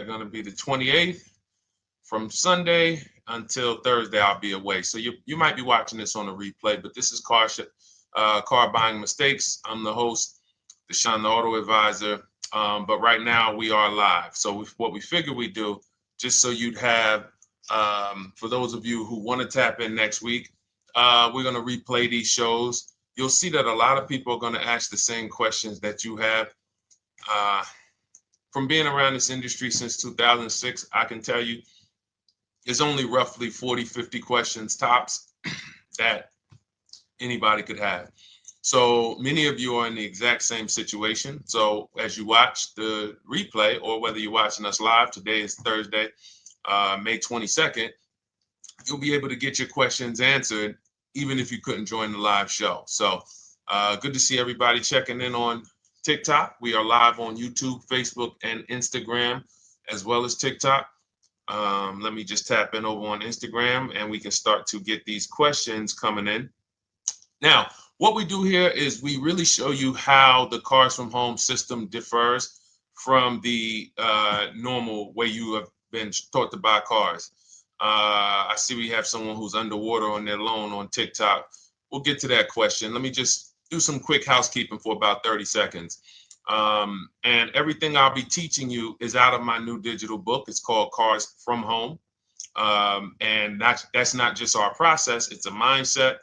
going to be the 28th. From Sunday until Thursday, I'll be away. So you might be watching this on a replay, but this is Car Buying Mistakes. I'm the host, Deshone the Auto Advisor. But right now we are live. So what we figure we do, just so you'd have, for those of you who want to tap in next week, we're going to replay these shows. You'll see that a lot of people are going to ask the same questions that you have. From being around this industry since 2006, I can tell you there's only roughly 40, 50 questions tops that anybody could have. So many of you are in the exact same situation. So as you watch the replay, or whether you're watching us live, today is Thursday, May 22nd, you'll be able to get your questions answered, even if you couldn't join the live show. So good to see everybody checking in on TikTok. We are live on YouTube, Facebook, and Instagram, as well as TikTok. Let me just tap in over on Instagram and we can start to get these questions coming in. Now, what we do here is we really show you how the Cars from Home system differs from the normal way you have been taught to buy cars. I see we have someone who's underwater on their loan on TikTok. We'll get to that question. Let me just do some quick housekeeping for about 30 seconds. And everything I'll be teaching you is out of my new digital book. It's called Cars from Home. And that's not just our process, it's a mindset.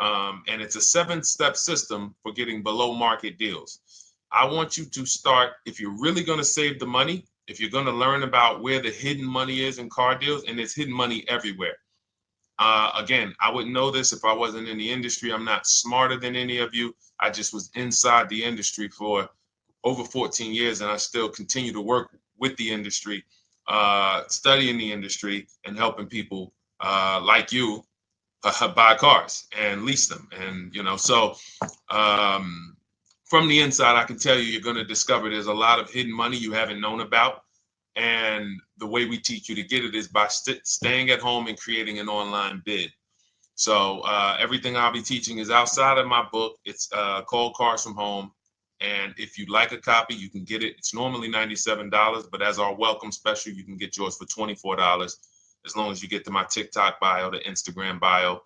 And it's a 7-step system for getting below market deals. I want you to start, if you're really going to save the money, if you're going to learn about where the hidden money is in car deals, and there's hidden money everywhere. Again, I wouldn't know this if I wasn't in the industry. I'm not smarter than any of you. I just was inside the industry for over 14 years, and I still continue to work with the industry, studying the industry and helping people like you buy cars and lease them. And, so from the inside, I can tell you, you're going to discover there's a lot of hidden money you haven't known about. And the way we teach you to get it is by staying at home and creating an online bid. So everything I'll be teaching is outside of my book. It's called Cars from Home. And if you'd like a copy, you can get it. It's normally $97, but as our welcome special, you can get yours for $24, as long as you get to my TikTok bio, the Instagram bio,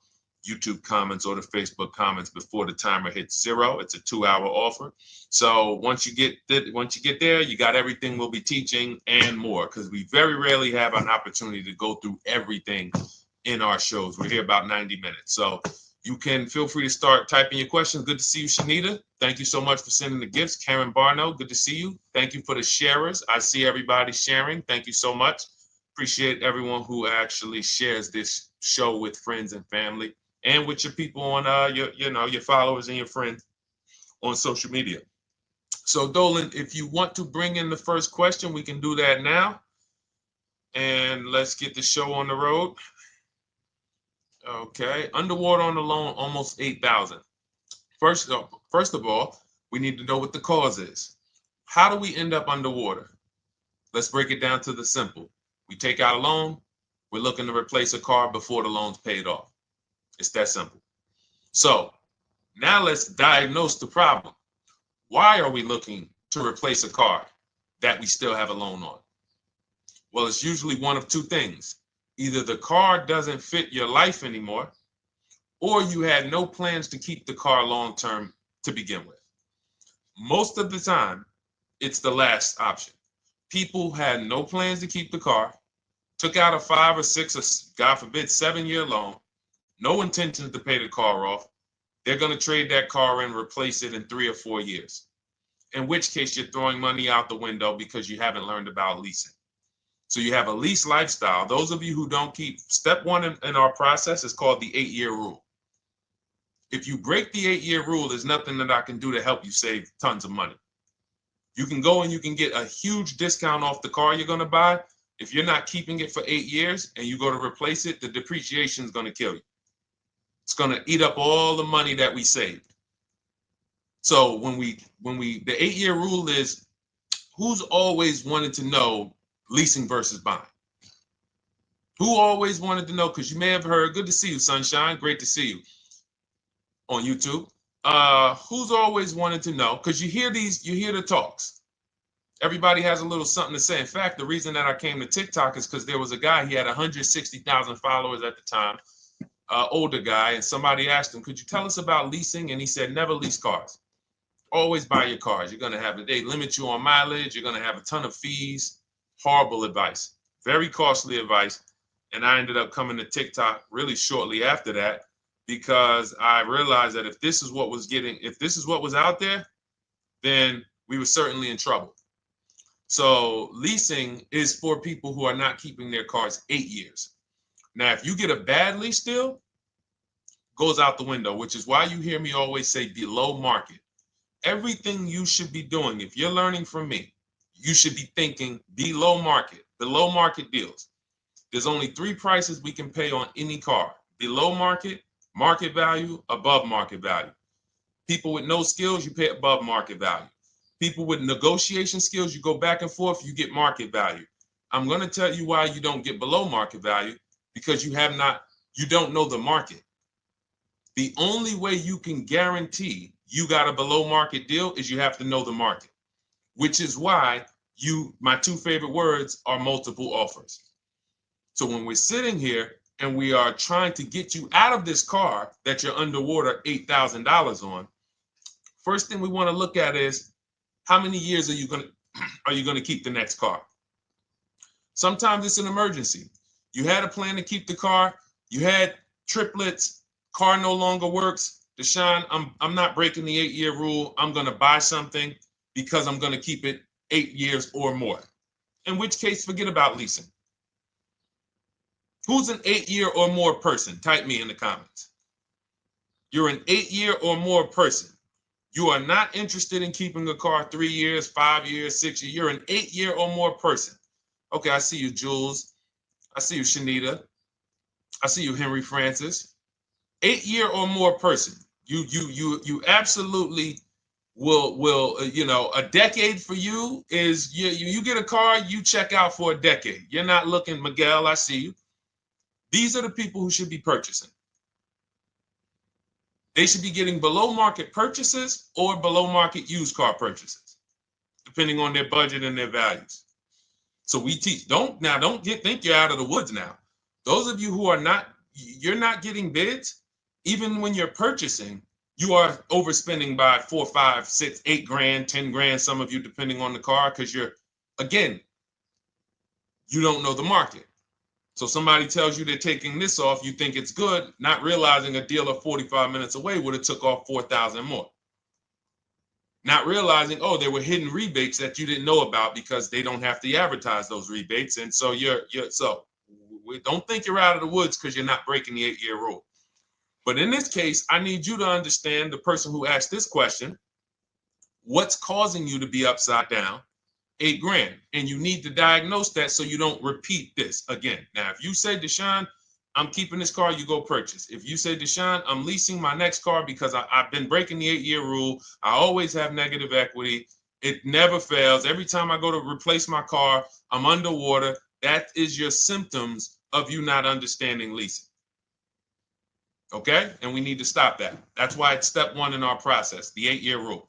YouTube comments, or the Facebook comments before the timer hits 0. It's a 2-hour offer. So once you get there, you got everything we'll be teaching and more, because we very rarely have an opportunity to go through everything in our shows. We're here about 90 minutes. So you can feel free to start typing your questions. Good to see you, Shanita. Thank you so much for sending the gifts. Karen Barno, good to see you. Thank you for the sharers. I see everybody sharing. Thank you so much. Appreciate everyone who actually shares this show with friends and family, and with your people on your followers and your friends on social media. So Dolan, if you want to bring in the first question, we can do that now. And let's get the show on the road. Okay, underwater on the loan, almost 8,000. First of all, we need to know what the cause is. How do we end up underwater? Let's break it down to the simple. We take out a loan, we're looking to replace a car before the loan's paid off. It's that simple. So now let's diagnose the problem. Why are we looking to replace a car that we still have a loan on? Well, it's usually one of two things. Either the car doesn't fit your life anymore, or you had no plans to keep the car long-term to begin with. Most of the time, it's the last option. People had no plans to keep the car, took out a 5 or 6 or, God forbid, 7-year loan, no intention to pay the car off. They're going to trade that car and replace it in 3 or 4 years, in which case you're throwing money out the window because you haven't learned about leasing. So you have a lease lifestyle. Those of you who don't keep, step 1 in our process is called the 8-year rule. If you break the 8-year rule, there's nothing that I can do to help you save tons of money. You can go and you can get a huge discount off the car you're going to buy. If you're not keeping it for 8 years and you go to replace it, the depreciation is going to kill you. It's going to eat up all the money that we saved. So the 8-year rule is, who's always wanted to know leasing versus buying? Who always wanted to know? Because you may have heard, good to see you, Sunshine. Great to see you on YouTube. Who's always wanted to know? Because you hear the talks. Everybody has a little something to say. In fact, the reason that I came to TikTok is because there was a guy, he had 160,000 followers at the time, older guy, and somebody asked him, could you tell us about leasing? And he said, never lease cars. Always buy your cars. You're going to have, they limit you on mileage. You're going to have a ton of fees. Horrible advice. Very costly advice. And I ended up coming to TikTok really shortly after that because I realized that if this is what was out there, then we were certainly in trouble. So leasing is for people who are not keeping their cars 8 years. Now, if you get a bad lease deal, goes out the window, which is why you hear me always say below market. Everything you should be doing, if you're learning from me, you should be thinking below market deals. There's only 3 prices we can pay on any car: below market, market value, above market value. People with no skills, you pay above market value. People with negotiation skills, you go back and forth, you get market value. I'm going to tell you why you don't get below market value, because you don't know the market. The only way you can guarantee you got a below market deal is you have to know the market, which is why my 2 favorite words are multiple offers. So when we're sitting here and we are trying to get you out of this car that you're underwater $8,000 on, first thing we want to look at is how many years are you going to keep the next car? Sometimes it's an emergency. You had a plan to keep the car. You had triplets. Car no longer works. Deshone, I'm not breaking the 8-year rule. I'm going to buy something because I'm going to keep it 8 years or more. In which case, forget about leasing. Who's an 8-year or more person? Type me in the comments. You're an 8-year or more person. You are not interested in keeping a car 3 years, 5 years, 6 years. You're an 8-year or more person. Okay, I see you, Jules. I see you, Shanita. I see you, Henry Francis. 8-year or more person. You absolutely will a decade for you is you get a car, you check out for a decade. You're not looking, Miguel, I see you. These are the people who should be purchasing. They should be getting below market purchases or below market used car purchases, depending on their budget and their values. So we teach, think you're out of the woods now. Those of you who you're not getting bids, even when you're purchasing, you are overspending by 4, 5, 6, 8 grand, 10 grand, some of you, depending on the car, because you don't know the market. So somebody tells you they're taking this off, you think it's good, not realizing a dealer 45 minutes away would have took off 4,000 more. Not realizing, there were hidden rebates that you didn't know about because they don't have to advertise those rebates. And so don't think you're out of the woods because you're not breaking the 8-year rule. But in this case, I need you to understand, the person who asked this question, what's causing you to be upside down 8 grand? And you need to diagnose that so you don't repeat this again. Now, if you say, Deshone, I'm keeping this car, you go purchase. If you say, Deshone, I'm leasing my next car because I've been breaking the 8-year rule. I always have negative equity. It never fails. Every time I go to replace my car, I'm underwater. That is your symptoms of you not understanding leasing. Okay? And we need to stop that. That's why it's step 1 in our process, the 8-year rule.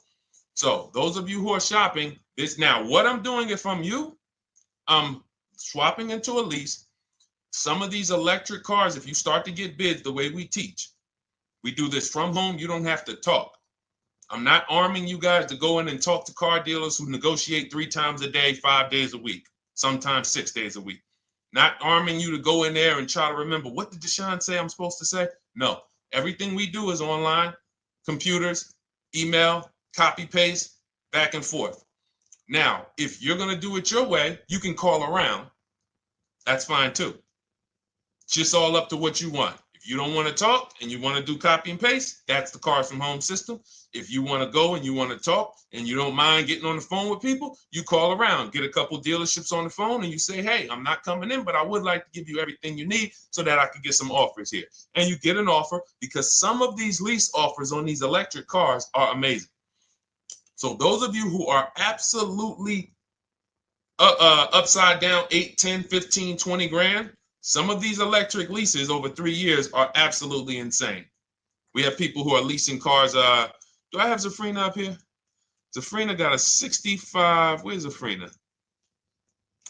So those of you who are shopping this now, what I'm doing if I'm you, I'm swapping into a lease. Some of these electric cars, if you start to get bids the way we teach, we do this from home. You don't have to talk. I'm not arming you guys to go in and talk to car dealers who negotiate 3 times a day, 5 days a week, sometimes 6 days a week. Not arming you to go in there and try to remember, what did Deshone say I'm supposed to say? No, everything we do is online, computers, email, copy, paste, back and forth. Now, if you're going to do it your way, you can call around. That's fine too. It's just all up to what you want. If you don't want to talk and you want to do copy and paste, that's the Cars from Home system. If you want to go and you want to talk and you don't mind getting on the phone with people, you call around, get a couple dealerships on the phone and you say, hey, I'm not coming in, but I would like to give you everything you need so that I could get some offers here. And you get an offer, because some of these lease offers on these electric cars are amazing. So those of you who are absolutely upside down 8, 10, 15, 20 grand, some of these electric leases over 3 years are absolutely insane. We have people who are leasing cars. Do I have Zafrina up here? Zafrina got a 65. Where's Zafrina?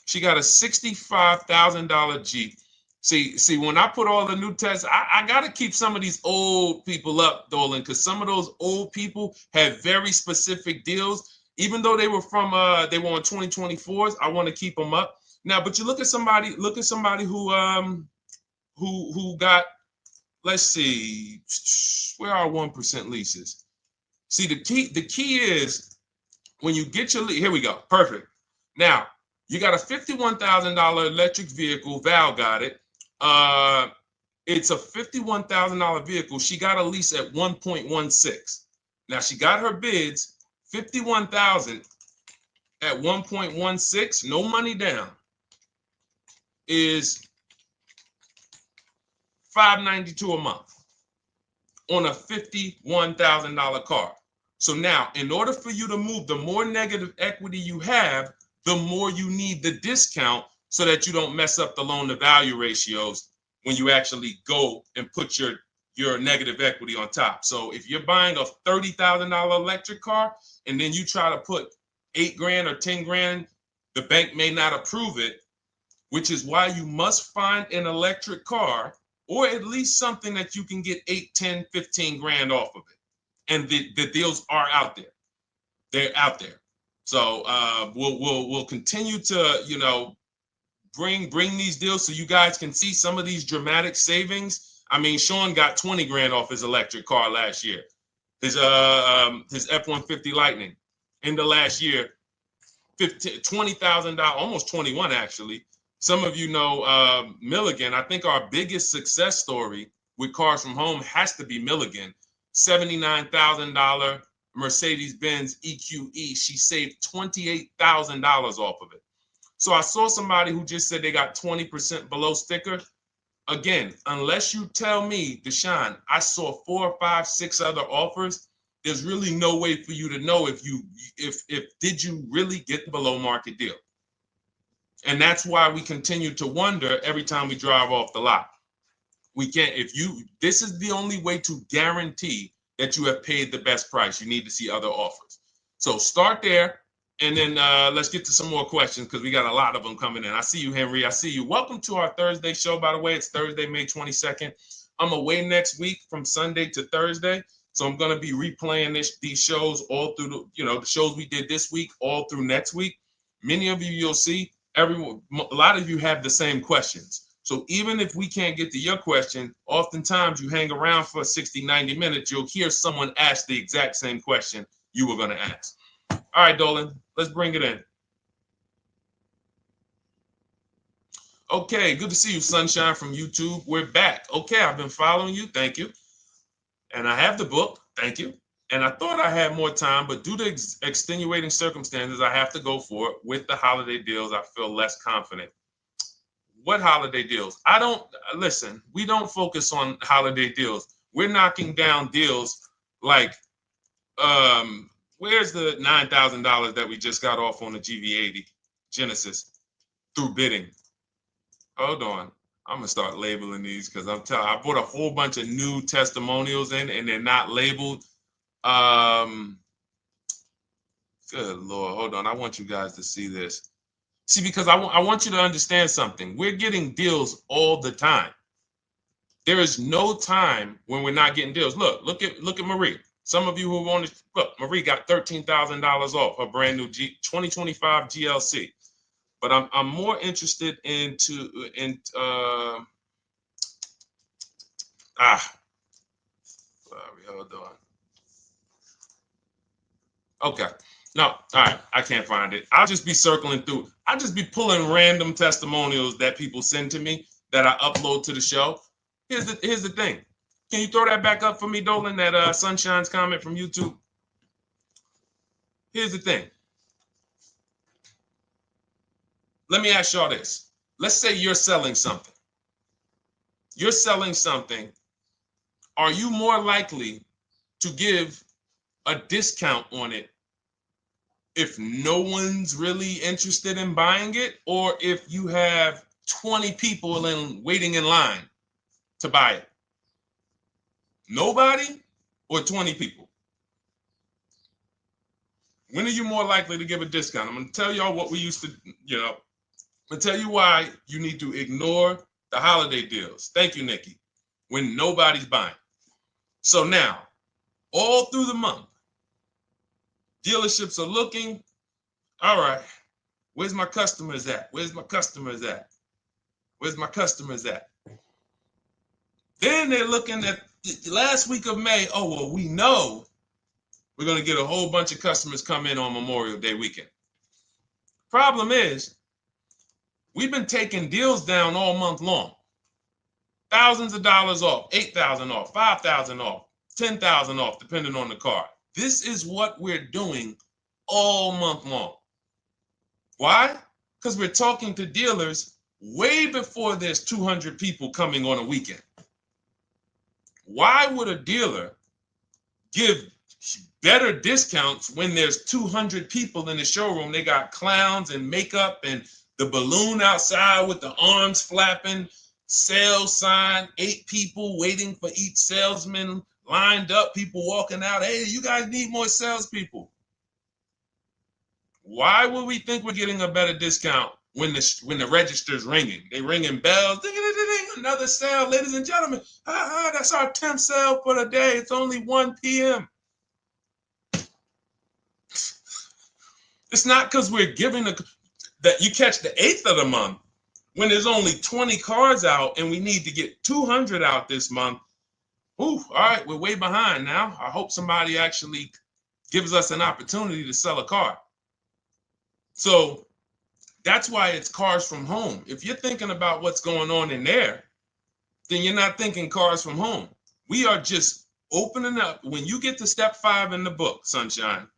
She got a $65,000 Jeep. See, when I put all the new tests, I got to keep some of these old people up, Dolan, because some of those old people have very specific deals. Even though they were on 2024s, I want to keep them up. Now, but you look at somebody who got, let's see, where are 1% leases? See, the key is when you get your lease, here we go, perfect. Now, you got a $51,000 electric vehicle, Val got it. It's a $51,000 vehicle. She got a lease at 1.16. Now she got her bids, 51,000 at 1.16, no money down, is $592 a month on a $51,000 car. So now, in order for you to move, the more negative equity you have, the more you need the discount so that you don't mess up the loan to value ratios when you actually go and put your negative equity on top. So if you're buying a $30,000 electric car and then you try to put $8,000 or $10,000, the bank may not approve it, which is why you must find an electric car or at least something that you can get 8, 10, 15 grand off of it. And the deals are out there. They're out there. So we'll continue to, bring these deals so you guys can see some of these dramatic savings. I mean, Sean got 20 grand off his electric car last year. His F-150 Lightning in the last year, $20,000, almost 21 actually. Some of you know Milligan. I think our biggest success story with Cars from Home has to be Milligan. $79,000 Mercedes-Benz EQE. She saved $28,000 off of it. So I saw somebody who just said they got 20% below sticker. Again, unless you tell me, Deshone, I saw 4, 5, 6 other offers, there's really no way for you to know if did you really get the below market deal. And that's why we continue to wonder every time we drive off the lot. We can't, this is the only way to guarantee that you have paid the best price. You need to see other offers. So start there. And then let's get to some more questions because we got a lot of them coming in. I see you, Henry. I see you. Welcome to our Thursday show, by the way. It's Thursday, May 22nd. I'm away next week from Sunday to Thursday. So I'm going to be replaying these shows all through, the shows we did this week, all through next week. Many of you, you'll see, a lot of you have the same questions. So even if we can't get to your question, oftentimes you hang around for 60, 90 minutes, you'll hear someone ask the exact same question you were going to ask. All right, Dolan, let's bring it in. Okay, good to see you, Sunshine from YouTube. We're back. Okay, I've been following you. Thank you. And I have the book. Thank you. And I thought I had more time, but due to extenuating circumstances, I have to go for it. With the holiday deals, I feel less confident. What holiday deals? Listen, we don't focus on holiday deals. We're knocking down deals like, where's the $9,000 that we just got off on the GV80 Genesis through bidding? Hold on. I'm going to start labeling these because I bought a whole bunch of new testimonials in and they're not labeled. Good Lord. Hold on. I want you guys to see this. See, because I want you to understand something. We're getting deals all the time. There is no time when we're not getting deals. Look at Marie. Some of you who want to look, Marie got $13,000 off her brand new 2025 GLC. But I'm more interested sorry, hold on. Okay. No, all right. I can't find it. I'll just be circling through. I'll just be pulling random testimonials that people send to me that I upload to the show. Here's the thing. Can you throw that back up for me, Dolan, that Sunshine's comment from YouTube? Here's the thing. Let me ask y'all this. Let's say you're selling something. You're selling something. Are you more likely to give a discount on it if no one's really interested in buying it, or if you have 20 people waiting in line to buy it? Nobody or 20 people? When are you more likely to give a discount? I'm going to tell y'all what we used to, I'm going to tell you why you need to ignore the holiday deals. Thank you, Nikki. When nobody's buying. So now, all through the month, dealerships are looking, all right, where's my customers at? Where's my customers at? Where's my customers at? Then they're looking at the last week of May. Oh, well, we know we're going to get a whole bunch of customers come in on Memorial Day weekend. Problem is, we've been taking deals down all month long. Thousands of dollars off, 8,000 off, 5,000 off, 10,000 off, depending on the car. This is what we're doing all month long. Why? Because we're talking to dealers way before there's 200 people coming on a weekend. Why would a dealer give better discounts when there's 200 people in the showroom? They got clowns and makeup and the balloon outside with the arms flapping, sales sign, 8 people waiting for each salesman lined up, people walking out. Hey, you guys need more salespeople. Why would we think we're getting a better discount when the register's ringing? They ringing bells, ding, ding, ding, ding, another sale, ladies and gentlemen. That's our 10th sale for the day. It's only 1 p.m. It's not because we're giving that you catch the 8th of the month when there's only 20 cars out and we need to get 200 out this month. Ooh, all right, we're way behind now. I hope somebody actually gives us an opportunity to sell a car. So that's why it's cars from home. If you're thinking about what's going on in there, then you're not thinking cars from home. We are just opening up. When you get to step 5 in the book, Sunshine,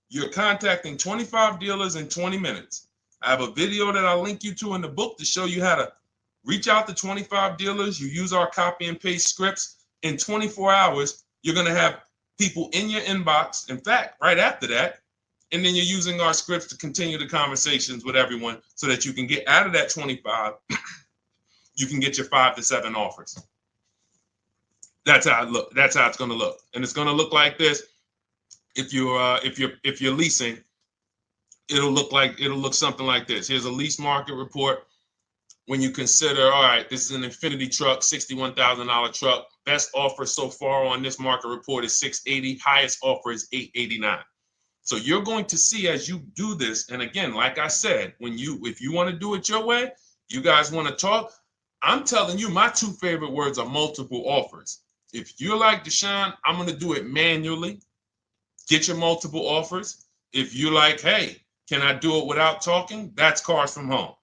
you're contacting 25 dealers in 20 minutes. I have a video that I'll link you to in the book to show you how to reach out to 25 dealers. You use our copy and paste scripts. In 24 hours, you're going to have people in your inbox. In fact, right after that, and then you're using our scripts to continue the conversations with everyone so that you can get out of that 25, you can get your 5 to 7 offers. That's how it look. That's how it's going to look. And it's going to look like this. If you're leasing, it'll look something like this. Here's a lease market report. When you consider, all right, this is an Infinity truck, $61,000 truck. Best offer so far on this market report is $680. Highest offer is $889. So you're going to see as you do this, and again, like I said, if you want to do it your way, you guys want to talk, I'm telling you, my 2 favorite words are multiple offers. If you're like Deshone, I'm going to do it manually. Get your multiple offers. If you're like, hey, can I do it without talking? That's cars from home.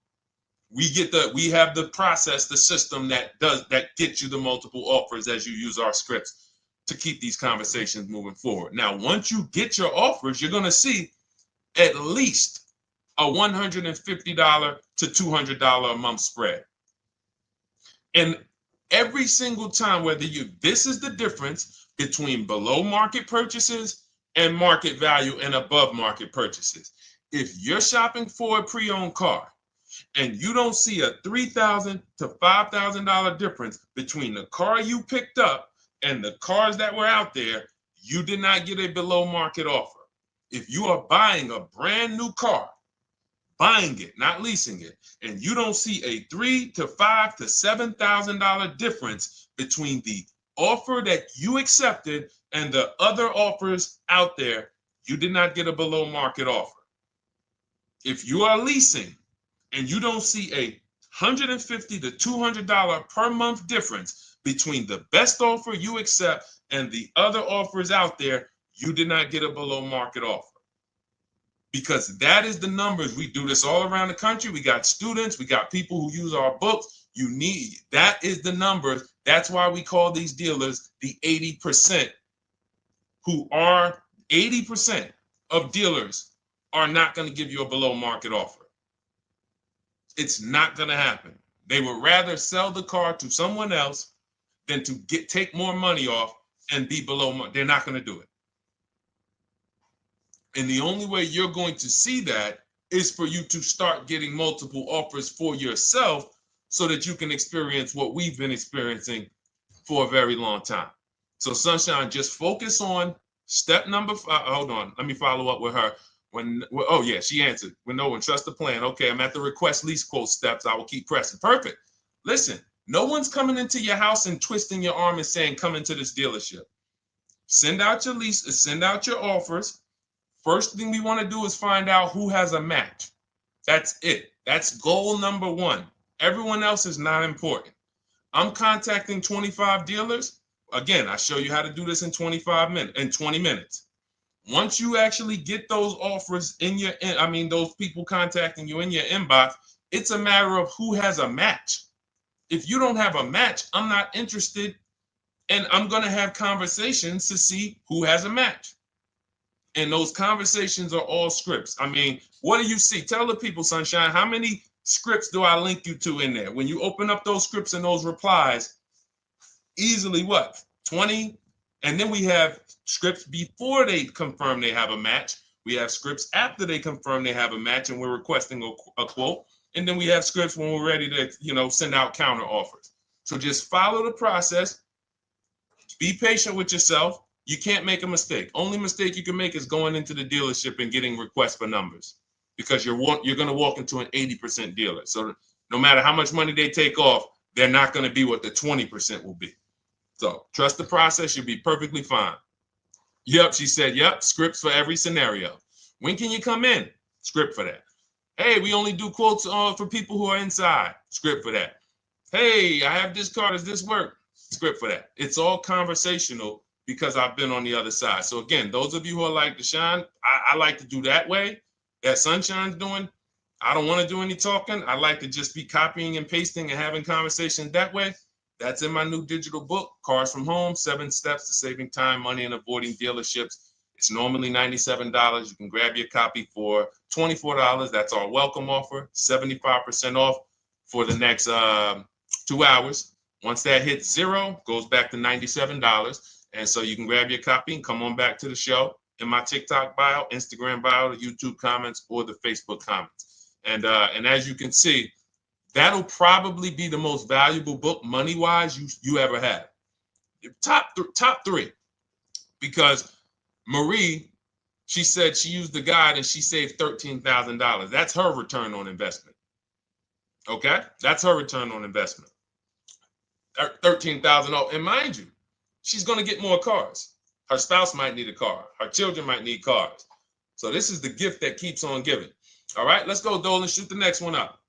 We have the process, the system that gets you the multiple offers as you use our scripts to keep these conversations moving forward. Now, once you get your offers, you're going to see at least a $150 to $200 a month spread. And every single time, this is the difference between below market purchases and market value and above market purchases. If you're shopping for a pre-owned car and you don't see a $3,000 to $5,000 difference between the car you picked up and the cars that were out there, you did not get a below market offer. If you are buying a brand new car, buying it, not leasing it, and you don't see a $3,000 to $5,000 to $7,000 difference between the offer that you accepted and the other offers out there, you did not get a below market offer. If you are leasing and you don't see a $150 to $200 per month difference between the best offer you accept and the other offers out there, you did not get a below market offer. Because that is the numbers. We do this all around the country. We got students, we got people who use our books. That is the numbers. That's why we call these dealers the 80%, who are 80% of dealers are not going to give you a below market offer. It's not going to happen. They would rather sell the car to someone else than to take more money off and be below market. They're not going to do it. And the only way you're going to see that is for you to start getting multiple offers for yourself so that you can experience what we've been experiencing for a very long time. So Sunshine, just focus on Step number five, hold on, let me follow up with her. Oh yeah, she answered. When no one trusts the plan. Okay, I'm at the request lease quote steps. I will keep pressing. Perfect. Listen, no one's coming into your house and twisting your arm and saying, come into this dealership. Send out your leases, send out your offers. First thing we want to do is find out who has a match. That's it. That's goal number one. Everyone else is not important. I'm contacting 25 dealers. Again, I show you how to do this in 20 minutes. Once you actually get those offers in your, those people contacting you in your inbox, it's a matter of who has a match. If you don't have a match, I'm not interested, and I'm going to have conversations to see who has a match. And those conversations are all scripts. I mean, what do you see? Tell the people, Sunshine, how many scripts do I link you to in there? When you open up those scripts and those replies, easily what? 20? And then we have scripts before they confirm they have a match. We have scripts after they confirm they have a match and we're requesting a quote. And then we have scripts when we're ready to, send out counter offers. So just follow the process. Be patient with yourself. You can't make a mistake. Only mistake you can make is going into the dealership and getting requests for numbers, because you're going to walk into an 80% dealer. So no matter how much money they take off, they're not going to be what the 20% will be. So trust the process. You'll be perfectly fine. Yep, she said, yep, scripts for every scenario. When can you come in? Script for that. Hey, we only do quotes for people who are inside. Script for that. Hey, I have this car. Does this work? Script for that. It's all conversational because I've been on the other side. So again, those of you who are like Deshone, I like to do that way, that Sunshine's doing. I don't want to do any talking. I like to just be copying and pasting and having conversations that way. That's in my new digital book, Cars from Home, 7 Steps to Saving Time, Money, and Avoiding Dealerships. It's normally $97. You can grab your copy for $24. That's our welcome offer, 75% off for the next 2 hours. Once that hits zero, goes back to $97. And so you can grab your copy and come on back to the show in my TikTok bio, Instagram bio, the YouTube comments, or the Facebook comments. And as you can see, that'll probably be the most valuable book money-wise you ever have. Top three. Because Marie, she said she used the guide and she saved $13,000. That's her return on investment. Okay? That's her return on investment. $13,000. And mind you, she's going to get more cars. Her spouse might need a car. Her children might need cars. So this is the gift that keeps on giving. All right, let's go, Dolan. Shoot the next one up.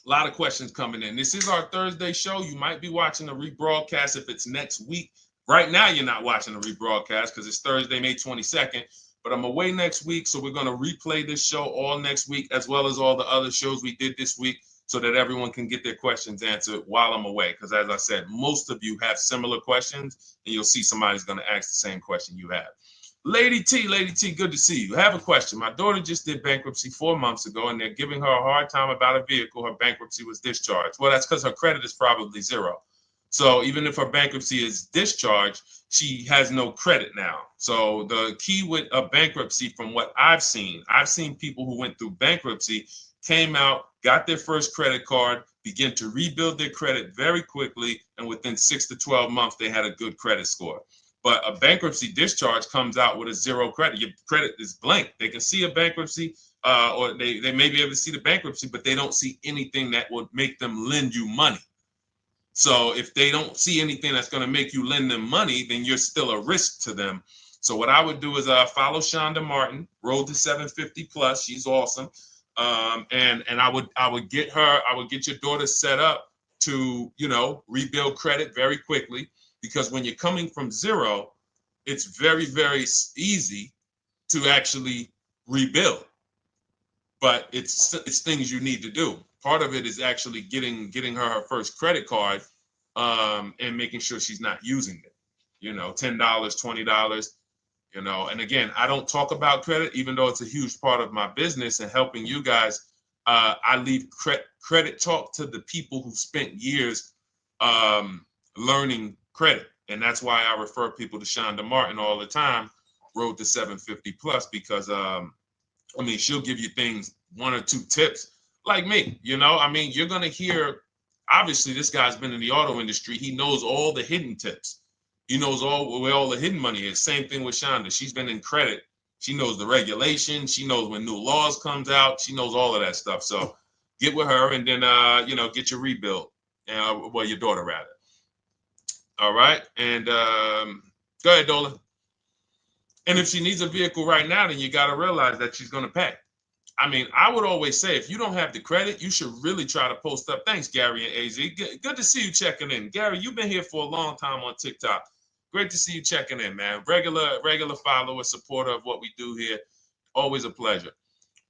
A lot of questions coming in. This is our Thursday show. You might be watching a rebroadcast if it's next week. Right now, you're not watching a rebroadcast because it's Thursday, May 22nd. But I'm away next week, so we're going to replay this show all next week, as well as all the other shows we did this week, so that everyone can get their questions answered while I'm away. Because as I said, most of you have similar questions, and you'll see somebody's going to ask the same question you have. Lady T, good to see you. I have a question. My daughter just did bankruptcy 4 months ago, and they're giving her a hard time about a vehicle. Her bankruptcy was discharged. Well, that's because her credit is probably zero. So even if her bankruptcy is discharged, she has no credit now. So the key with a bankruptcy, from what I've seen people who went through bankruptcy, came out, got their first credit card, began to rebuild their credit very quickly, and within 6 to 12 months, they had a good credit score. But a bankruptcy discharge comes out with a zero credit. Your credit is blank. They can see a bankruptcy, or they may be able to see the bankruptcy, but they don't see anything that would make them lend you money. So if they don't see anything that's going to make you lend them money, then you're still a risk to them. So what I would do is follow Shonda Martin, Road to 750 Plus. She's awesome. And I would get your daughter set up to, rebuild credit very quickly, because when you're coming from zero, it's very, very easy to actually rebuild. But it's things you need to do. Part of it is actually getting her first credit card, and making sure she's not using it. $10, $20. And again, I don't talk about credit, even though it's a huge part of my business and helping you guys. I leave credit talk to the people who spent years learning credit. And that's why I refer people to Shonda Martin all the time, Road to 750 Plus, because she'll give you things, 1 or 2 tips, like me. You're going to hear, obviously this guy's been in the auto industry. He knows all the hidden tips. He knows where all the hidden money is. Same thing with Shonda. She's been in credit. She knows the regulations. She knows when new laws comes out. She knows all of that stuff. So get with her and then, get your rebuild. Well, your daughter rather. All right. And go ahead, Dola. And if she needs a vehicle right now, then you got to realize that she's going to pay. I mean, I would always say if you don't have the credit, you should really try to post up. Thanks, Gary and AZ. Good to see you checking in. Gary, you've been here for a long time on TikTok. Great to see you checking in, man. Regular follower, supporter of what we do here. Always a pleasure.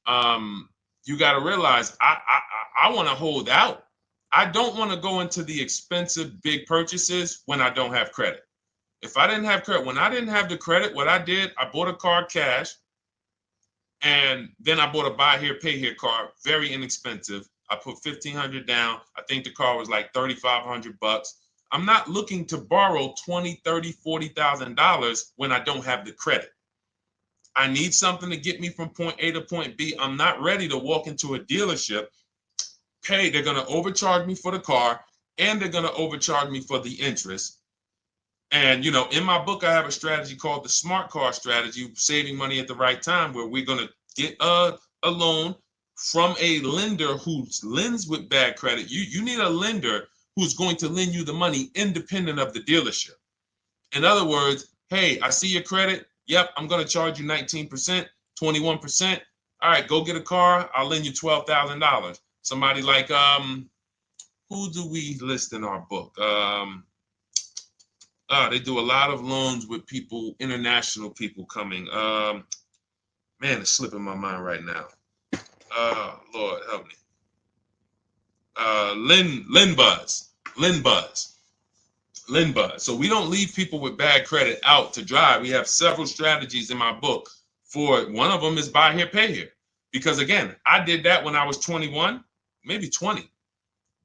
You got to realize I want to hold out. I don't want to go into the expensive big purchases when I don't have credit. If I didn't have credit, when I didn't have the credit, what I did, I bought a car cash. And then I bought a buy here, pay here car, very inexpensive. I put $1,500 down. I think the car was like $3,500. I'm not looking to borrow $20,000, $30,000, $40,000 when I don't have the credit. I need something to get me from point A to point B. I'm not ready to walk into a dealership, pay. They're going to overcharge me for the car, and they're going to overcharge me for the interest. And, in my book, I have a strategy called the smart car strategy, saving money at the right time, where we're going to get a loan from a lender who lends with bad credit. You need a lender who's going to lend you the money independent of the dealership. In other words, hey, I see your credit. Yep, I'm going to charge you 19%, 21%. All right, go get a car. I'll lend you $12,000. Somebody like, who do we list in our book? They do a lot of loans with people, international people coming. Man, it's slipping my mind right now. Lord help me. LendBuzz. So we don't leave people with bad credit out to dry. We have several strategies in my book. For one of them is buy here, pay here. Because again, I did that when I was 21, maybe 20.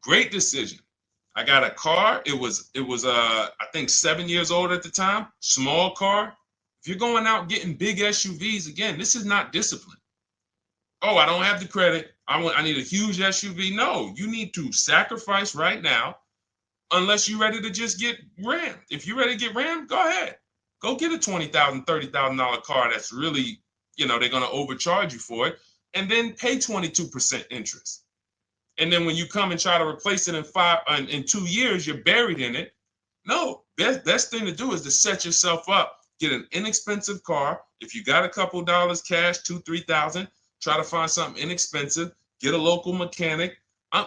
Great decision. I got a car. It was I think 7 years old at the time. Small car. If you're going out getting big SUVs, again, this is not discipline. Oh, I don't have the credit. I need a huge SUV. No, you need to sacrifice right now, unless you're ready to just get rammed. If you're ready to get rammed, go ahead. Go get a $20,000, $30,000 car that's really, they're going to overcharge you for it, and then pay 22% interest. And then when you come and try to replace it in 2 years, you're buried in it. No, best thing to do is to set yourself up. Get an inexpensive car. If you got a couple dollars cash, $2,000, $3,000, try to find something inexpensive. Get a local mechanic.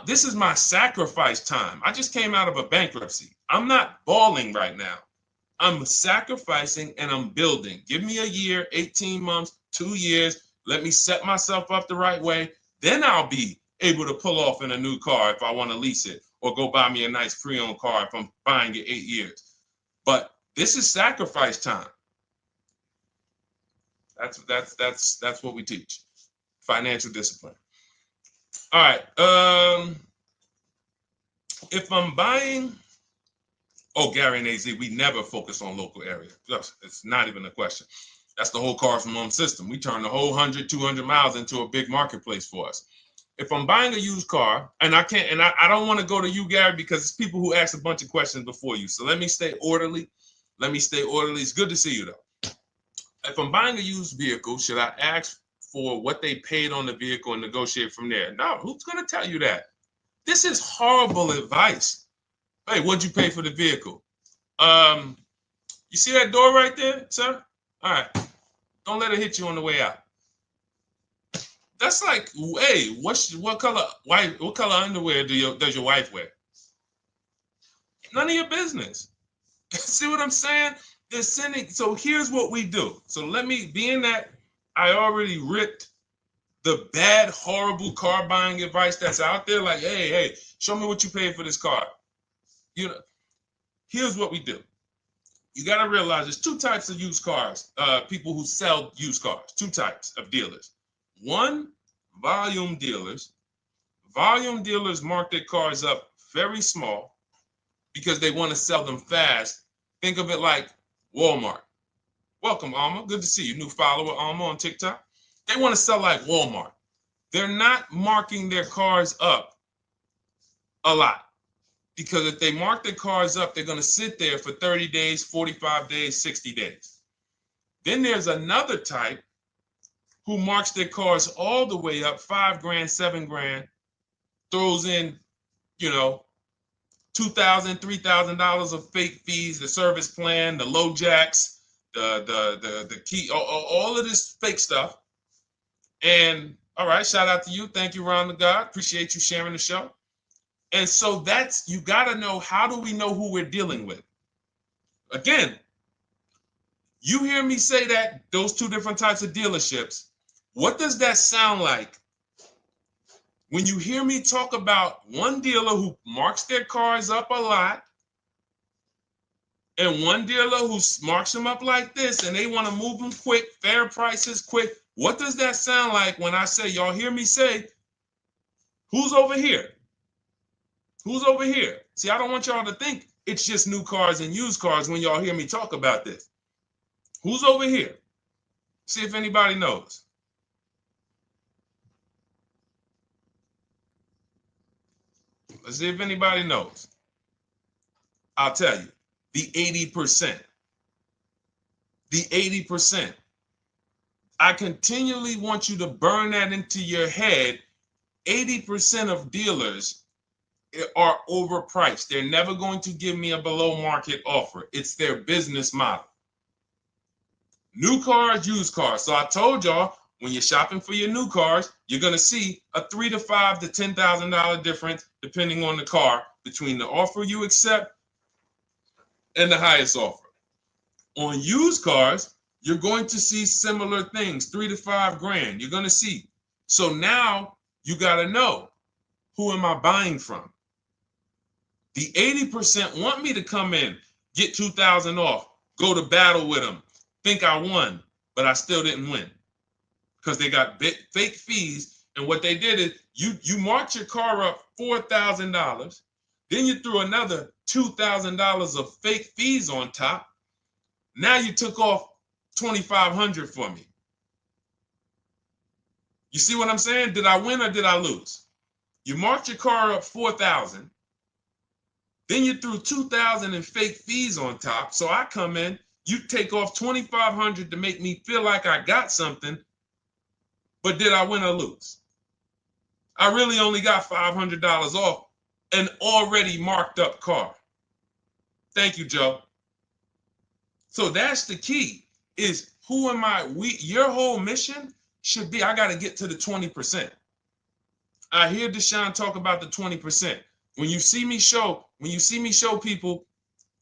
This is my sacrifice time. I just came out of a bankruptcy. I'm not balling right now. I'm sacrificing and I'm building. Give me a year, 18 months, 2 years. Let me set myself up the right way. Then I'll be able to pull off in a new car if I want to lease it, or go buy me a nice pre-owned car if I'm buying it 8 years. But this is sacrifice time. That's what we teach. Financial discipline. All right. If I'm buying, Gary and AZ, we never focus on local area. It's not even a question. That's the whole car from home system. We turn the whole 100, 200 miles into a big marketplace for us. If I'm buying a used car, and I don't want to go to you, Gary, because it's people who ask a bunch of questions before you. So let me stay orderly. It's good to see you, though. If I'm buying a used vehicle, should I ask for what they paid on the vehicle and negotiate from there? No, who's going to tell you that? This is horrible advice. Hey, what'd you pay for the vehicle? You see that door right there, sir? All right. Don't let it hit you on the way out. That's like, hey, what color underwear does your wife wear? None of your business. See what I'm saying? They're sending. So here's what we do. So being that I already ripped the bad, horrible car buying advice that's out there, like, hey, show me what you paid for this car. Here's what we do. You got to realize there's two types of used cars, people who sell used cars, two types of dealers. One, volume dealers. Volume dealers mark their cars up very small because they want to sell them fast. Think of it like Walmart. Welcome, Alma. Good to see you. New follower, Alma, on TikTok. They want to sell like Walmart. They're not marking their cars up a lot. Because if they mark their cars up, they're going to sit there for 30 days, 45 days, 60 days. Then there's another type who marks their cars all the way up, 5 grand, 7 grand, throws in, you know, $2,000, $3,000 of fake fees, the service plan, the low jacks, the key, all of this fake stuff. And all right, shout out to you. Thank you, Ron the God. Appreciate you sharing the show. And so that's, you got to know, how do we know who we're dealing with? Again, you hear me say that, those two different types of dealerships. What does that sound like when you hear me talk about one dealer who marks their cars up a lot and one dealer who marks them up like this and they want to move them quick, fair prices, quick? What does that sound like when I say, y'all hear me say, who's over here? Who's over here? See, I don't want y'all to think it's just new cars and used cars when y'all hear me talk about this. Who's over here? See if anybody knows. Let's see if anybody knows. I'll tell you, the 80%. The 80%. I continually want you to burn that into your head. 80% of dealers are overpriced. They're never going to give me a below market offer. It's their business model. New cars, used cars. So I told y'all, when you're shopping for your new cars, you're going to see a $3,000 to $5,000 to $10,000 difference, depending on the car, between the offer you accept and the highest offer. On used cars, you're going to see similar things, 3 to 5 grand. You're going to see. So now you got to know, who am I buying from? The 80% want me to come in, get 2,000 off, go to battle with them, think I won, but I still didn't win because they got fake fees. And what they did is you marked your car up $4,000, then you threw another $2,000 of fake fees on top. Now you took off $2,500 for me. You see what I'm saying? Did I win or did I lose? You marked your car up $4,000. Then you threw $2,000 in fake fees on top. So I come in, you take off $2,500 to make me feel like I got something. But did I win or lose? I really only got $500 off an already marked up car. Thank you, Joe. So that's the key, is who am I? Your whole mission should be, I got to get to the 20%. I hear Deshone talk about the 20%. When you see me show people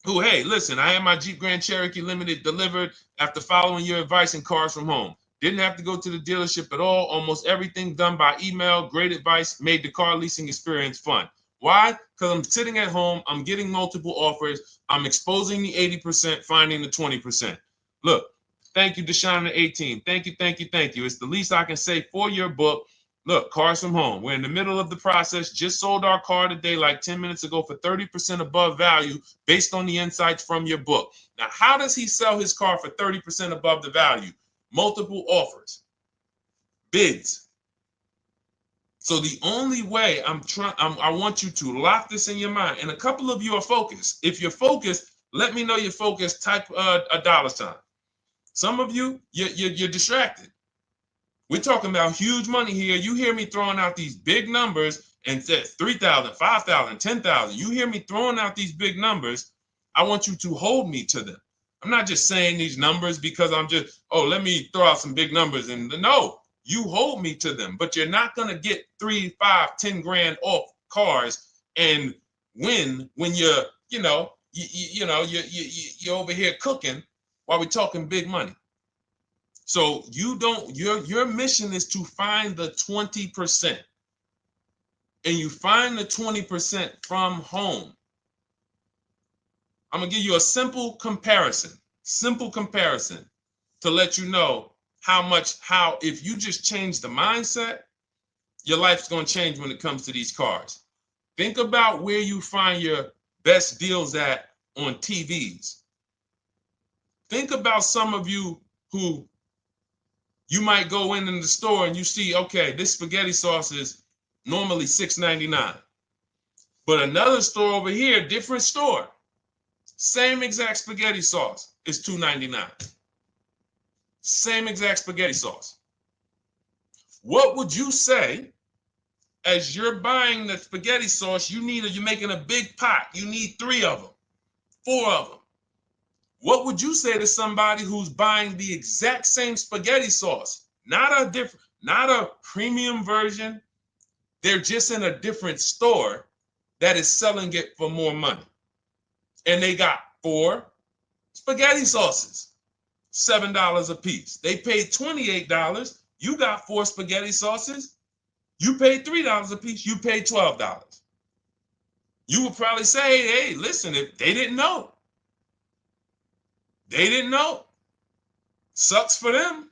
who, hey, listen, I had my Jeep Grand Cherokee Limited delivered after following your advice and cars from home. Didn't have to go to the dealership at all. Almost everything done by email. Great advice. Made the car leasing experience fun. Why? Because I'm sitting at home. I'm getting multiple offers. I'm exposing the 80%, finding the 20%. Look, thank you, Deshone the 18. Thank you, thank you, thank you. It's the least I can say for your book. Look, cars from home. We're in the middle of the process. Just sold our car today, like 10 minutes ago, for 30% above value based on the insights from your book. Now, how does he sell his car for 30% above the value? Multiple offers, bids. So the only way I want you to lock this in your mind. And a couple of you are focused. If you're focused, let me know you're focused. Type a $. Some of you, you're distracted. We're talking about huge money here. You hear me throwing out these big numbers and said 3,000, 5,000, 10,000. You hear me throwing out these big numbers. I want you to hold me to them. I'm not just saying these numbers because I'm just, let me throw out some big numbers. And no, you hold me to them, but you're not going to get 3, 5, 10 grand off cars and win when you're over here cooking while we're talking big money. So your mission is to find the 20%. And you find the 20% from home. I'm going to give you a simple comparison to let you know how if you just change the mindset, your life's going to change when it comes to these cars. Think about where you find your best deals at on TVs. Think about some of you who you might go in the store and you see, okay, this spaghetti sauce is normally $6.99. But another store over here, different store, same exact spaghetti sauce is $2.99. Same exact spaghetti sauce. What would you say as you're buying the spaghetti sauce? You're making a big pot. You need 3 of them, 4 of them. What would you say to somebody who's buying the exact same spaghetti sauce? Not a premium version. They're just in a different store that is selling it for more money. And they got 4 spaghetti sauces, $7 a piece. They paid $28. You got 4 spaghetti sauces. You paid $3 a piece. You paid $12. You would probably say, hey, listen, if they didn't know. They didn't know. Sucks for them.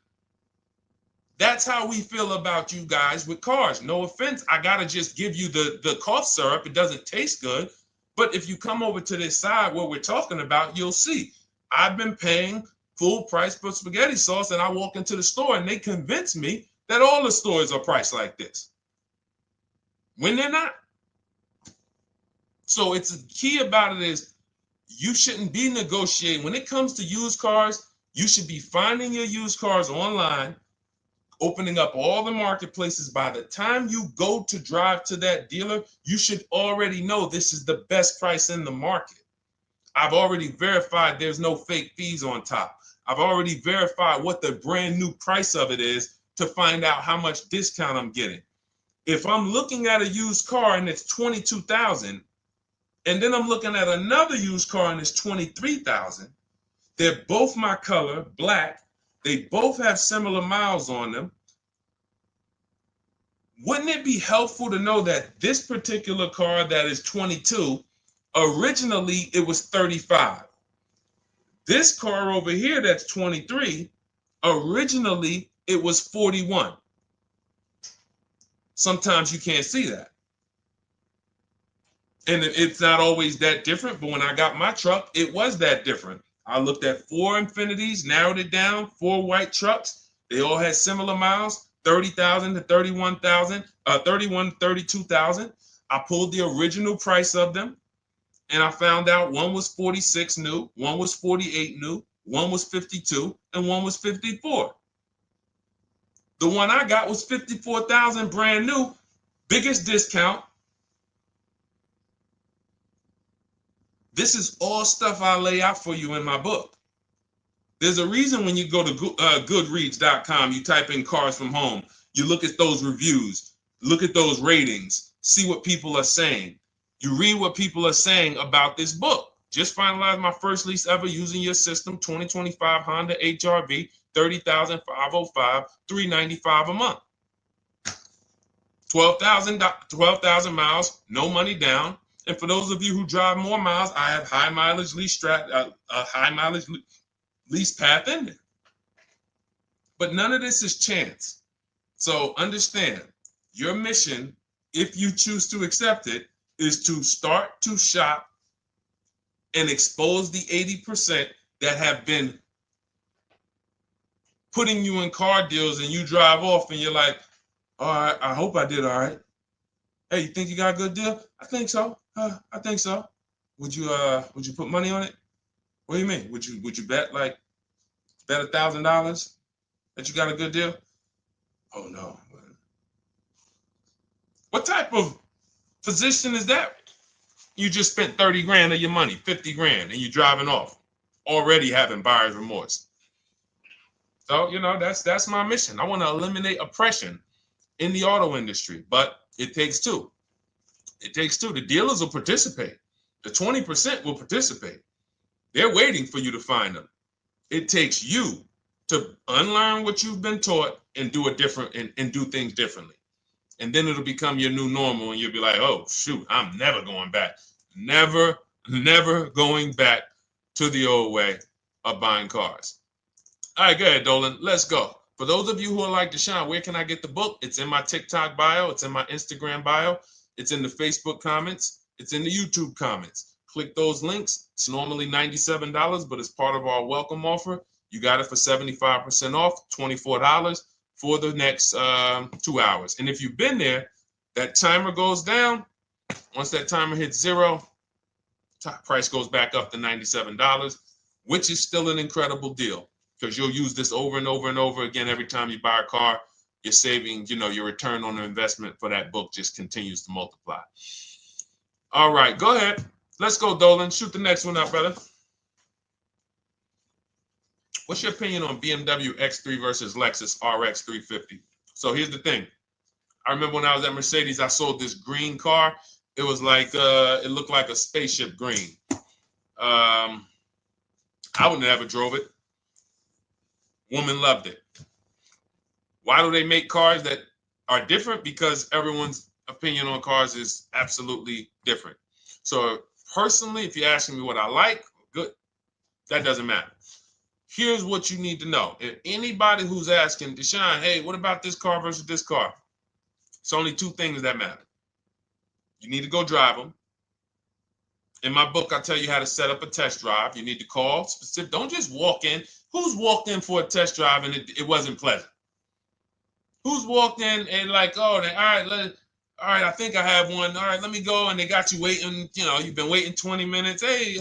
That's how we feel about you guys with cars. No offense. I got to just give you the cough syrup. It doesn't taste good. But if you come over to this side where we're talking about, you'll see. I've been paying full price for spaghetti sauce, and I walk into the store and they convince me that all the stores are priced like this, when they're not. So it's the key about it is you shouldn't be negotiating. When it comes to used cars, you should be finding your used cars online, opening up all the marketplaces. By the time you go to drive to that dealer, you should already know this is the best price in the market. I've already verified there's no fake fees on top. I've already verified what the brand new price of it is to find out how much discount I'm getting. If I'm looking at a used car and it's $22,000, and then I'm looking at another used car and it's $23,000, they're both my color, black. They both have similar miles on them. Wouldn't it be helpful to know that this particular car that is 22, originally it was 35? This car over here that's 23, originally it was 41. Sometimes you can't see that. And it's not always that different, but when I got my truck, it was that different. I looked at 4 Infinities, narrowed it down, 4 white trucks. They all had similar miles, 30,000 to 31,000, 31, 32,000. I pulled the original price of them, and I found out one was 46 new, one was 48 new, one was 52, and one was 54. The one I got was 54,000 brand new, biggest discount. This is all stuff I lay out for you in my book. There's a reason when you go to Goodreads.com, you type in cars from home, you look at those reviews, look at those ratings, see what people are saying. You read what people are saying about this book. Just finalized my first lease ever using your system, 2025 Honda HRV, 30,505, $395 a month. 12,000 miles, no money down. And for those of you who drive more miles, I have high mileage lease lease path in there. But none of this is chance. So understand, your mission, if you choose to accept it, is to start to shop and expose the 80% that have been putting you in car deals, and you drive off and you're like, all right, I hope I did all right. Hey, you think you got a good deal? I think so. I think so. Would you put money on it? What do you mean? Would you bet $1,000 that you got a good deal? Oh no. What type of position is that? You just spent 30 grand of your money, 50 grand, and you're driving off, already having buyer's remorse. So, that's my mission. I want to eliminate oppression in the auto industry, but it takes two. It takes two. The dealers will participate. The 20% will participate. They're waiting for you to find them. It takes you to unlearn what you've been taught and do it different and do things differently. And then it'll become your new normal, and you'll be like, oh, shoot, I'm never going back. Never going back to the old way of buying cars. All right, go ahead, Dolan. Let's go. For those of you who are like Deshone, where can I get the book? It's in my TikTok bio. It's in my Instagram bio. It's in the Facebook comments. It's in the YouTube comments. Click those links. It's normally $97, but it's part of our welcome offer. You got it for 75% off, $24 for the next 2 hours. And if you've been there, that timer goes down. Once that timer hits 0, top price goes back up to $97, which is still an incredible deal because you'll use this over and over and over again every time you buy a car. You're saving, your return on the investment for that book just continues to multiply. All right, go ahead. Let's go, Dolan. Shoot the next one up, brother. What's your opinion on BMW X3 versus Lexus RX 350? So here's the thing. I remember when I was at Mercedes, I sold this green car. It was like, it looked like a spaceship green. I would never drove it. Woman loved it. Why do they make cars that are different? Because everyone's opinion on cars is absolutely different. So personally, if you're asking me what I like, good. That doesn't matter. Here's what you need to know. If anybody who's asking, Deshone, hey, what about this car versus this car? It's only two things that matter. You need to go drive them. In my book, I tell you how to set up a test drive. You need to call specific. Don't just walk in. Who's walked in for a test drive and it wasn't pleasant? Who's walked in and like, oh, all right, I think I have one. All right, let me go. And they got you waiting. You've been waiting 20 minutes. Hey,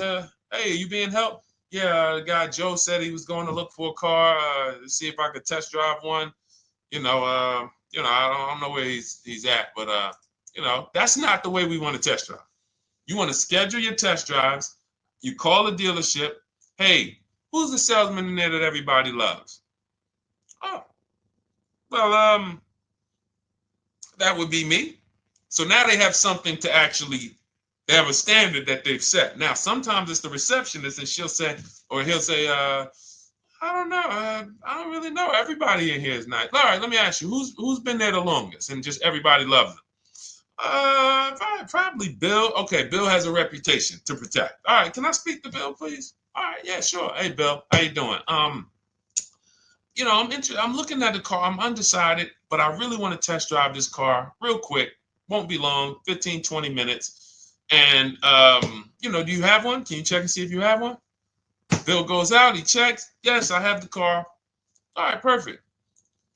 you being helped? Yeah, the guy Joe said he was going to look for a car to see if I could test drive one. I don't know where he's at, but that's not the way we want to test drive. You want to schedule your test drives. You call the dealership. Hey, who's the salesman in there that everybody loves? Oh, well, that would be me. So now they have something to actually, they have a standard that they've set. Now, sometimes it's the receptionist and he'll say, I don't know. I don't really know. Everybody in here is nice. All right, let me ask you, who's been there the longest? And just everybody loves them. Probably Bill. Okay, Bill has a reputation to protect. All right, can I speak to Bill, please? All right, yeah, sure. Hey, Bill, how you doing? I'm looking at the car. I'm undecided, but I really want to test drive this car real quick. Won't be long, 15, 20 minutes. And, do you have one? Can you check and see if you have one? Bill goes out, he checks. Yes, I have the car. All right, perfect.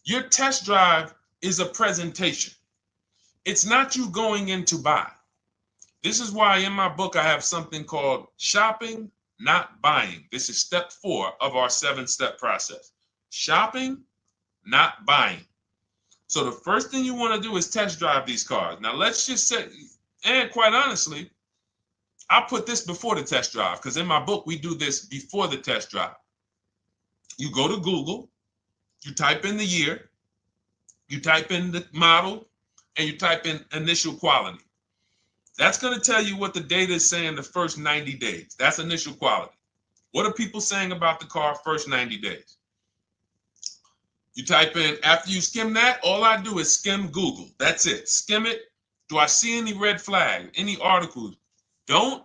Your test drive is a presentation. It's not you going in to buy. This is why in my book I have something called shopping, not buying. This is step 4 of our 7-step process. Shopping, not buying. So the first thing you want to do is test drive these cars. Now let's just say, and quite honestly, I put this before the test drive because in my book we do this before the test drive. You go to Google, you type in the year, you type in the model, and you type in initial quality. That's going to tell you what the data is saying the first 90 days. That's initial quality. What are people saying about the car first 90 days? You type in, after you skim that, all I do is skim Google. That's it. Skim it. Do I see any red flags, any articles? Don't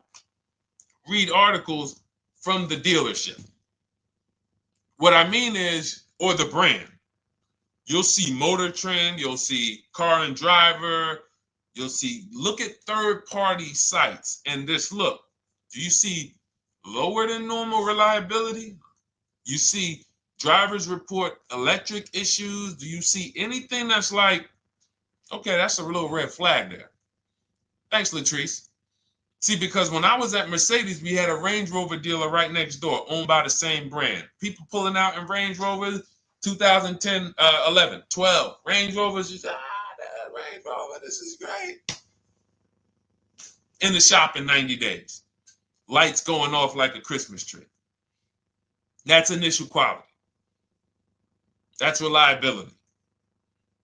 read articles from the dealership. What I mean is, or the brand. You'll see Motor Trend, you'll see Car and Driver, look at third-party sites and just look. Do you see lower than normal reliability? You see drivers report electric issues? Do you see anything that's like, okay, that's a little red flag there? Thanks, Latrice. See, because when I was at Mercedes, we had a Range Rover dealer right next door owned by the same brand. People pulling out in Range Rovers, 2010, 11, 12. Range Rovers, that Range Rover, this is great. In the shop in 90 days. Lights going off like a Christmas tree. That's initial quality. That's reliability.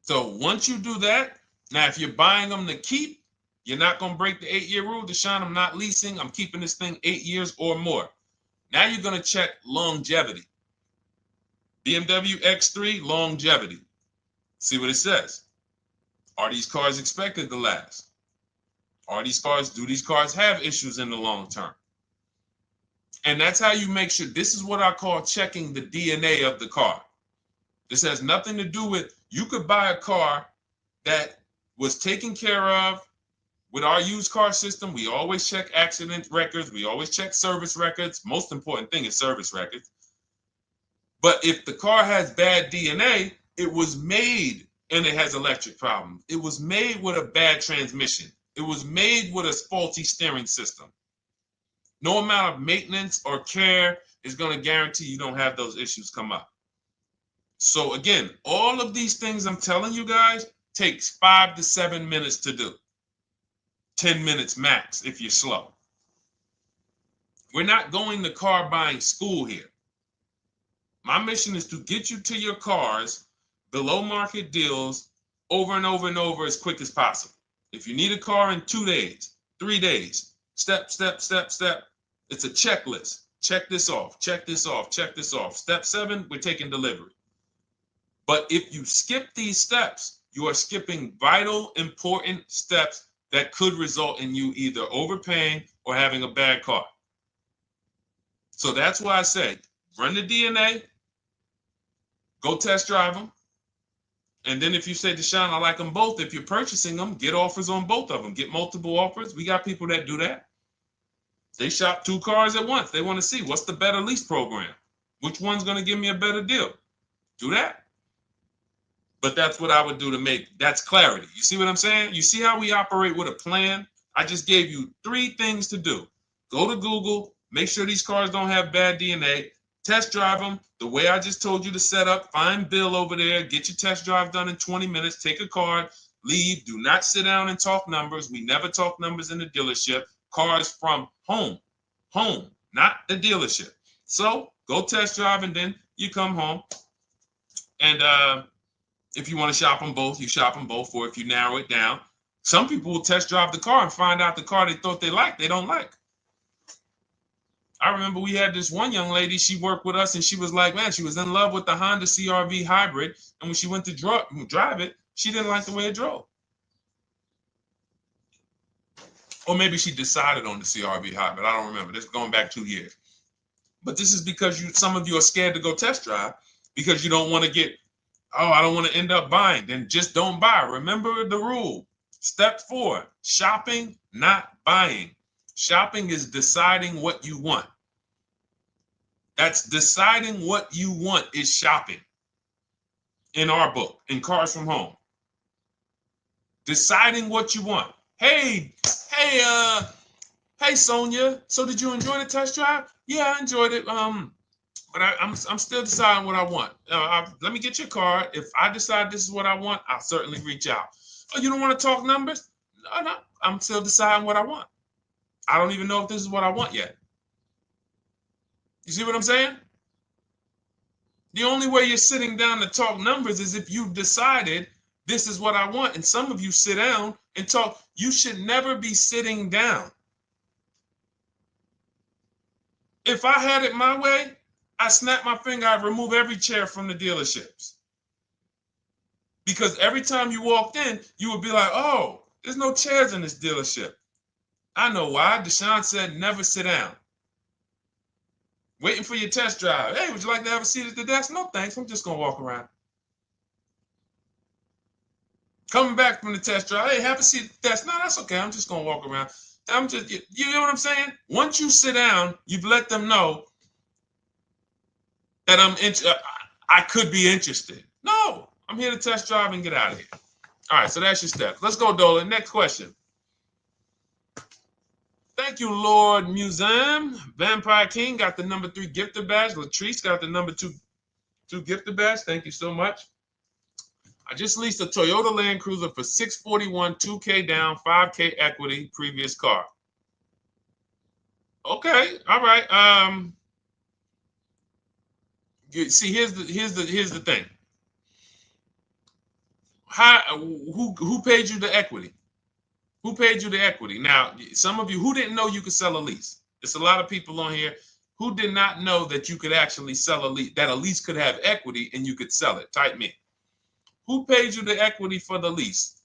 So once you do that, now if you're buying them to keep, you're not going to break the 8-year rule. Deshone, I'm not leasing. I'm keeping this thing 8 years or more. Now you're going to check longevity. BMW X3, longevity. See what it says. Are these cars expected to last? Do these cars have issues in the long term? And that's how you make sure. This is what I call checking the DNA of the car. This has nothing to do with, you could buy a car that was taken care of. With our used car system, we always check accident records. We always check service records. Most important thing is service records. But if the car has bad DNA, it was made and it has electric problems. It was made with a bad transmission. It was made with a faulty steering system. No amount of maintenance or care is going to guarantee you don't have those issues come up. So again, all of these things I'm telling you guys takes 5 to 7 minutes to do. 10 minutes max if you're slow. We're not going to car buying school here. My mission is to get you to your cars below market deals over and over and over as quick as possible. If you need a car in 2 days, 3 days, step, step, step, step. It's a checklist. Check this off, check this off, check this off. Step 7, we're taking delivery. But if you skip these steps, you are skipping vital, important steps that could result in you either overpaying or having a bad car. So that's why I say, run the DNA, go test drive them. And then if you say, Deshone, I like them both, if you're purchasing them, get offers on both of them. Get multiple offers. We got people that do that. They shop 2 cars at once. They want to see what's the better lease program. Which one's going to give me a better deal? Do that. But that's what I would do to make, that's clarity. You see what I'm saying? You see how we operate with a plan? I just gave you 3 things to do. Go to Google, make sure these cars don't have bad DNA, test drive them the way I just told you to set up, find Bill over there, get your test drive done in 20 minutes, take a card, leave, do not sit down and talk numbers. We never talk numbers in the dealership. Cars from home, not the dealership. So go test drive and then you come home. And if you want to shop them both, you shop them both. Or if you narrow it down, some people will test drive the car and find out the car they thought they liked, they don't like. I remember we had this one young lady, she worked with us and she was like, man, she was in love with the Honda CR-V hybrid. And when she went to drive it, she didn't like the way it drove. Or maybe she decided on the CR-V hybrid. I don't remember. This is going back 2 years. But this is because some of you are scared to go test drive because you don't want to get, oh, I don't want to end up buying. Then just don't buy. Remember the rule. Step 4, shopping, not buying. Shopping is deciding what you want. That's deciding what you want is shopping. In our book, in Cars from Home. Deciding what you want. Hey, Sonia. So did you enjoy the test drive? Yeah, I enjoyed it. But I'm still deciding what I want. Let me get your card. If I decide this is what I want, I'll certainly reach out. Oh, you don't want to talk numbers? No. I'm still deciding what I want. I don't even know if this is what I want yet. You see what I'm saying? The only way you're sitting down to talk numbers is if you've decided this is what I want. And some of you sit down and talk. You should never be sitting down. If I had it my way, I snap my finger, I'd remove every chair from the dealerships. Because every time you walked in, you would be like, oh, there's no chairs in this dealership. I know why. Deshone said never sit down. Waiting for your test drive. Hey, would you like to have a seat at the desk? No, thanks. I'm just going to walk around. Coming back from the test drive. Hey, have a seat at the desk. No, that's okay. I'm just going to walk around. You know what I'm saying? Once you sit down, you've let them know that I could be interested. No, I'm here to test drive and get out of here. All right, so that's your steps. Let's go, Dolan. Next question. Thank you, Lord Museum. Vampire King got the number 3 gifter badge. Latrice got the number 2 gifter badge. Thank you so much. I just leased a Toyota Land Cruiser for $641, $2K down, $5K equity, previous car. Okay, all right. See, here's the thing. Who paid you the equity? Who paid you the equity? Now, some of you who didn't know you could sell a lease. There's a lot of people on here who did not know that you could actually sell a lease, that a lease could have equity and you could sell it. Type me. Who paid you the equity for the lease?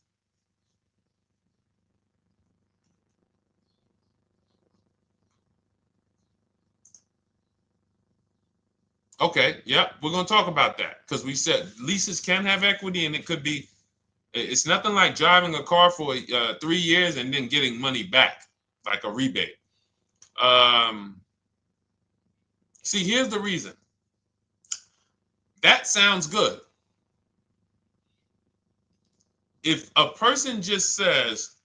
Okay, yeah, we're going to talk about that because we said leases can have equity and it could be, it's nothing like driving a car for 3 years and then getting money back, like a rebate. See, here's the reason. That sounds good. If a person just says,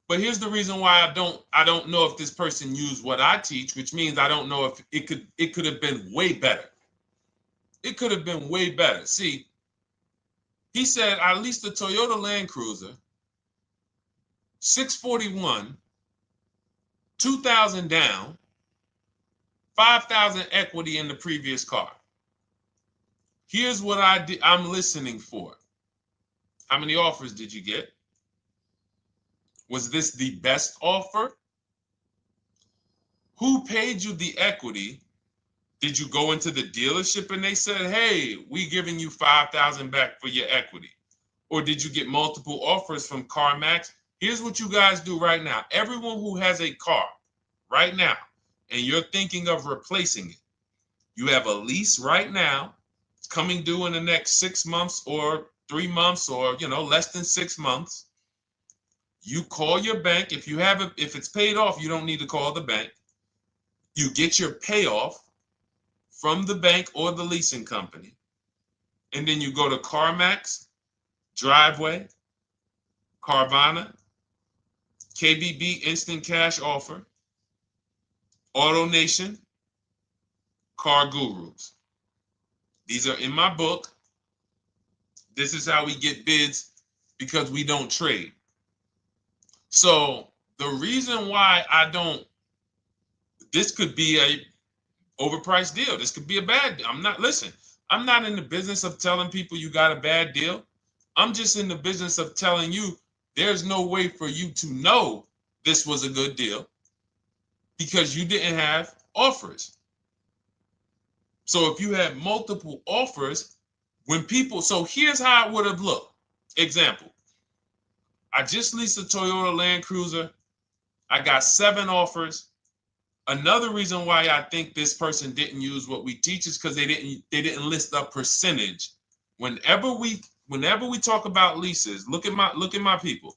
But here's the reason why I don't know if this person used what I teach, which means I don't know if it could have been way better. It could have been way better. See, he said I leased a Toyota Land Cruiser, 641, 2,000 down, 5,000 equity in the previous car. Here's what I'm listening for. How many offers did you get? Was this the best offer? Who paid you the equity? Did you go into the dealership and they said, hey, we giving you 5,000 back for your equity? Or did you get multiple offers from CarMax? Here's what you guys do right now. Everyone who has a car right now, and you're thinking of replacing it, you have a lease right now. It's coming due in the next 6 months or 3 months or, less than 6 months. You call your bank. If it's paid off, you don't need to call the bank. You get your payoff from the bank or the leasing company. And then you go to CarMax, Driveway, Carvana, KBB Instant Cash Offer, AutoNation, Car Gurus. These are in my book. This is how we get bids because we don't trade. So the reason why this could be a overpriced deal. This could be a bad deal. I'm not in the business of telling people you got a bad deal. I'm just in the business of telling you there's no way for you to know this was a good deal because you didn't have offers. So if you had multiple offers, so here's how it would have looked. Example, I just leased a Toyota Land Cruiser. I got 7 offers. Another reason why I think this person didn't use what we teach is because they didn't list a percentage. Whenever we talk about leases, look at my people.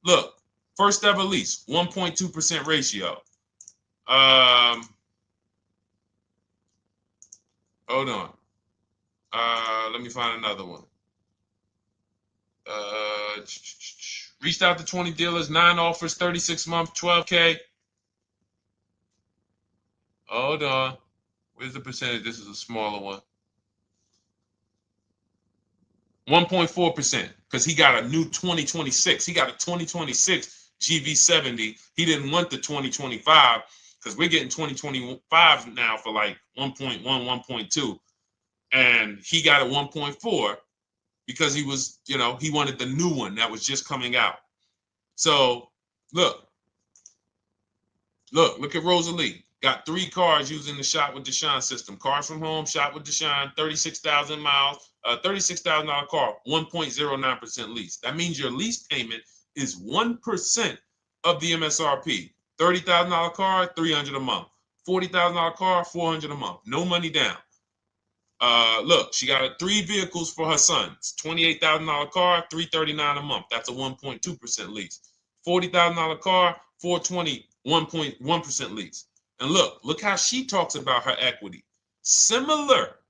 Look, first ever lease, 1.2% ratio. Hold on. Let me find another one. Reached out to 20 dealers, 9 offers, 36 months, 12K. Hold on. Where's the percentage? This is a smaller one. 1.4%, because he got a new 2026. He got a 2026 GV70. He didn't want the 2025 because we're getting 2025 now for like 1.1, 1.2. And he got a 1.4 because he was, he wanted the new one that was just coming out. So look at Rosalie. Got 3 cars using the Shop with Deshone system. Cars from home, Shop with Deshone, 36,000 miles, $36,000 car, 1.09% lease. That means your lease payment is 1% of the MSRP. $30,000 car, $300 a month. $40,000 car, $400 a month. No money down. Look, she got 3 vehicles for her sons. $28,000 car, $339 a month. That's a 1.2% lease. $40,000 car, $420, 1.1% lease. And look how she talks about her equity. Similar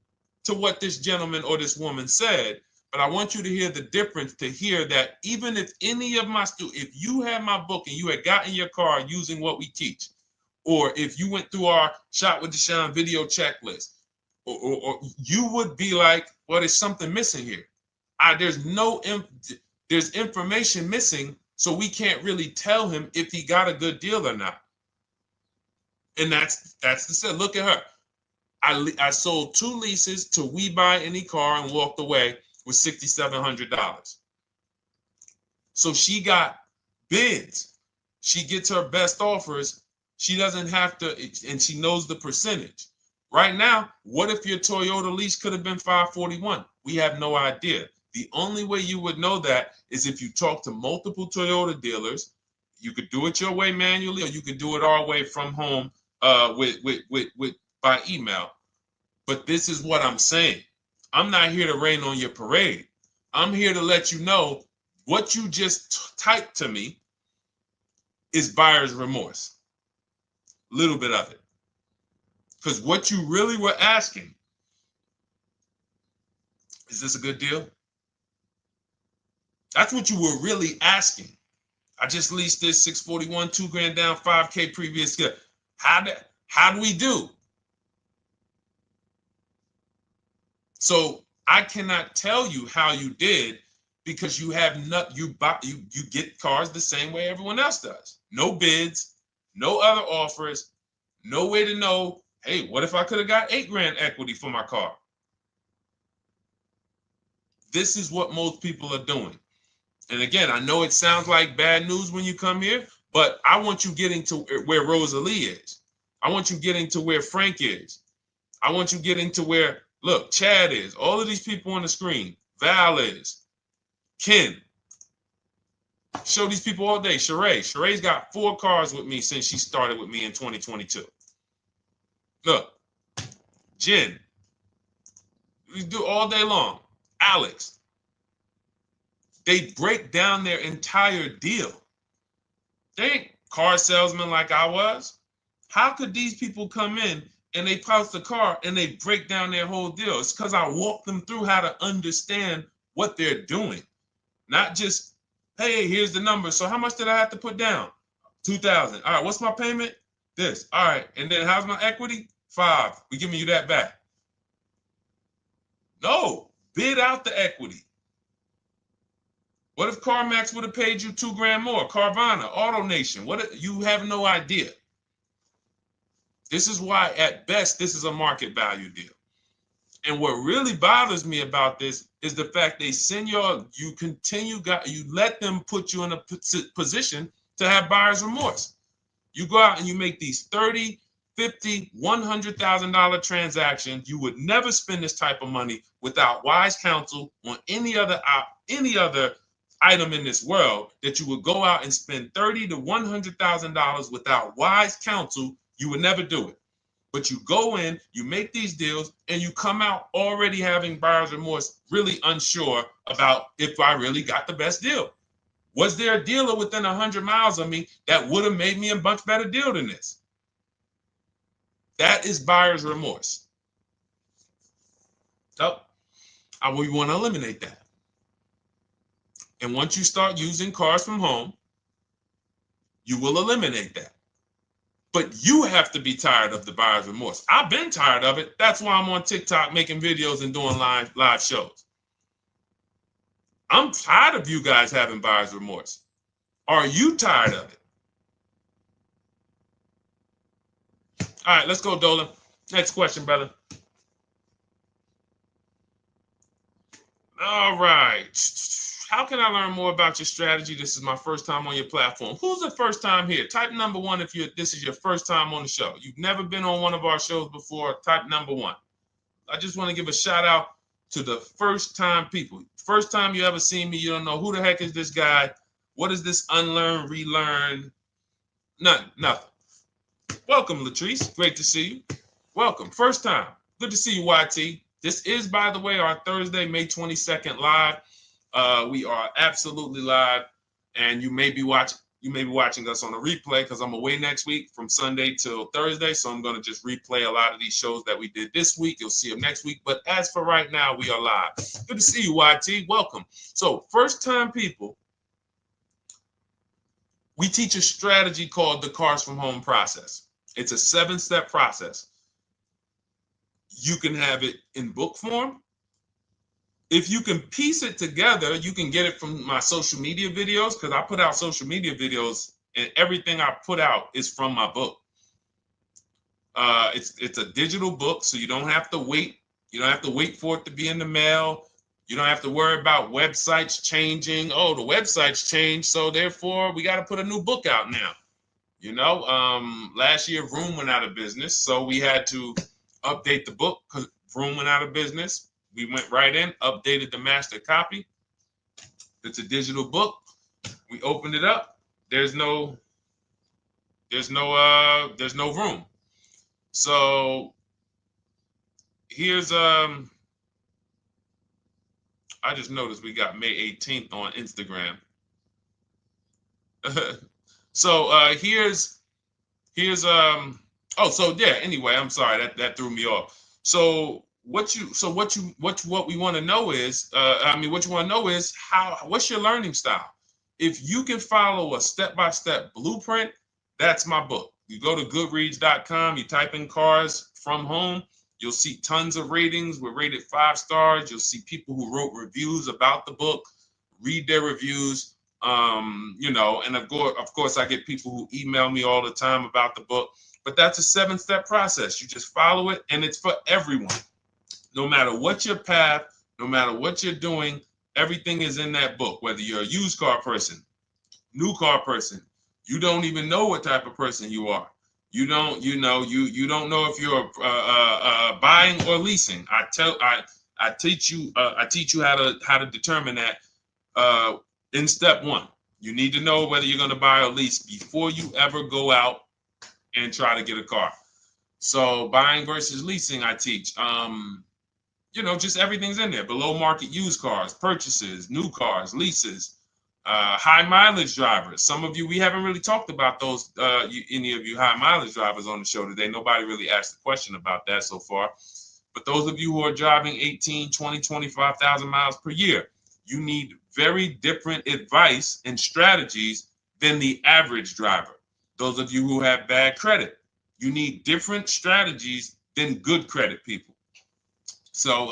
to what this gentleman or this woman said, but I want you to hear the difference, to hear that even if any of my students, if you had my book and you had gotten your car using what we teach, or if you went through our Shop with Deshone video checklist, or you would be like, well, there's something missing here. There's information missing, so we can't really tell him if he got a good deal or not. And that's the set. Look at her. I sold 2 leases to We Buy Any Car and walked away with $6,700. So she got bids. She gets her best offers. She doesn't have to, and she knows the percentage. Right now, what if your Toyota lease could have been 541? We have no idea. The only way you would know that is if you talk to multiple Toyota dealers. You could do it your way manually, or you could do it our way from home by email. But this is what I'm saying. I'm not here to rain on your parade. I'm here to let you know what you just typed to me is buyer's remorse. A little bit of it. Because what you really were asking, is this a good deal? That's what you were really asking. I just leased this 641, 2 grand down, 5K previous. How do we do? So I cannot tell you how you did because you have not you get cars the same way everyone else does. No bids, no other offers, no way to know, hey, what if I could have got 8 grand equity for my car? This is what most people are doing. And again, I know it sounds like bad news when you come here, but I want you getting to where Rosalie is. I want you getting to where Frank is. I want you getting to where, look, Chad is. All of these people on the screen. Val is. Ken. Show these people all day. Sheree. Sheree's got 4 cars with me since she started with me in 2022. Look. Jen. We do all day long. Alex. They break down their entire deal. They ain't car salesmen like I was. How could these people come in and they post the car and they break down their whole deal? It's because I walk them through how to understand what they're doing. Not just, hey, here's the number. So how much did I have to put down? 2,000. All right, what's my payment? This. All right, and then how's my equity? 5. We giving you that back. No, bid out the equity. What if CarMax would have paid you 2 grand more? Carvana, AutoNation, what? You have no idea. This is why, at best, this is a market value deal. And what really bothers me about this is the fact they send you let them put you in a position to have buyer's remorse. You go out and you make these $30,000, $50,000, $100,000 transactions. You would never spend this type of money without wise counsel on any other item in this world, that you would go out and spend $30,000 to $100,000 without wise counsel. You would never do it. But you go in, you make these deals, and you come out already having buyer's remorse, really unsure about if I really got the best deal. Was there a dealer within 100 miles of me that would have made me a much better deal than this? That is buyer's remorse. So we want to eliminate that. And once you start using cars from home, you will eliminate that. But you have to be tired of the buyer's remorse. I've been tired of it. That's why I'm on TikTok making videos and doing live shows. I'm tired of you guys having buyer's remorse. Are you tired of it? All right, let's go, Dolan. Next question, brother. All right. How can I learn more about your strategy? This is my first time on your platform. Who's the first time here? Type number 1 if this is your first time on the show. You've never been on one of our shows before. Type number 1. I just want to give a shout out to the first time people. First time you ever seen me, you don't know who the heck is this guy. What is this unlearn, relearn? Nothing. Welcome, Latrice. Great to see you. Welcome. First time. Good to see you, YT. This is, by the way, our Thursday, May 22nd live. We are absolutely live, and you may be watching us on a replay because I'm away next week from Sunday till Thursday, so I'm going to just replay a lot of these shows that we did this week. You'll see them next week, but as for right now, we are live. Good to see you, YT. Welcome. So, first-time people, we teach a strategy called the Cars from Home process. It's a 7-step process. You can have it in book form. If you can piece it together, you can get it from my social media videos, because I put out social media videos and everything I put out is from my book. It's a digital book, so you don't have to wait. You don't have to wait for it to be in the mail. You don't have to worry about websites changing. Oh, the website's changed, so therefore we got to put a new book out now. You know, last year Vroom went out of business, so we had to update the book because Vroom went out of business. We went right in, updated the master copy. It's a digital book. We opened it up. There's no room. So here's I just noticed we got May 18th on Instagram. So here's anyway, I'm sorry, that threw me off. So what we want to know is, what's your learning style? If you can follow a step-by-step blueprint, that's my book. You go to goodreads.com, you type in cars from home, you'll see tons of ratings. We're rated 5 stars. You'll see people who wrote reviews about the book, read their reviews. And of course, I get people who email me all the time about the book. But that's a 7-step process. You just follow it, and it's for everyone. No matter what your path, no matter what you're doing, everything is in that book. Whether you're a used car person, new car person, you don't even know what type of person you are. You don't know if you're buying or leasing. I teach you how to determine that in step 1. You need to know whether you're going to buy or lease before you ever go out and try to get a car. So buying versus leasing, I teach. Just everything's in there. Below market used cars, purchases, new cars, leases, high mileage drivers. Some of you, we haven't really talked about those, any of you high mileage drivers on the show today. Nobody really asked a question about that so far. But those of you who are driving 18, 20, 25,000 miles per year, you need very different advice and strategies than the average driver. Those of you who have bad credit, you need different strategies than good credit people. So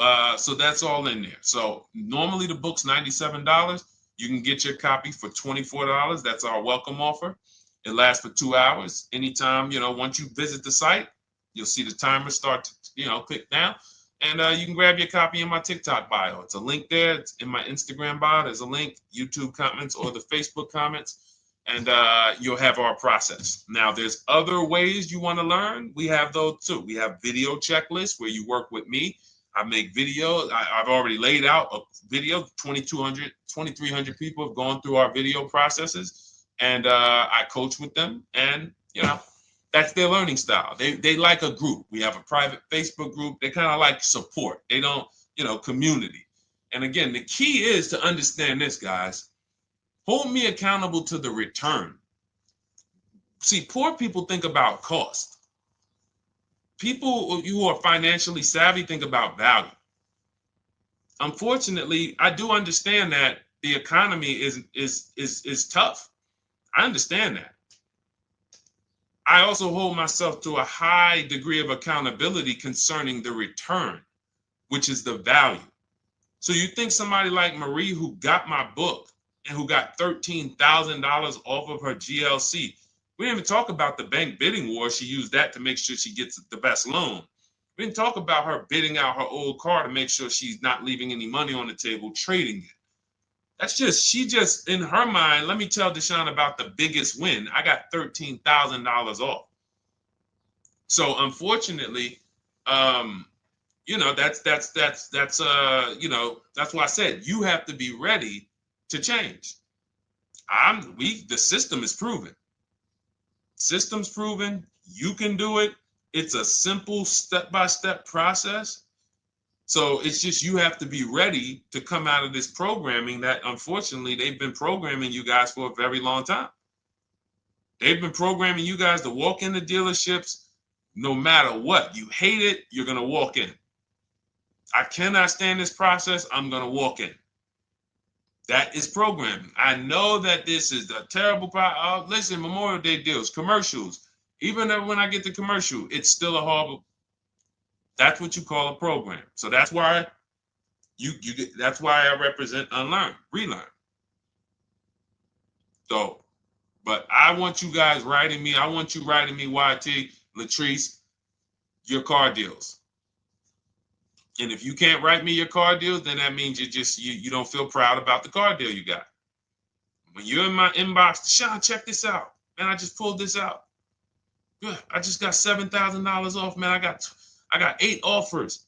that's all in there. So normally the book's $97. You can get your copy for $24. That's our welcome offer. It lasts for 2 hours. Anytime, once you visit the site, you'll see the timer start to, click down. And you can grab your copy in my TikTok bio. It's a link there. It's in my Instagram bio. There's a link, YouTube comments or the Facebook comments. And you'll have our process. Now, there's other ways you want to learn. We have those too. We have video checklists where you work with me. I make videos. I've already laid out a video. 2,300 people have gone through our video processes, and I coach with them. And that's their learning style. They like a group. We have a private Facebook group. They kind of like support. They don't, community. And again, the key is to understand this, guys. Hold me accountable to the return. See, poor people think about cost. People who are financially savvy think about value. Unfortunately, I do understand that the economy is tough. I understand that. I also hold myself to a high degree of accountability concerning the return, which is the value. So you think somebody like Marie, who got my book and who got $13,000 off of her GLC, we didn't even talk about the bank bidding war. She used that to make sure she gets the best loan. We didn't talk about her bidding out her old car to make sure she's not leaving any money on the table, trading it. She just, in her mind, let me tell Deshone about the biggest win. I got $13,000 off. So unfortunately, that's why I said you have to be ready to change. The system is proven. System's proven. You can do it. It's a simple step-by-step process. So it's just you have to be ready to come out of this programming that unfortunately they've been programming you guys for a very long time. They've been programming you guys to walk into dealerships no matter what. You hate it, you're going to walk in. I cannot stand this process, I'm going to walk in. That is programming. I know that this is a terrible problem. Listen, Memorial Day deals, commercials. Even when I get the commercial, it's still a horrible. That's what you call a program. So that's why that's why I represent unlearn, relearn. So, but I want you guys writing me. I want you writing me, YT, Latrice, your car deals. And if you can't write me your car deals, then that means you don't feel proud about the car deal you got. When you're in my inbox, Deshone, check this out. Man, I just pulled this out. Yeah, I just got $7,000 off, man. I got 8 offers.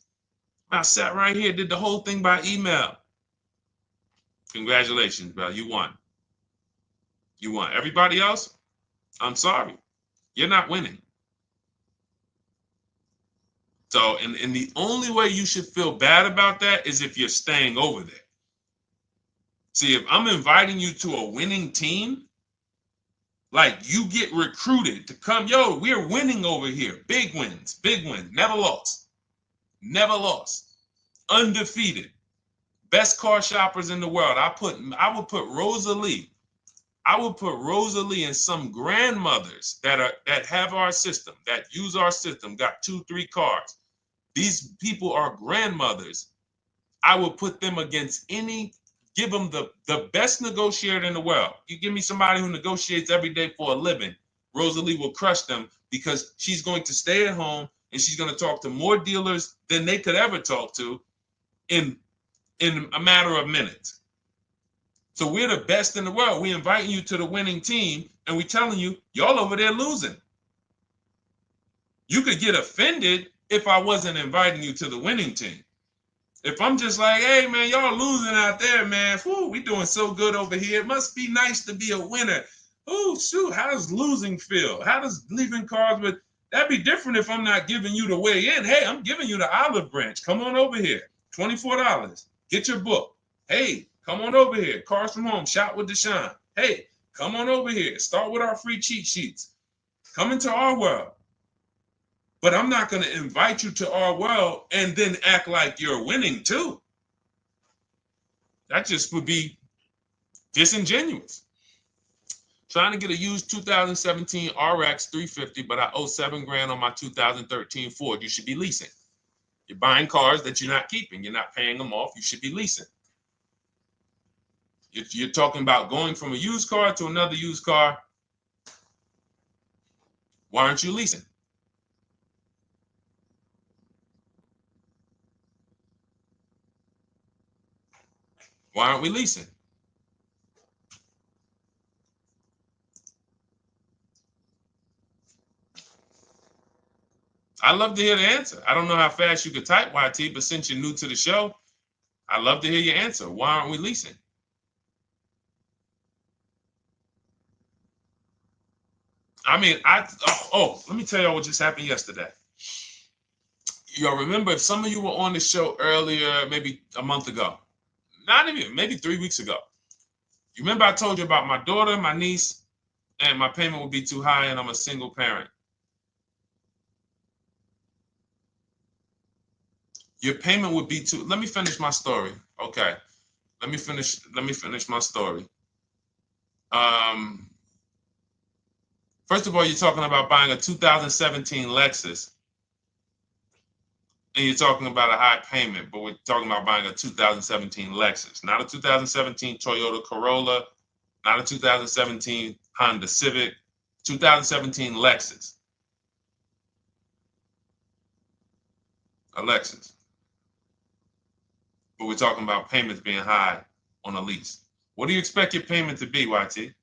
I sat right here, did the whole thing by email. Congratulations, bro. You won. You won. Everybody else, I'm sorry. You're not winning. So, and the only way you should feel bad about that is if you're staying over there. See, if I'm inviting you to a winning team, like you get recruited to come, yo, we're winning over here. Big wins, never lost. Never lost. Undefeated. Best car shoppers in the world. I would put Rosalie I will put Rosalie and some grandmothers that have our system, that use our system, got 2-3 cars. These people are grandmothers. I will put them against give them the best negotiator in the world. You give me somebody who negotiates every day for a living, Rosalie will crush them because she's going to stay at home and she's going to talk to more dealers than they could ever talk to in a matter of minutes. So we're the best in the world. We're inviting you to the winning team, and we're telling you, y'all over there losing. You could get offended if I wasn't inviting you to the winning team. If I'm just like, hey, man, y'all losing out there, man. Whew, we doing so good over here. It must be nice to be a winner. Oh, shoot, how does losing feel? How does leaving cars with... That'd be different if I'm not giving you the way in. Hey, I'm giving you the olive branch. Come on over here. $24. Get your book. Hey, come on over here. Cars from Home. Shop with Deshone. Hey, come on over here. Start with our free cheat sheets. Come into our world. But I'm not going to invite you to our world and then act like you're winning too. That just would be disingenuous. Trying to get a used 2017 RX 350, but I owe $7,000 on my 2013 Ford. You should be leasing. You're buying cars that you're not keeping. You're not paying them off. You should be leasing. You're talking about going from a used car to another used car. Why aren't you leasing? Why aren't we leasing? I'd love to hear the answer. I don't know how fast you could type, YT, but since you're new to the show, I'd love to hear your answer. Why aren't we leasing? I mean, let me tell y'all what just happened yesterday. Y'all remember, if some of you were on the show earlier, maybe a month ago, not even, maybe 3 weeks ago. You remember I told you about my daughter, my niece, and my payment would be too high, and I'm a single parent. Your payment would be too... Let me finish my story. Okay. Let me finish my story. First of all, you're talking about buying a 2017 Lexus, and you're talking about a high payment, but we're talking about buying a 2017 Lexus, not a 2017 Toyota Corolla, not a 2017 Honda Civic, 2017 Lexus. A Lexus. But we're talking about payments being high on a lease. What do you expect your payment to be, YT?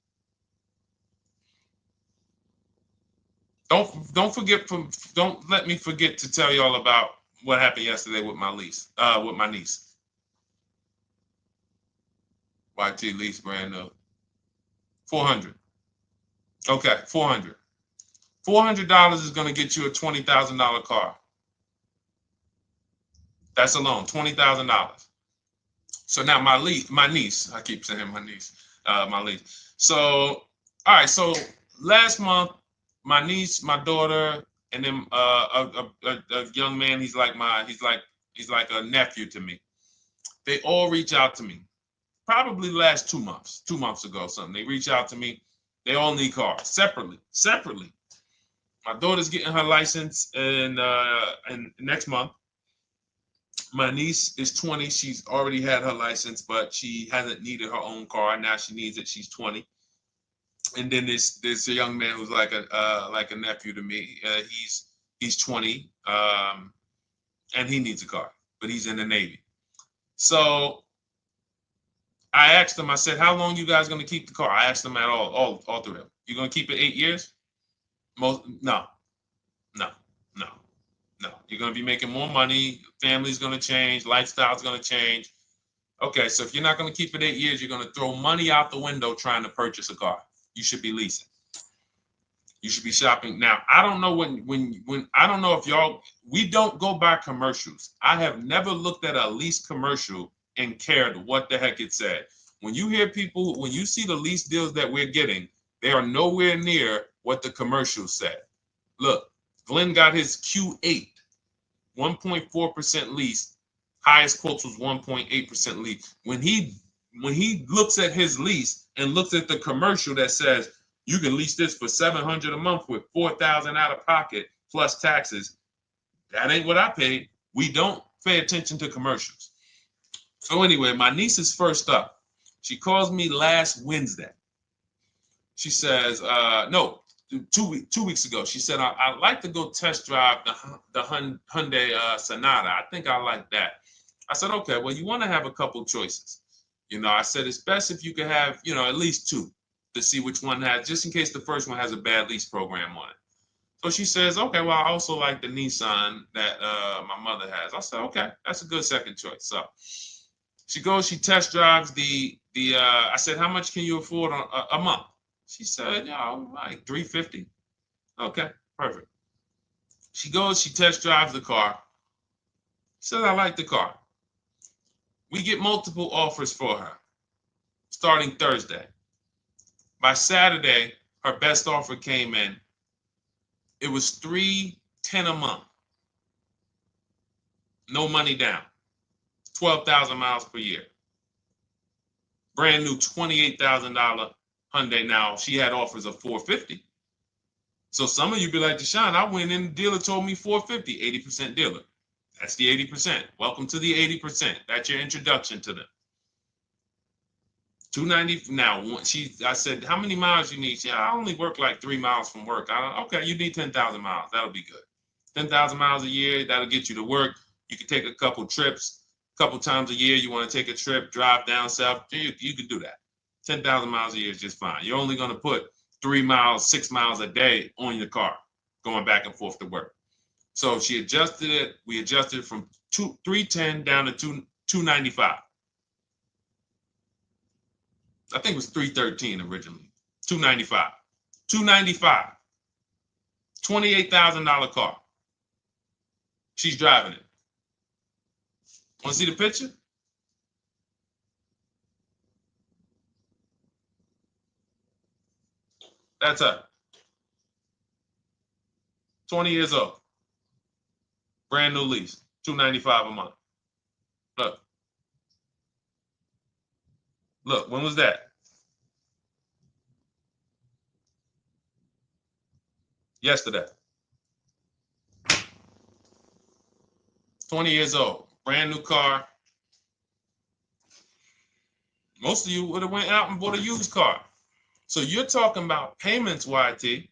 Don't let me forget to tell y'all about what happened yesterday with my niece. YT lease brand new. $400. Okay, $400. $400 is going to get you a $20,000 car. That's alone, $20,000. So now my niece, I keep saying my niece, my lease. So, all right, so last month, my niece, my daughter, and then a young man, he's like a nephew to me. They all reach out to me. Probably the last 2 months, 2 months ago, something. They reach out to me. They all need cars separately. My daughter's getting her license in next month. My niece is 20. She's already had her license, but she hasn't needed her own car. Now she needs it. She's 20. And then there's a young man who's like a nephew to me. He's 20, and he needs a car, but he's in the Navy. So I asked them. I said, "How long you guys gonna keep the car?" I asked them at all three of them. You gonna keep it 8 years? No. You're gonna be making more money. Family's gonna change. Lifestyle's gonna change. Okay, so if you're not gonna keep it 8 years, you're gonna throw money out the window trying to purchase a car. You should be leasing. You should be shopping. Now, I don't know when I don't know if y'all, we don't go by commercials. I have never looked at a lease commercial and cared what the heck it said. When you hear people, when you see the lease deals that we're getting, they are nowhere near what the commercial said. Look, Glenn got his Q8, 1.4% lease. Highest quotes was 1.8% lease. When he looks at his lease, and looks at the commercial that says you can lease this for $700 a month with $4,000 out of pocket plus taxes, that ain't what I paid. We don't pay attention to commercials. So anyway, my niece is first up. She calls me last Wednesday. She says, no, 2 weeks ago. She said, I'd like to go test drive the Hyundai Sonata. I think I like that. I said, okay, well, you want to have a couple choices. I said, it's best if you could have, at least two to see which one has, just in case the first one has a bad lease program on it. So she says, okay, well, I also like the Nissan that my mother has. I said, okay, that's a good second choice. So she goes, she test drives I said, how much can you afford a month? She said, like $350. Okay, perfect. She goes, she test drives the car. She said, I like the car. We get multiple offers for her starting Thursday. By Saturday, her best offer came in. It was $310 a month. No money down. 12,000 miles per year. Brand new $28,000 Hyundai. Now, she had offers of $450. So some of you be like, Deshone, I went in, the dealer told me $450, 80% dealer. That's the 80%. Welcome to the 80%. That's your introduction to them. $290. Now, I said, how many miles you need? She said, I only work like 3 miles from work. Okay, you need 10,000 miles. That'll be good. 10,000 miles a year, that'll get you to work. You can take a couple trips, a couple times a year. You want to take a trip, drive down south, you can do that. 10,000 miles a year is just fine. You're only going to put 3 miles, 6 miles a day on your car, going back and forth to work. So she adjusted it. We adjusted it from 310 down to 295. I think it was 313 originally. 295. 295. $28,000 car. She's driving it. Want to see the picture? That's her. 20 years old. Brand new lease. $295 a month. Look. Look, when was that? Yesterday. 20 years old. Brand new car. Most of you would have went out and bought a used car. So you're talking about payments, YT.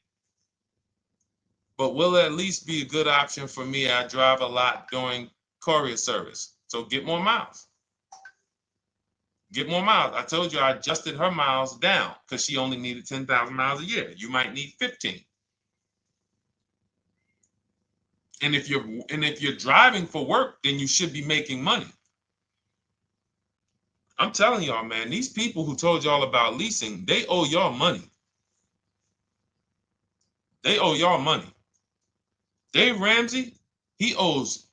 But will it at least be a good option for me? I drive a lot during courier service. So get more miles. Get more miles. I told you I adjusted her miles down because she only needed 10,000 miles a year. You might need 15. And if you're driving for work, then you should be making money. I'm telling y'all, man, these people who told y'all about leasing, they owe y'all money. They owe y'all money. Dave Ramsey, he owes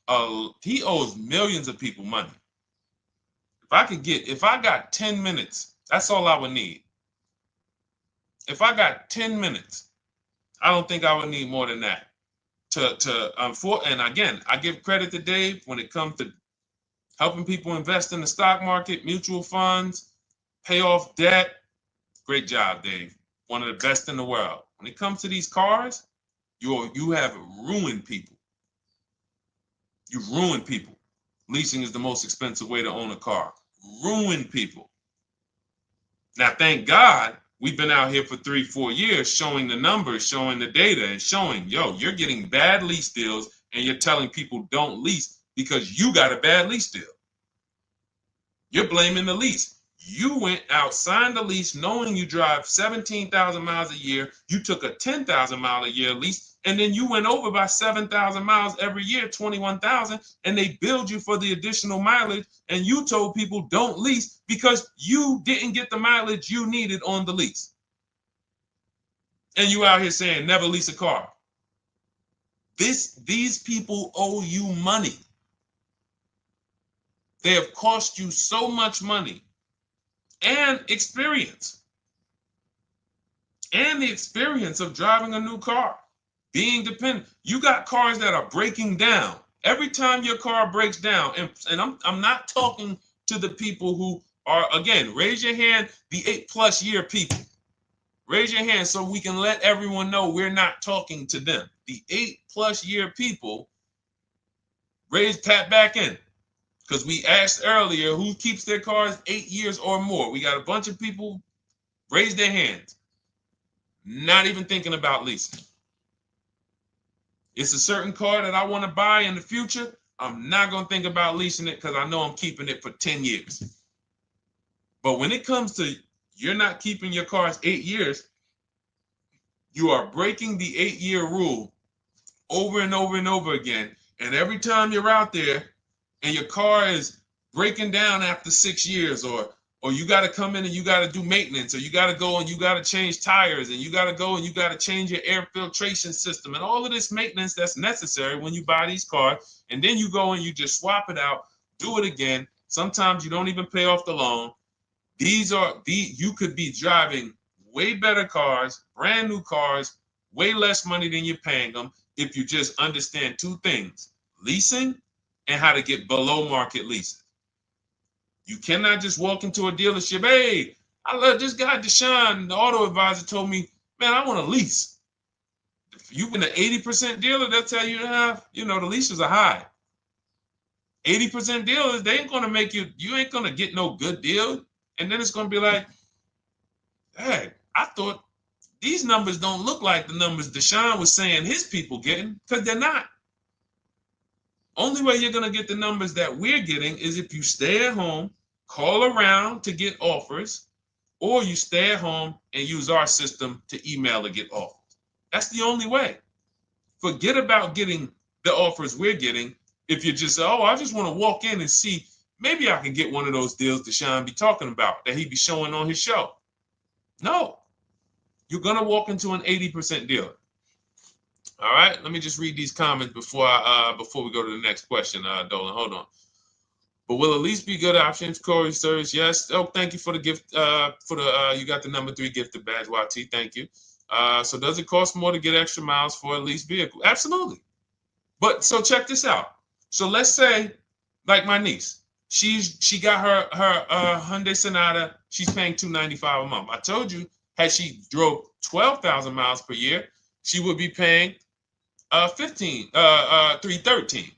millions of people money. If I got 10 minutes, that's all I would need. If I got 10 minutes, I don't think I would need more than that. And again, I give credit to Dave when it comes to helping people invest in the stock market, mutual funds, pay off debt. Great job, Dave. One of the best in the world. When it comes to these cars, you have ruined people. You've ruined people. Leasing is the most expensive way to own a car. Ruined people. Now, thank God, we've been out here for 3-4 years showing the numbers, showing the data, and showing, you're getting bad lease deals, and you're telling people don't lease because you got a bad lease deal. You're blaming the lease. You went out, signed the lease, knowing you drive 17,000 miles a year. You took a 10,000 mile a year lease, and then you went over by 7,000 miles every year, 21,000, and they billed you for the additional mileage, and you told people don't lease because you didn't get the mileage you needed on the lease. And you out here saying never lease a car. These people owe you money. They have cost you so much money and experience. And the experience of driving a new car, being dependent. You got cars that are breaking down. Every time your car breaks down, and I'm not talking to the people who Or again, raise your hand, the 8+ year people. Raise your hand so we can let everyone know we're not talking to them. The 8+ year people, tap back in. Because we asked earlier who keeps their cars 8 years or more. We got a bunch of people raise their hands, not even thinking about leasing. It's a certain car that I want to buy in the future. I'm not going to think about leasing it because I know I'm keeping it for 10 years. But when it comes to you're not keeping your cars 8 years, you are breaking the 8-year rule over and over and over again. And every time you're out there and your car is breaking down after 6 years, or you got to come in and you got to do maintenance, or you got to go and you got to change tires, and you got to go and you got to change your air filtration system, and all of this maintenance that's necessary when you buy these cars, and then you go and you just swap it out, do it again. Sometimes you don't even pay off the loan. You could be driving way better cars, brand new cars, way less money than you're paying them if you just understand 2 things: leasing and how to get below market leasing. You cannot just walk into a dealership. Hey, I love this guy, Deshone, the auto advisor, told me, man, I want a lease. If you've been an 80% dealer, they'll tell you to have, the leases are high. 80% dealers, they ain't going to make you ain't going to get no good deal. And then it's going to be like, hey, I thought these numbers don't look like the numbers Deshone was saying his people getting, because they're not. Only way you're going to get the numbers that we're getting is if you stay at home, call around to get offers, or you stay at home and use our system to email to get offers. That's the only way. Forget about getting the offers we're getting. If you just say, oh, I just want to walk in and see, maybe I can get one of those deals Deshone be talking about that he be showing on his show. No, you're going to walk into an 80% dealer. All right, let me just read these comments before we go to the next question, Dolan. Hold on. But will a lease be good options? Corey Sirs, yes. Oh, thank you for the gift. You got the number 3 gifted badge, YT. Thank you. So does it cost more to get extra miles for a leased vehicle? Absolutely. But so check this out. So let's say, like my niece, she got her Hyundai Sonata. She's paying $295 a month. I told you, had she drove 12,000 miles per year, she would be paying $313.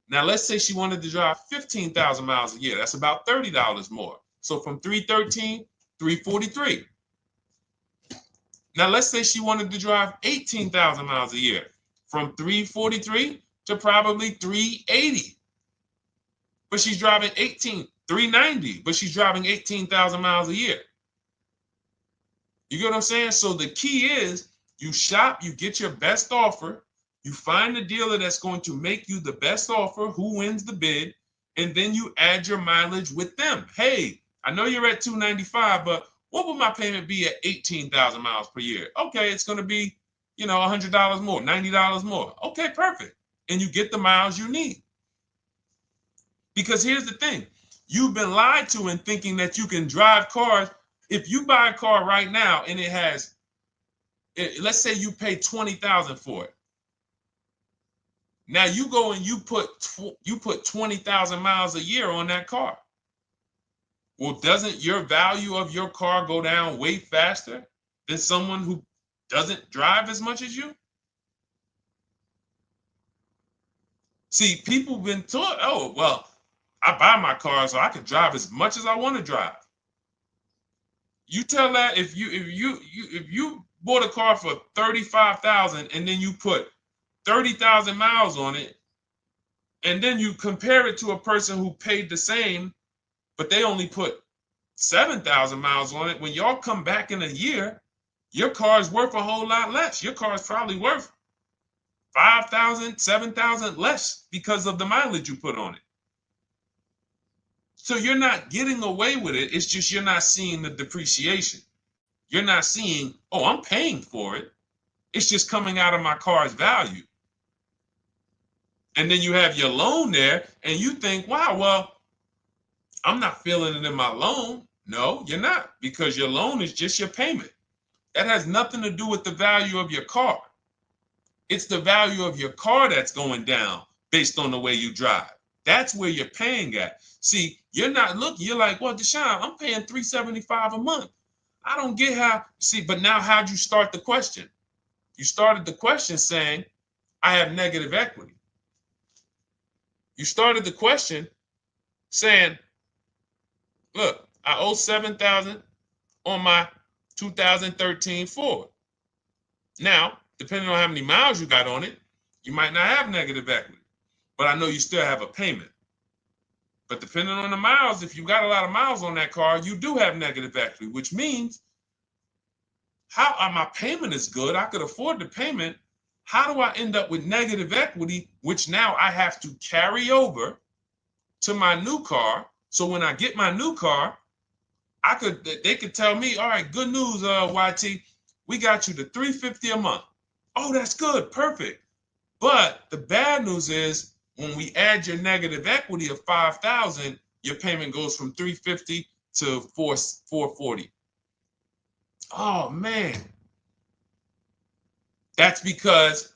Now let's say she wanted to drive 15,000 miles a year. That's about $30 more. So from $313, $343. Now let's say she wanted to drive 18,000 miles a year, from $343 to probably $380. But she's driving $390, but she's driving 18,000 miles a year. You get what I'm saying? So the key is you shop, you get your best offer, you find the dealer that's going to make you the best offer, who wins the bid, and then you add your mileage with them. Hey, I know you're at $295, but what would my payment be at 18,000 miles per year? Okay, it's going to be, $100 more, $90 more. Okay, perfect. And you get the miles you need. Because here's the thing. You've been lied to in thinking that you can drive cars. If you buy a car right now and it has, let's say you pay $20,000 for it. Now you go and you put 20,000 miles a year on that car. Well, doesn't your value of your car go down way faster than someone who doesn't drive as much as you? See, people have been taught, oh, well, I buy my car so I can drive as much as I want to drive. You tell that if you bought a car for $35,000 and then you put 30,000 miles on it, and then you compare it to a person who paid the same, but they only put 7,000 miles on it. When y'all come back in a year, your car is worth a whole lot less. Your car is probably worth 5,000, 7,000 less because of the mileage you put on it. So you're not getting away with it. It's just you're not seeing the depreciation. You're not seeing, oh, I'm paying for it. It's just coming out of my car's value. And then you have your loan there and you think, wow, well, I'm not feeling it in my loan. No, you're not, because your loan is just your payment. That has nothing to do with the value of your car. It's the value of your car that's going down based on the way you drive. That's where you're paying at. See, you're not looking, you're like, well, Deshone, I'm paying $375 a month. I don't get how, see, but now how'd you start the question? You started the question saying, I have negative equity. You started the question saying, look, I owe $7,000 on my 2013 Ford. Now, depending on how many miles you got on it, you might not have negative equity, but I know you still have a payment. But depending on the miles, if you got a lot of miles on that car, you do have negative equity, which means my payment is good. I could afford the payment. How do I end up with negative equity, which now I have to carry over to my new car? So when I get my new car, they could tell me, all right, good news, YT, we got you to $350 a month. Oh, that's good, perfect. But the bad news is when we add your negative equity of $5,000, your payment goes from $350 to $440. Oh man, that's because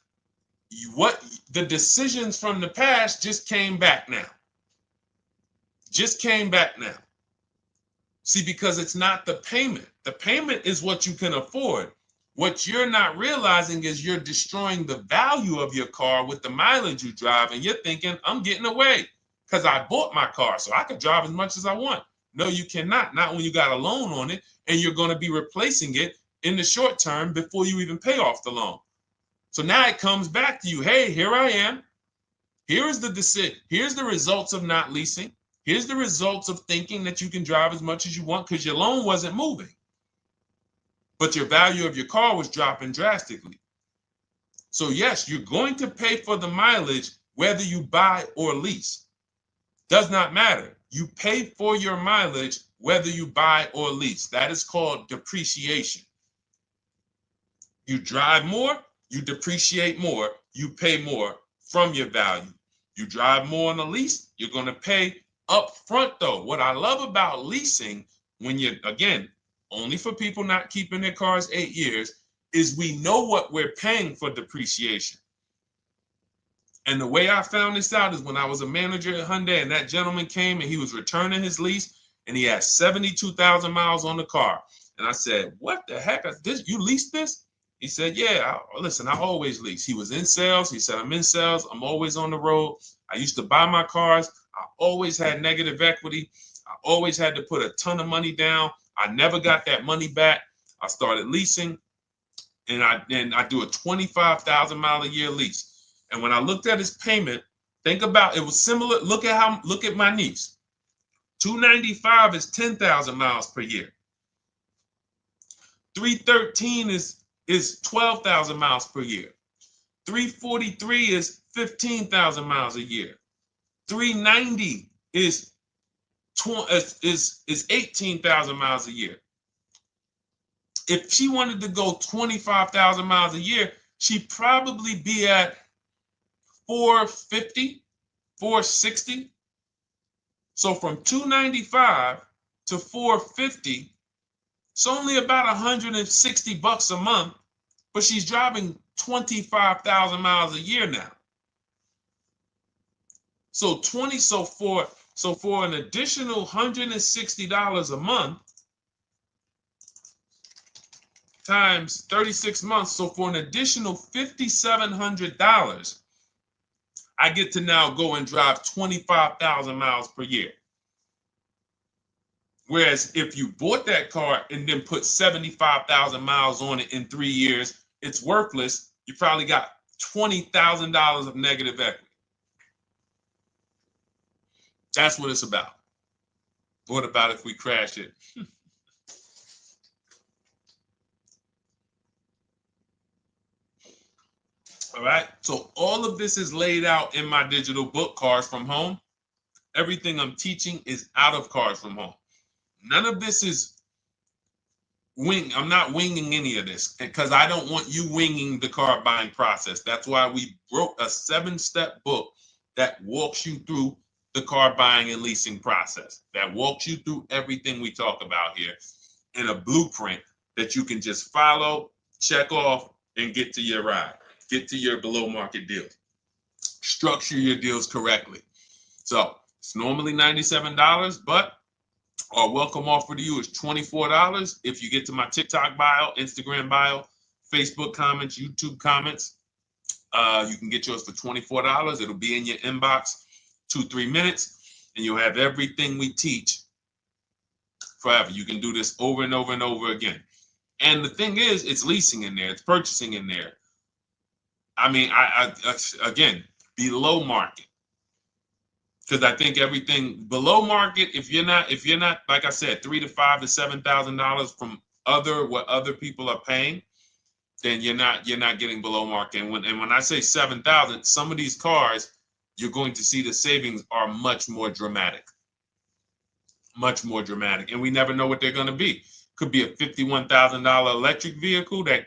the decisions from the past just came back now. Just came back now. See, because it's not the payment. The payment is what you can afford. What you're not realizing is you're destroying the value of your car with the mileage you drive, and you're thinking, I'm getting away because I bought my car, so I can drive as much as I want. No, you cannot. Not when you got a loan on it, and you're going to be replacing it in the short term before you even pay off the loan. So now it comes back to you. Hey, here I am. Here's the decision. Here's the results of not leasing. Here's the results of thinking that you can drive as much as you want because your loan wasn't moving. But your value of your car was dropping drastically. So yes, you're going to pay for the mileage whether you buy or lease. Does not matter. You pay for your mileage whether you buy or lease. That is called depreciation. You drive more, you depreciate more, you pay more from your value. You drive more on a lease, you're going to pay up front though. What I love about leasing, when you're, again, only for people not keeping their cars 8 years, is we know what we're paying for depreciation. And the way I found this out is when I was a manager at Hyundai and that gentleman came and he was returning his lease and he had 72,000 miles on the car. And I said, what the heck? You leased this? He said, yeah, listen, I always lease. He was in sales. He said, I'm in sales. I'm always on the road. I used to buy my cars. I always had negative equity. I always had to put a ton of money down. I never got that money back. I started leasing, and I do a 25,000 mile a year lease. And when I looked at his payment, think about it was similar. Look at my niece. 295 is 10,000 miles per year. 313 is 12,000 miles per year. 343 is 15,000 miles a year. 390 is 18,000 miles a year. If she wanted to go 25,000 miles a year, she'd probably be at 450, 460. So from 295 to 450, it's only about 160 bucks a month, but she's driving 25,000 miles a year now. So for an additional $160 a month times 36 months, so for an additional $5,700, I get to now go and drive 25,000 miles per year. Whereas if you bought that car and then put 75,000 miles on it in 3 years, it's worthless. You probably got $20,000 of negative equity. That's what it's about. What about if we crash it? All right. So all of this is laid out in my digital book, Cars from Home. Everything I'm teaching is out of Cars from Home. None of this is I'm not winging any of this because I don't want you winging the car buying process. That's why we wrote a 7-step book that walks you through the car buying and leasing process, that walks you through everything we talk about here in a blueprint that you can just follow, check off, and get to your ride, get to your below market deals, structure your deals correctly. So it's normally $97, but our welcome offer to you is $24 if you get to my TikTok bio, Instagram bio, Facebook comments, YouTube comments. You can get yours for $24. It'll be in your inbox 2-3 minutes, and you'll have everything we teach forever. You can do this over and over and over again. And the thing is, it's leasing in there, it's purchasing in there. I mean, I again, below market. Because I think everything below market, if you're not, like I said, $3,000 to $5,000 to $7,000 from what other people are paying, then you're not getting below market. And when I say 7,000, some of these cars, you're going to see the savings are much more dramatic. Much more dramatic. And we never know what they're going to be. Could be a $51,000 electric vehicle that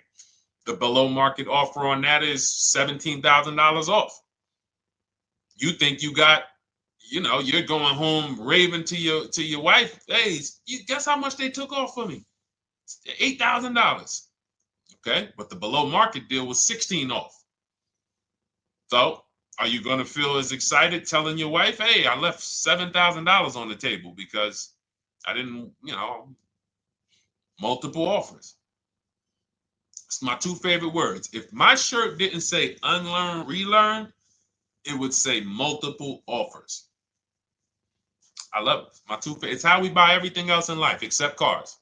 the below market offer on that is $17,000 off. You think you got, you're going home raving to your wife. Hey, guess how much they took off for me? $8,000. Okay, but the below market deal was 16 off. So are you going to feel as excited telling your wife, hey, I left $7,000 on the table because I didn't, multiple offers. It's my two favorite words. If my shirt didn't say unlearn, relearn, it would say multiple offers. I love it. My two favorite. It's how we buy everything else in life except cars.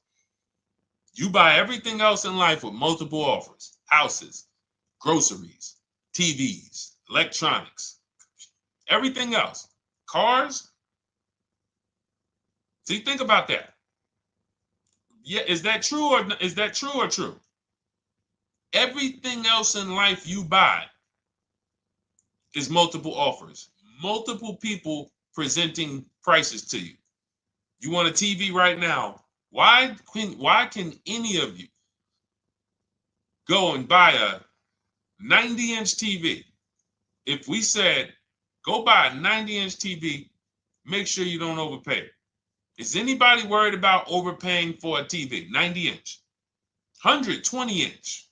You buy everything else in life with multiple offers. Houses, groceries, TVs, electronics, everything else. Cars. See, think about that. Yeah, is that true or true? Everything else in life you buy is multiple offers. Multiple people presenting prices to you. You want a TV right now. Why can any of you go and buy a 90-inch TV? If we said, go buy a 90-inch TV, make sure you don't overpay. Is anybody worried about overpaying for a TV? 90-inch, 120-inch.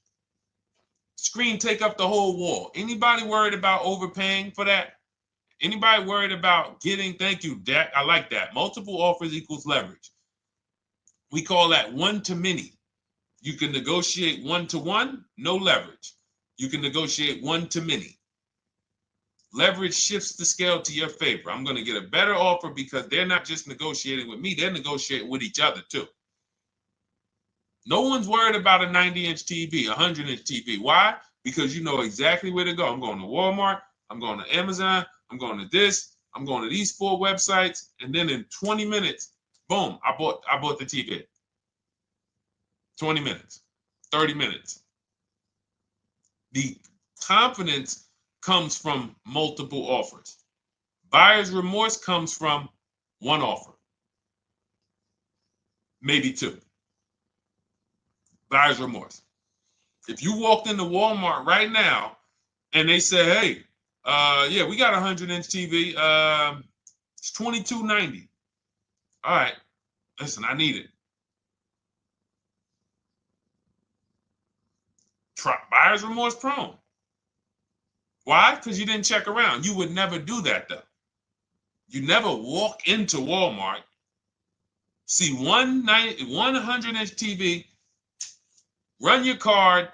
Screen take up the whole wall. Anybody worried about overpaying for that? Anybody worried about getting, thank you, Dak, I like that. Multiple offers equals leverage. We call that one to many. You can negotiate 1-to-1, no leverage. You can negotiate 1 to many. Leverage shifts the scale to your favor. I'm going to get a better offer because they're not just negotiating with me, they're negotiating with each other too. No one's worried about a 90-inch TV, a 100-inch TV. Why? Because you know exactly where to go. I'm going to Walmart, I'm going to Amazon, I'm going to this, I'm going to these 4 websites, and then in 20 minutes, boom, I bought the TV. 20 minutes, 30 minutes. The confidence comes from multiple offers. Buyer's remorse comes from one offer, maybe 2. Buyer's remorse. If you walked into Walmart right now and they say, hey, yeah, we got a 100-inch TV. It's $22.90. All right, listen, I need it. Buyer's remorse prone. Why? Because you didn't check around. You would never do that, though. You never walk into Walmart, see one 100-inch TV, run your card,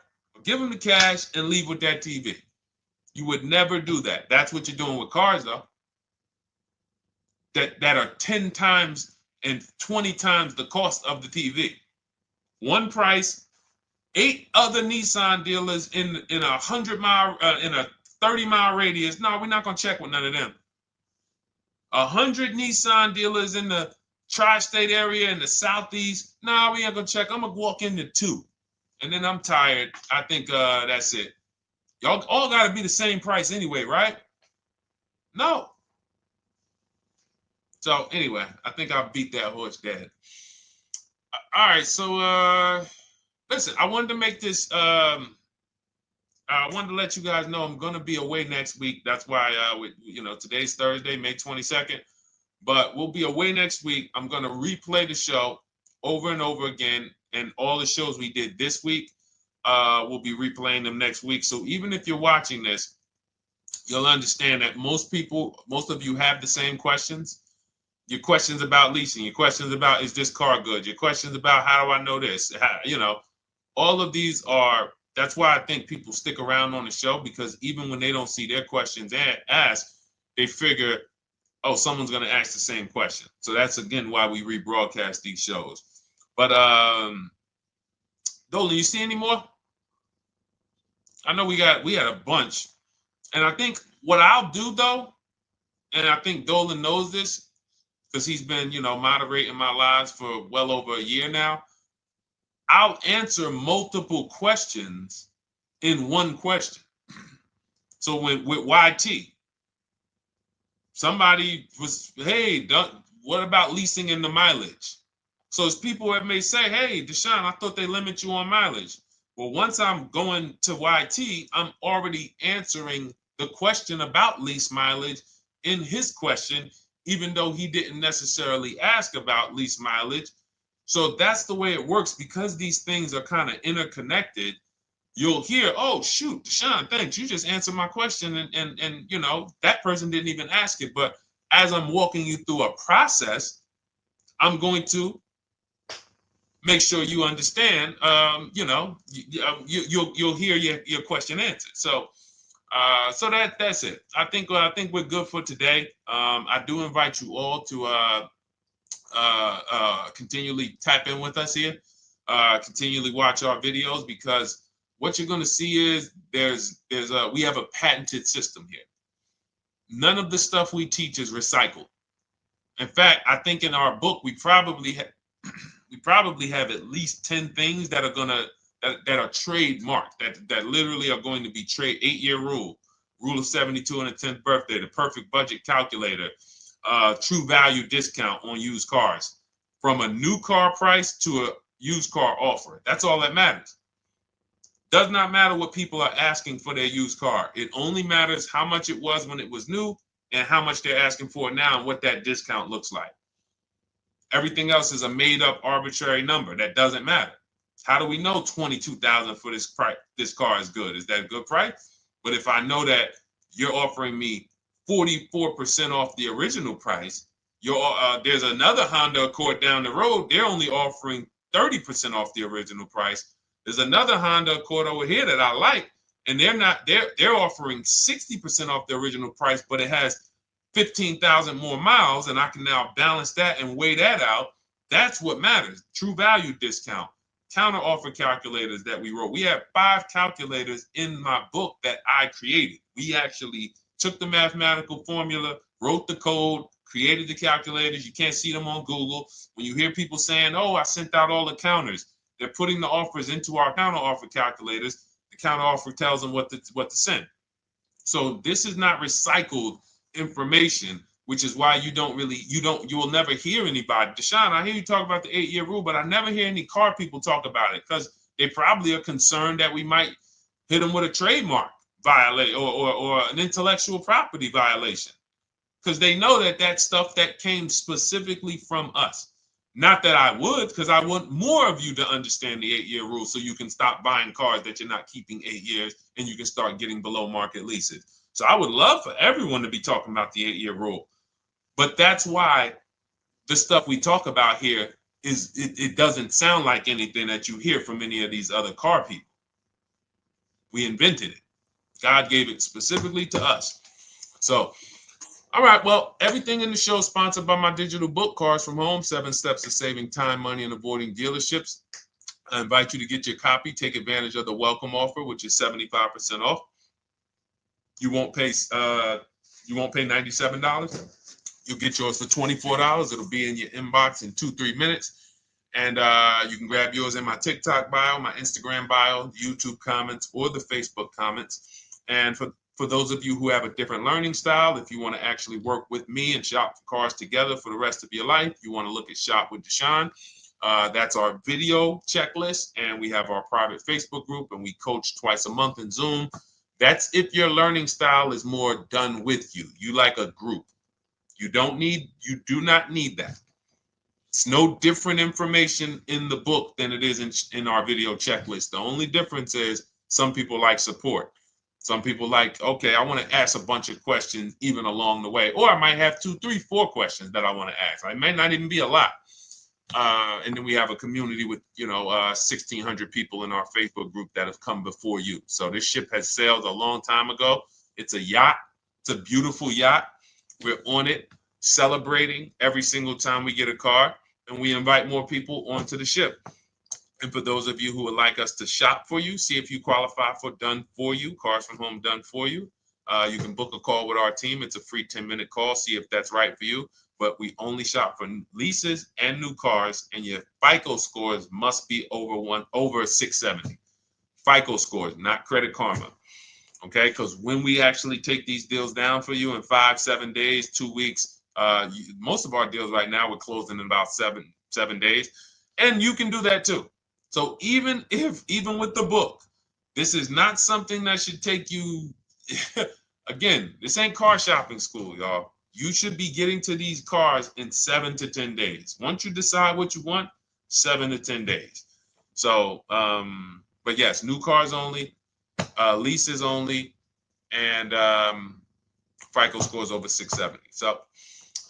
give them the cash, and leave with that TV. You would never do that. That's what you're doing with cars, though. That are 10 times and 20 times the cost of the TV. One price, 8 other Nissan dealers in a 100-mile, in a 30-mile radius. No, we're not going to check with none of them. 100 Nissan dealers in the tri-state area in the southeast. No, we ain't going to check. I'm going to walk into 2. And then I'm tired. I think that's it. Y'all all got to be the same price anyway, right? No. So anyway, I think I beat that horse dead. All right, so listen, I wanted to make this. I wanted to let you guys know I'm going to be away next week. That's why, today's Thursday, May 22nd. But we'll be away next week. I'm going to replay the show over and over again. And all the shows we did this week, we'll be replaying them next week. So even if you're watching this you'll understand that most of you have the same questions. Your questions about leasing, your questions about, is this car good? Your questions about, how do I know this? All of these are, that's why I think people stick around on the show, because even when they don't see their questions asked, they figure, oh, someone's going to ask the same question. So that's, again, why we rebroadcast these shows. But Dolan, you see any more? I know we had a bunch. And I think what I'll do, though, and I think Dolan knows this because he's been, moderating my lives for well over a year now, I'll answer multiple questions in one question. So with YT, somebody was, hey, what about leasing in the mileage? So it's people that may say, hey, Deshone, I thought they limit you on mileage. Well, once I'm going to YT, I'm already answering the question about lease mileage in his question, even though he didn't necessarily ask about lease mileage. So that's the way it works. Because these things are kind of interconnected, you'll hear, oh, shoot, Deshone, thanks. You just answered my question. And that person didn't even ask it. But as I'm walking you through a process, I'm going to make sure you understand, you'll hear your question answered. So that's it. I think we're good for today. I do invite you all to continually tap in with us here, continually watch our videos, because what you're going to see is we have a patented system here. None of the stuff we teach is recycled. In fact, I think in our book we probably have at least 10 things that are trademarked, that literally are going to be 8-year rule of 72 on the 10th birthday, the perfect budget calculator, true value discount on used cars, from a new car price to a used car offer. That's all that matters. Does not matter what people are asking for their used car. It only matters how much it was when it was new and how much they're asking for it now and what that discount looks like. Everything else is a made up arbitrary number that doesn't matter. How do we know $22,000 for this price? This car is good. Is that a good price? But if I know that you're offering me 44% off the original price, there's another Honda Accord down the road. They're only offering 30% off the original price. There's another Honda Accord over here that I like, and they're offering 60% off the original price, but it has 15,000 more miles, and I can now balance that and weigh that out. That's what matters. True value discount, counter offer calculators that we wrote. We have 5 calculators in my book that I created. We actually took the mathematical formula, wrote the code, created the calculators. You can't see them on Google. When you hear people saying, oh, I sent out all the counters, they're putting the offers into our counter offer calculators. The counter offer tells them what to send. So this is not recycled information, which is why you will never hear anybody. Deshone, I hear you talk about the 8-year rule, but I never hear any car people talk about it, because they probably are concerned that we might hit them with a trademark violation or an intellectual property violation, because they know that stuff that came specifically from us. Not that I would, because I want more of you to understand the 8-year rule, so you can stop buying cars that you're not keeping 8 years, and you can start getting below market leases. So I would love for everyone to be talking about the 8-year rule. But that's why the stuff we talk about here it doesn't sound like anything that you hear from any of these other car people. We invented it. God gave it specifically to us. So, all right, well, everything in the show is sponsored by my digital book, Cars from Home, 7 Steps to Saving Time, Money, and Avoiding Dealerships. I invite you to get your copy. Take advantage of the welcome offer, which is 75% off. You won't pay $97. You'll get yours for $24. It'll be in your inbox in 2-3 minutes. And you can grab yours in my TikTok bio, my Instagram bio, YouTube comments, or the Facebook comments. And for those of you who have a different learning style, if you want to actually work with me and shop for cars together for the rest of your life, you want to look at Shop with Deshone. That's our video checklist. And we have our private Facebook group, and we coach twice a month in Zoom. That's if your learning style is more done with you. You like a group. You do not need that. It's no different information in the book than it is in our video checklist. The only difference is some people like support. Some people like, okay, I want to ask a bunch of questions even along the way, or I might have 2, 3, 4 questions that I want to ask. It might not even be a lot. And then we have a community with, 1,600 people in our Facebook group that have come before you. So this ship has sailed a long time ago. It's a yacht. It's a beautiful yacht. We're on it, celebrating every single time we get a car, and we invite more people onto the ship. And for those of you who would like us to shop for you, see if you qualify for Done For You, Cars from Home Done For You. You can book a call with our team. It's a free 10-minute call. See if that's right for you. But we only shop for leases and new cars, and your FICO scores must be over 670. FICO scores, not Credit Karma. Okay, because when we actually take these deals down for you in 5, 7 days, 2 weeks, most of our deals right now we're closing in about seven days, and you can do that too. So even with the book, this is not something that should take you. Again, this ain't car shopping school, y'all. You should be getting to these cars in 7 to 10 days. Once you decide what you want, 7 to 10 days. So, but yes, new cars only, leases only, and FICO scores over 670. So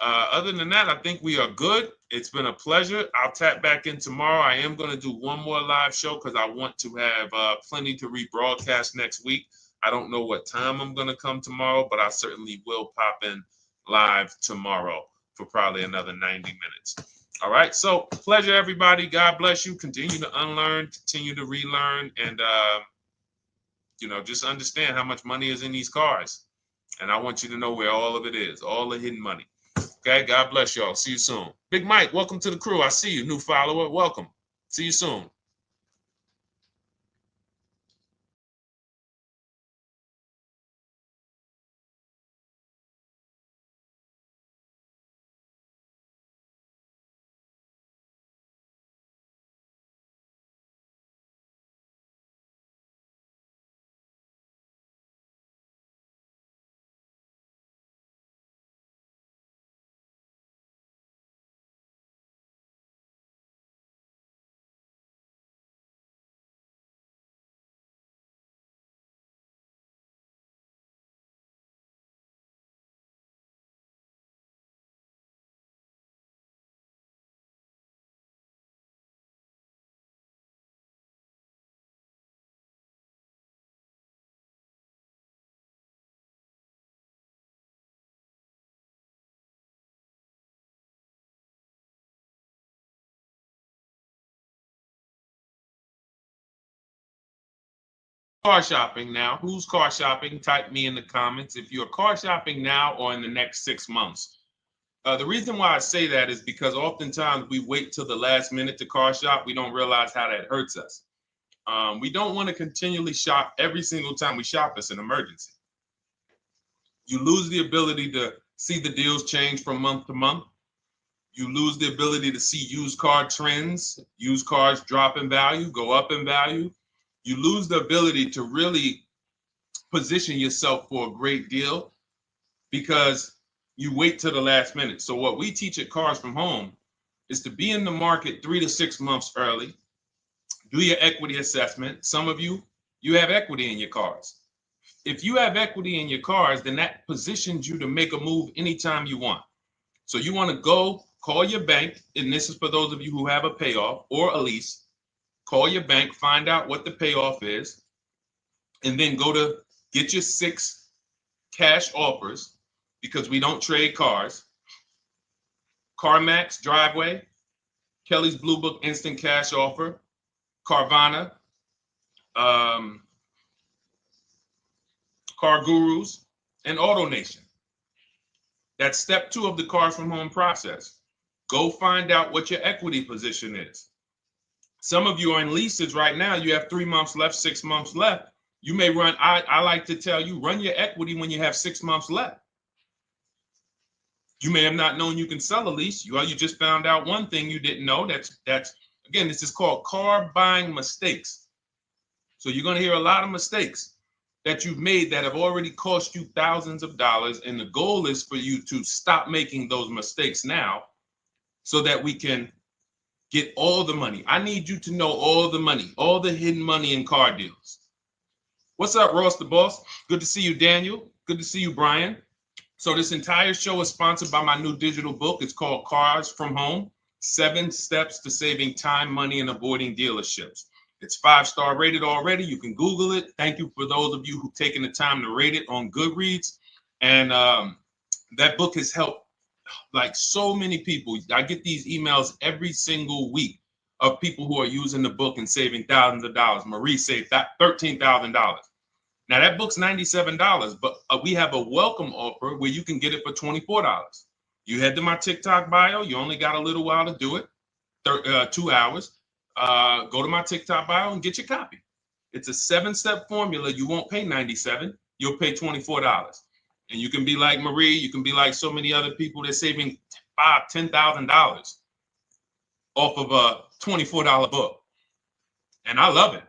other than that, I think we are good. It's been a pleasure. I'll tap back in tomorrow. I am going to do one more live show because I want to have plenty to rebroadcast next week. I don't know what time I'm going to come tomorrow, but I certainly will pop in live tomorrow for probably another 90 minutes. All right. So pleasure, everybody. God bless you. Continue to unlearn, continue to relearn, and, just understand how much money is in these cars. And I want you to know where all of it is, all the hidden money. Okay. God bless y'all. See you soon. Big Mike, welcome to the crew. I see you. New follower. Welcome. See you soon. Car shopping now. Who's car shopping? Type me in the comments if you're car shopping now or in the next 6 months. The reason why I say that is because oftentimes we wait till the last minute to car shop. We don't realize how that hurts us. We don't want to continually shop every single time we shop. It's an emergency. You lose the ability to see the deals change from month to month. You lose the ability to see used car trends, used cars drop in value, go up in value. You lose the ability to really position yourself for a great deal because you wait till the last minute. So what we teach at Cars from Home is to be in the market 3 to 6 months early, do your equity assessment. Some of you have equity in your cars. If you have equity in your cars, then that positions you to make a move anytime you want. So you want to go call your bank, and this is for those of you who have a payoff or a lease. Call your bank, find out what the payoff is, and then go to get your 6 cash offers, because we don't trade cars. CarMax, Driveway, Kelly's Blue Book Instant Cash Offer, Carvana, Car Gurus, and AutoNation. That's step 2 of the Cars from Home process. Go find out what your equity position is. Some of you are in leases right now. You have 3 months left, 6 months left. You may run, I like to tell you, run your equity when you have 6 months left. You may have not known you can sell a lease. You just found out one thing you didn't know. That's again, this is called car buying mistakes. So you're going to hear a lot of mistakes that you've made that have already cost you thousands of dollars. And the goal is for you to stop making those mistakes now so that we can get all the money. I need you to know all the money, all the hidden money in car deals. What's up, Ross the Boss? Good to see you, Daniel. Good to see you, Brian. So this entire show is sponsored by my new digital book. It's called Cars from Home, 7 Steps to Saving Time, Money, and Avoiding Dealerships. It's 5-star rated already. You can Google it. Thank you for those of you who've taken the time to rate it on Goodreads. And that book has helped like so many people. I get these emails every single week of people who are using the book and saving thousands of dollars. Marie saved $13,000. Now that book's $97, but we have a welcome offer where you can get it for $24. You head to my TikTok bio. You only got a little while to do it, 2 hours. Go to my TikTok bio and get your copy. It's a 7-step formula. You won't pay $97. You'll pay $24. And you can be like Marie. You can be like so many other people. They're saving $5,000, $10,000 off of a $24 book. And I love it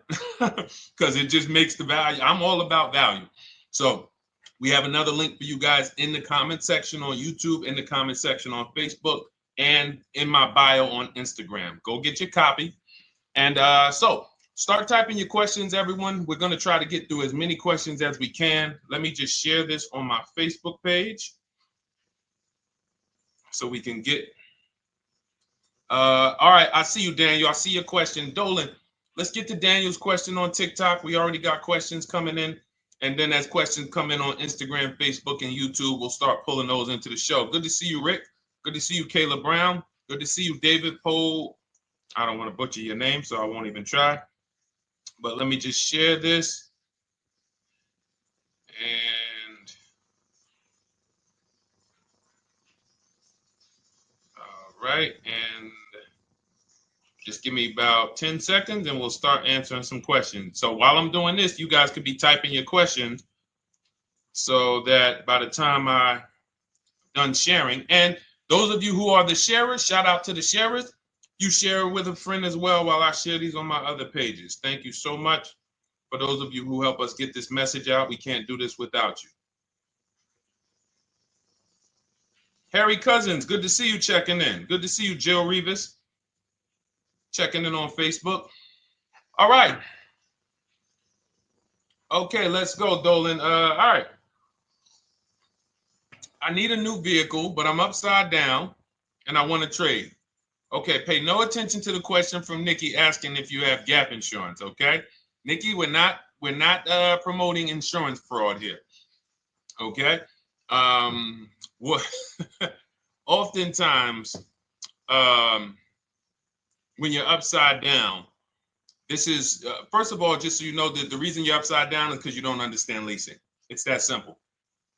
because it just makes the value. I'm all about value. So we have another link for you guys in the comment section on YouTube, in the comment section on Facebook, and in my bio on Instagram. Go get your copy. And so start typing your questions, everyone. We're going to try to get through as many questions as we can. Let me just share this on my Facebook page so we can get. All right. I see you, Daniel. I see your question. Dolan, let's get to Daniel's question on TikTok. We already got questions coming in. And then as questions come in on Instagram, Facebook, and YouTube, we'll start pulling those into the show. Good to see you, Rick. Good to see you, Kayla Brown. Good to see you, David Poe. I don't want to butcher your name, so I won't even try. But let me just share this. And all right. And just give me about 10 seconds and we'll start answering some questions. So while I'm doing this, you guys could be typing your questions so that by the time I'm done sharing, and those of you who are the sharers, shout out to the sharers. You share it with a friend as well while I share these on my other pages. Thank you so much for those of you who help us get this message out. We can't do this without you. Harry Cousins, good to see you checking in. Good to see you, Jill Rivas, checking in on Facebook. All right. Okay, let's go, Dolan. All right. I need a new vehicle, but I'm upside down and I want to trade. Okay, pay no attention to the question from Nikki asking if you have gap insurance, okay? Nikki, we're not promoting insurance fraud here, okay? Oftentimes, when you're upside down, this is, first of all, just so you know, that the reason you're upside down is because you don't understand leasing. It's that simple.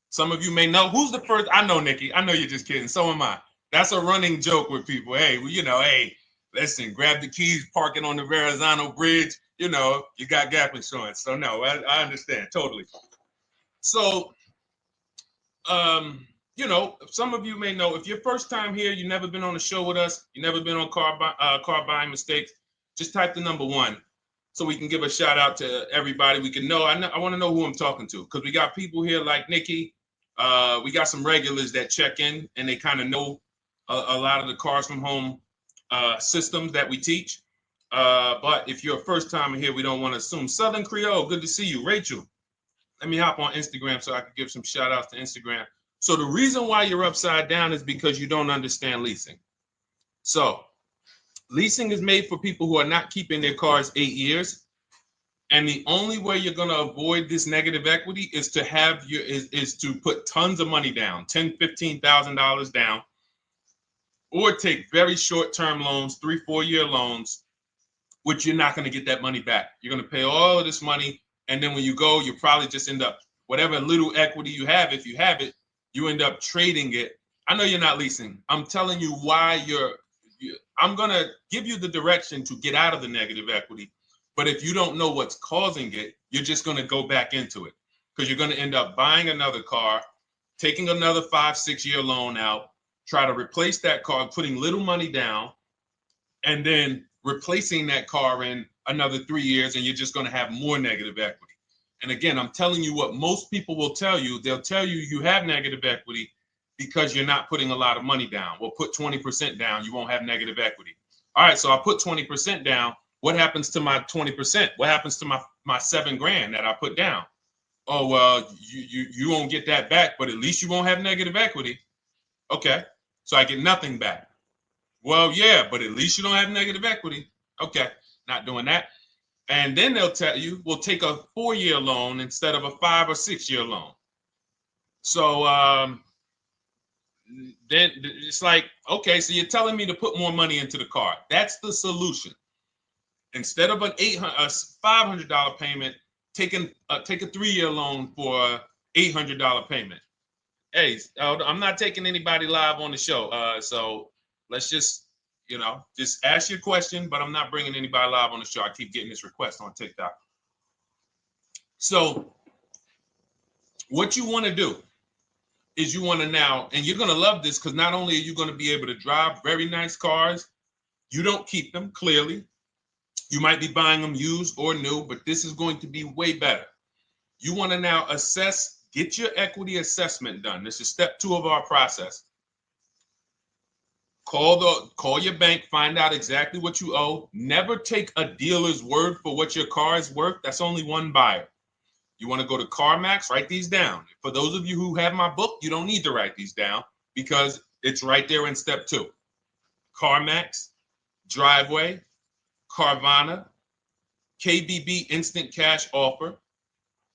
Some of you may know, who's the first? I know, Nikki. I know you're just kidding. So am I. That's a running joke with people. Hey, well, you know, hey, listen, grab the keys, park it on the Verrazano Bridge. You know, you got gap insurance. So no, I understand totally. So, you know, some of you may know, if you're first time here, you've never been on a show with us, you've never been on car buying mistakes, just type the number 1 so we can give a shout out to everybody. We can know. I want to know who I'm talking to because we got people here like Nikki. We got some regulars that check in and they kind of know a lot of the Cars from Home systems that we teach. But if you're a first timer here, we don't want to assume. Southern Creole, good to see you. Rachel, let me hop on Instagram so I can give some shout outs to Instagram. So the reason why you're upside down is because you don't understand leasing. So leasing is made for people who are not keeping their cars 8 years. And the only way you're going to avoid this negative equity is to have is to put tons of money down, $10,000, $15,000 down, or take very short-term loans, 3-4 year loans, which you're not going to get that money back. You're going to pay all of this money. And then when you go, you probably just end up, whatever little equity you have, if you have it, you end up trading it. I know you're not leasing. I'm telling you why I'm going to give you the direction to get out of the negative equity. But if you don't know what's causing it, you're just going to go back into it because you're going to end up buying another car, taking another 5-6 year loan out, try to replace that car, putting little money down, and then replacing that car in another 3 years, and you're just going to have more negative equity. And again, I'm telling you what most people will tell you. They'll tell you you have negative equity because you're not putting a lot of money down. Well, put 20% down, you won't have negative equity. All right, so I put 20% down. What happens to my 20%? What happens to my my $7,000 that I put down. Oh, well, you won't get that back, but at least you won't have negative equity. Okay, so I get nothing back. Well, yeah, but at least you don't have negative equity. Okay, not doing that. And then they'll tell you, we'll take a 4-year loan instead of a 5 or 6 year loan. So then it's like, okay, so you're telling me to put more money into the car. That's the solution. Instead of a $500 payment, take a 3-year loan for a $800 payment. Hey, I'm not taking anybody live on the show. So let's just ask your question, but I'm not bringing anybody live on the show. I keep getting this request on TikTok. So what you want to do is you want to now, and you're going to love this because not only are you going to be able to drive very nice cars, you don't keep them, clearly. You might be buying them used or new, but this is going to be way better. You want to now assess, get your equity assessment done. This is step 2 of our process. Call your bank, find out exactly what you owe. Never take a dealer's word for what your car is worth. That's only one buyer. You want to go to CarMax, write these down. For those of you who have my book, you don't need to write these down because it's right there in step 2. CarMax, Driveway, Carvana, KBB Instant Cash Offer,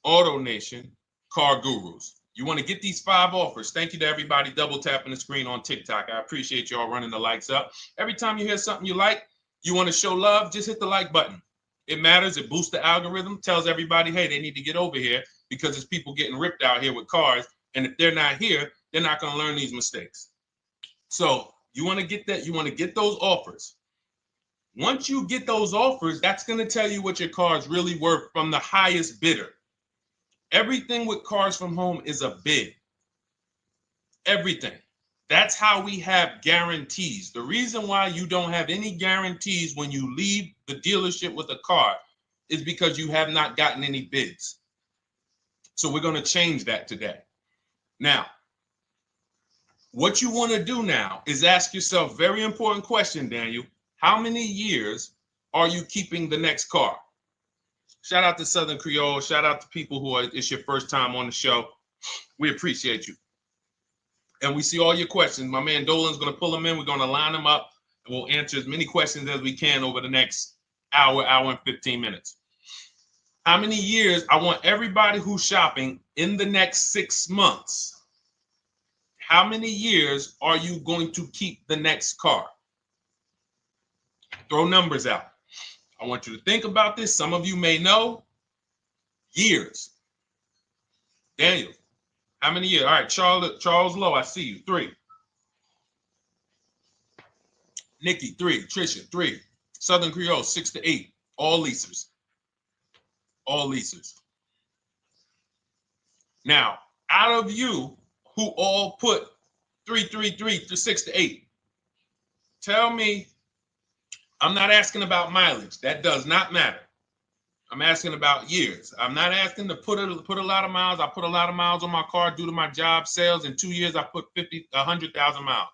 AutoNation, Car Gurus. You want to get these 5 offers. Thank you to everybody double tapping the screen on TikTok. I appreciate y'all running the likes up. Every time you hear something you like, you want to show love, just hit the like button. It matters. It boosts the algorithm, tells everybody, hey, they need to get over here because there's people getting ripped out here with cars. And if they're not here, they're not going to learn these mistakes. So you want to get that. You want to get those offers. Once you get those offers, that's going to tell you what your car is really worth from the highest bidder. Everything with Cars from Home is a bid. Everything. That's how we have guarantees. The reason why you don't have any guarantees when you leave the dealership with a car is because you have not gotten any bids. So we're going to change that today. Now, what you want to do now is ask yourself, very important question, Daniel. How many years are you keeping the next car? Shout out to Southern Creole. Shout out to people who it's your first time on the show. We appreciate you. And we see all your questions. My man Dolan's going to pull them in. We're going to line them up. And we'll answer as many questions as we can over the next hour and 15 minutes. How many years? I want everybody who's shopping in the next 6 months. How many years are you going to keep the next car? Throw numbers out. I want you to think about this. Some of you may know. Years. Daniel, how many years? All right, Charles Lowe, I see you. 3. Nikki, 3. Trisha, 3. Southern Creole, 6 to 8. All leasers. All leasers. Now, out of you who all put 3 to 6 to 8, tell me. I'm not asking about mileage. That does not matter. I'm asking about years. I'm not asking to put a lot of miles. I put a lot of miles on my car due to my job sales. In 2 years, I put 100,000 miles.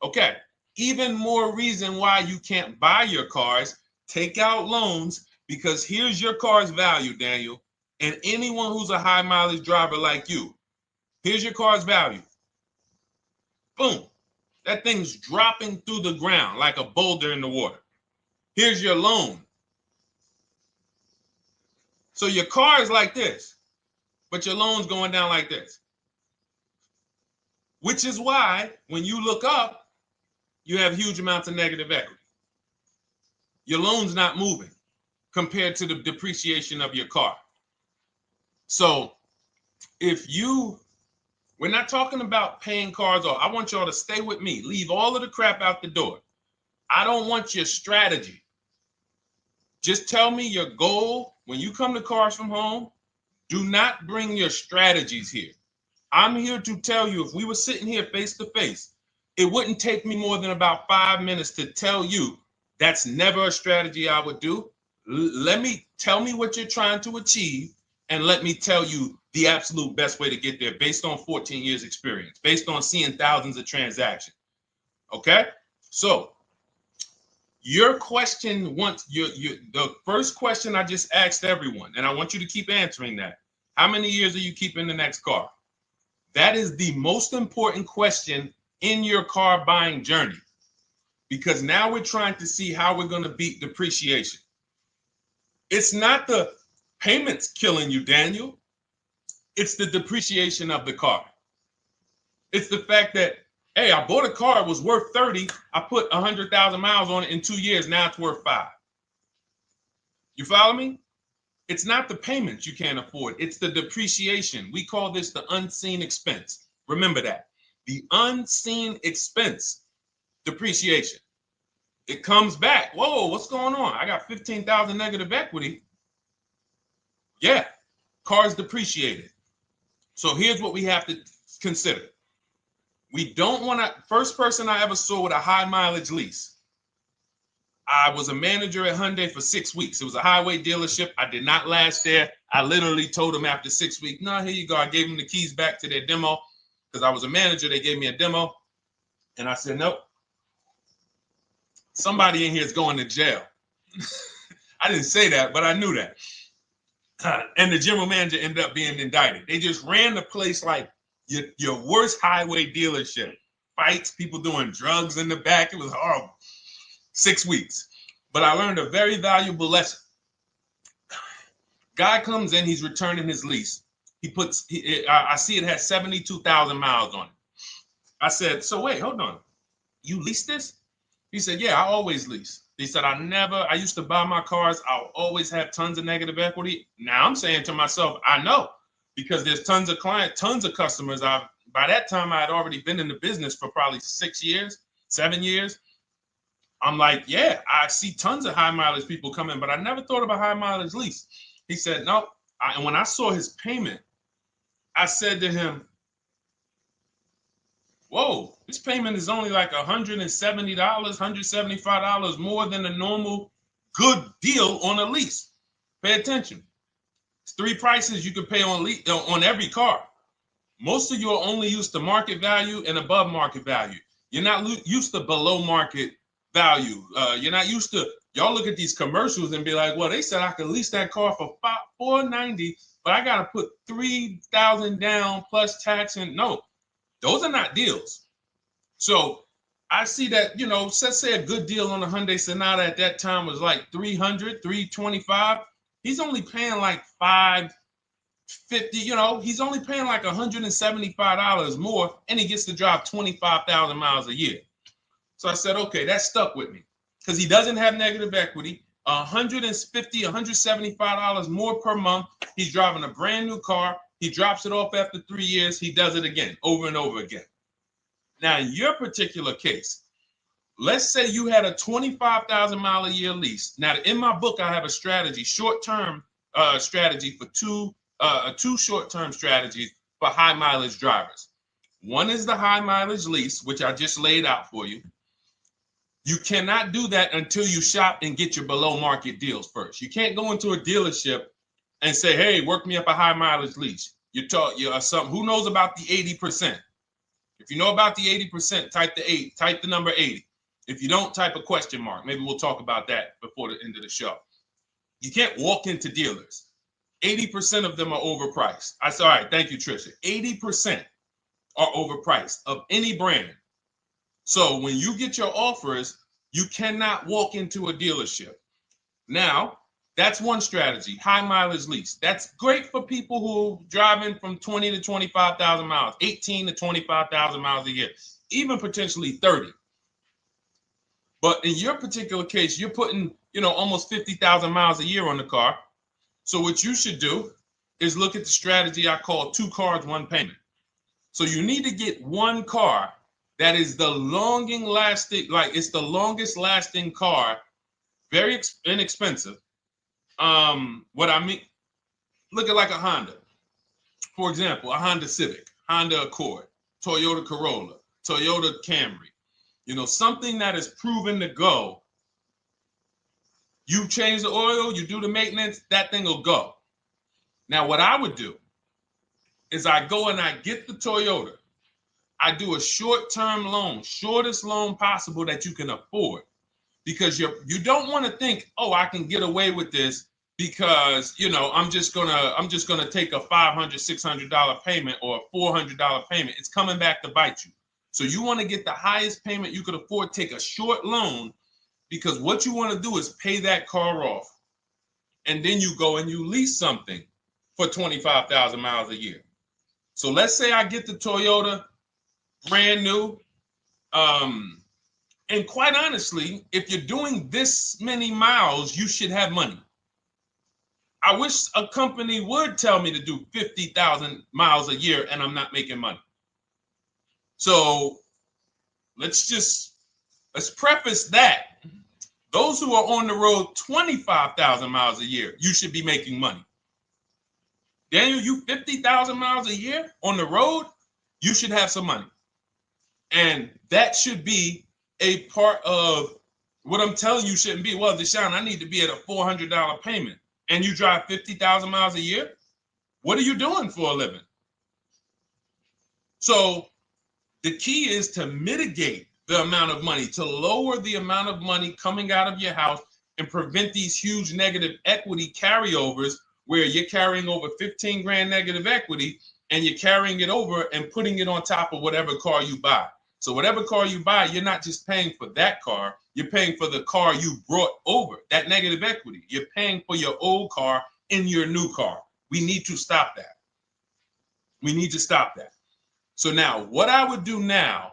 Okay. Even more reason why you can't buy your cars. Take out loans because here's your car's value, Daniel. And anyone who's a high mileage driver like you, here's your car's value. Boom. That thing's dropping through the ground like a boulder in the water. Here's your loan. So your car is like this, but your loan's going down like this. Which is why when you look up, you have huge amounts of negative equity. Your loan's not moving compared to the depreciation of your car. So we're not talking about paying cars off. I want y'all to stay with me. Leave all of the crap out the door. I don't want your strategy. Just tell me your goal. When you come to Cars from Home, do not bring your strategies here. I'm here to tell you, if we were sitting here face to face, it wouldn't take me more than about 5 minutes to tell you that's never a strategy I would do. Tell me what you're trying to achieve, and let me tell you the absolute best way to get there based on 14 years experience, based on seeing thousands of transactions. Okay? So Your question the first question I just asked everyone, and I want you to keep answering that. How many years are you keeping the next car? That is the most important question in your car buying journey, because now we're trying to see how we're going to beat depreciation. It's not the payments killing you, Daniel. It's the depreciation of the car. It's the fact that, hey, I bought a car, it was worth 30. I put 100,000 miles on it in 2 years. Now it's worth 5. You follow me? It's not the payments you can't afford. It's the depreciation. We call this the unseen expense. Remember that. The unseen expense, depreciation. It comes back. Whoa, what's going on? I got 15,000 negative equity. Yeah, car's depreciated. So here's what we have to consider. We don't want to, first person I ever saw with a high mileage lease. I was a manager at Hyundai for 6 weeks. It was a highway dealership. I did not last there. I literally told them after 6 weeks, no, here you go. I gave them the keys back to their demo because I was a manager. They gave me a demo. And I said, nope. Somebody in here is going to jail. I didn't say that, but I knew that. And the general manager ended up being indicted. They just ran the place like your worst highway dealership. Fights, people doing drugs in the back. It was horrible. 6 weeks. But I learned a very valuable lesson. Guy comes in, he's returning his lease. I see it has 72,000 miles on it. I said, so wait, hold on. You leased this? He said, yeah, I always lease. He said, I used to buy my cars. I'll always have tons of negative equity. Now I'm saying to myself, I know, because there's tons of clients, tons of customers. By that time, I had already been in the business for probably 6 years, 7 years. I'm like, yeah, I see tons of high mileage people coming, but I never thought about high mileage lease. He said, no. And when I saw his payment, I said to him, whoa, this payment is only like $170, $175 more than a normal good deal on a lease. Pay attention. It's 3 prices you can pay on every car. Most of you are only used to market value and above market value. You're not used to below market value. You're not used to, y'all look at these commercials and be like, well, they said I could lease that car for $490, but I got to put $3,000 down plus tax. And no, those are not deals. So I see that, let's say a good deal on a Hyundai Sonata at that time was like $300, $325. He's only paying like $550, he's only paying like $175 more, and he gets to drive 25,000 miles a year. So I said, okay, that stuck with me because he doesn't have negative equity. $150, $175 more per month. He's driving a brand new car. He drops it off after 3 years. He does it again, over and over again. Now, in your particular case, let's say you had a 25,000 mile a year lease. Now, in my book, I have a strategy, short-term strategy for two short-term strategies for high mileage drivers. One is the high mileage lease, which I just laid out for you. You cannot do that until you shop and get your below market deals first. You can't go into a dealership and say, hey, work me up a high mileage lease. Who knows about the 80%? If you know about the 80%, type the number 80. If you don't, type a question mark. Maybe we'll talk about that before the end of the show. You can't walk into dealers. 80% of them are overpriced. I said, all right, thank you, Trisha. 80% are overpriced of any brand. So when you get your offers, you cannot walk into a dealership. Now, that's one strategy, high mileage lease. That's great for people who are driving from 20 to 25,000 miles, 18 to 25,000 miles a year, even potentially 30. But in your particular case, you're putting, almost 50,000 miles a year on the car. So what you should do is look at the strategy I call 2 cars, 1 payment. So you need to get one car that is the longest lasting car, very inexpensive. What I mean, look at like a Honda. For example, a Honda Civic, Honda Accord, Toyota Corolla, Toyota Camry. Something that is proven to go. You change the oil, you do the maintenance, that thing will go. Now, what I would do is I go and I get the Toyota. I do a short-term loan, shortest loan possible that you can afford. because you don't want to think, oh, I can get away with this because, you know, I'm just gonna take a $500, $600 payment or a $400 payment. It's coming back to bite you. So you want to get the highest payment you could afford, take a short loan, because what you want to do is pay that car off. And then you go and you lease something for 25,000 miles a year. So let's say I get the Toyota brand new. And quite honestly, if you're doing this many miles, you should have money. I wish a company would tell me to do 50,000 miles a year and I'm not making money. So let's preface that. Those who are on the road 25,000 miles a year, you should be making money. Daniel, you 50,000 miles a year on the road, you should have some money. And that should be a part of what I'm telling you shouldn't be. Well, Deshone, I need to be at a $400 payment. And you drive 50,000 miles a year? What are you doing for a living? So the key is to mitigate the amount of money, to lower the amount of money coming out of your house and prevent these huge negative equity carryovers where you're carrying over 15 grand negative equity and you're carrying it over and putting it on top of whatever car you buy. So whatever car you buy, you're not just paying for that car, you're paying for the car you brought over, that negative equity. You're paying for your old car in your new car. We need to stop that. We need to stop that. So now what I would do now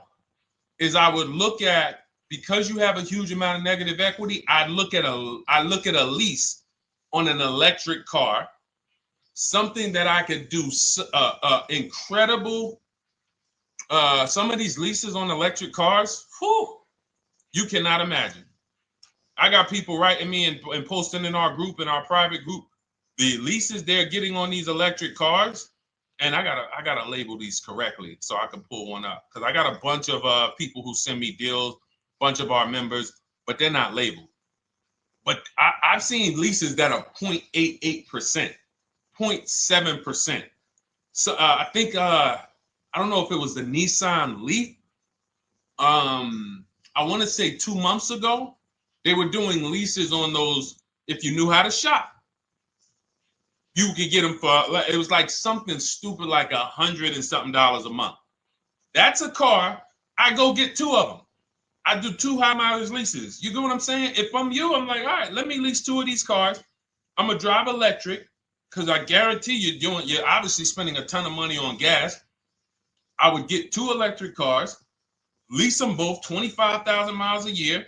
is I would look at, because you have a huge amount of negative equity, I look at a lease on an electric car, something that I could do incredible. Some of these leases on electric cars, whew, you cannot imagine. I got people writing me and posting in our group, in our private group, the leases they're getting on these electric cars. And I gotta label these correctly so I can pull one up, because I got a bunch of people who send me deals, bunch of our members, but they're not labeled. But I've seen leases that are 0.88%, 0.7%. So I think I don't know if it was the Nissan Leaf. I want to say 2 months ago, they were doing leases on those. If you knew how to shop, you could get them for, it was like something stupid like $100 and something a month. That's a car. I go get 2 of them. I do 2 high mileage leases. You get what I'm saying? If I'm you, I'm like, all right, let me lease 2 of these cars. I'm gonna drive electric, because I guarantee you're obviously spending a ton of money on gas. I would get 2 electric cars, lease them both 25,000 miles a year,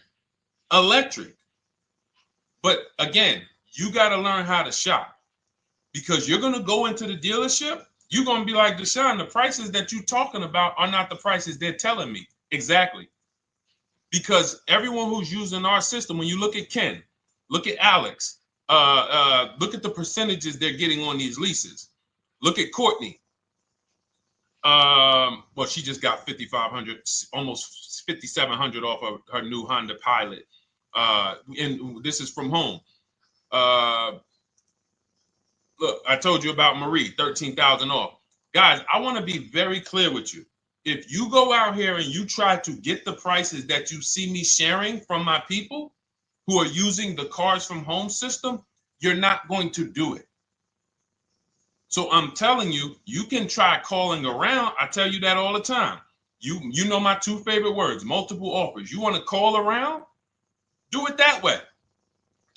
electric. But again, you got to learn how to shop, because you're going to go into the dealership. You're going to be like, Deshone, the prices that you're talking about are not the prices they're telling me. Exactly. Because everyone who's using our system, when you look at Ken, look at Alex, look at the percentages they're getting on these leases. Look at Courtney. Well, she just got 5,500, almost 5,700 off of her new Honda Pilot. And this is from home. Look, I told you about Marie, 13,000 off. Guys, I want to be very clear with you. If you go out here and you try to get the prices that you see me sharing from my people who are using the Cars from Home system, you're not going to do it. So I'm telling you, you can try calling around. I tell you that all the time. You know my 2 favorite words, multiple offers. You want to call around? Do it that way.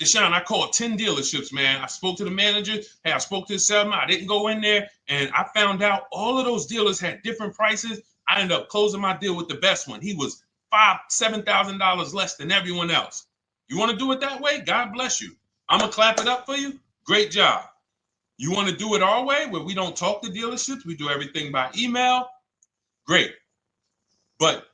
Deshone, I called 10 dealerships, man. I spoke to the manager. Hey, I spoke to the salesman. I didn't go in there, and I found out all of those dealers had different prices. I ended up closing my deal with the best one. He was $5,000, $7,000 less than everyone else. You want to do it that way? God bless you. I'm going to clap it up for you. Great job. You want to do it our way, where we don't talk to dealerships? We do everything by email? Great. But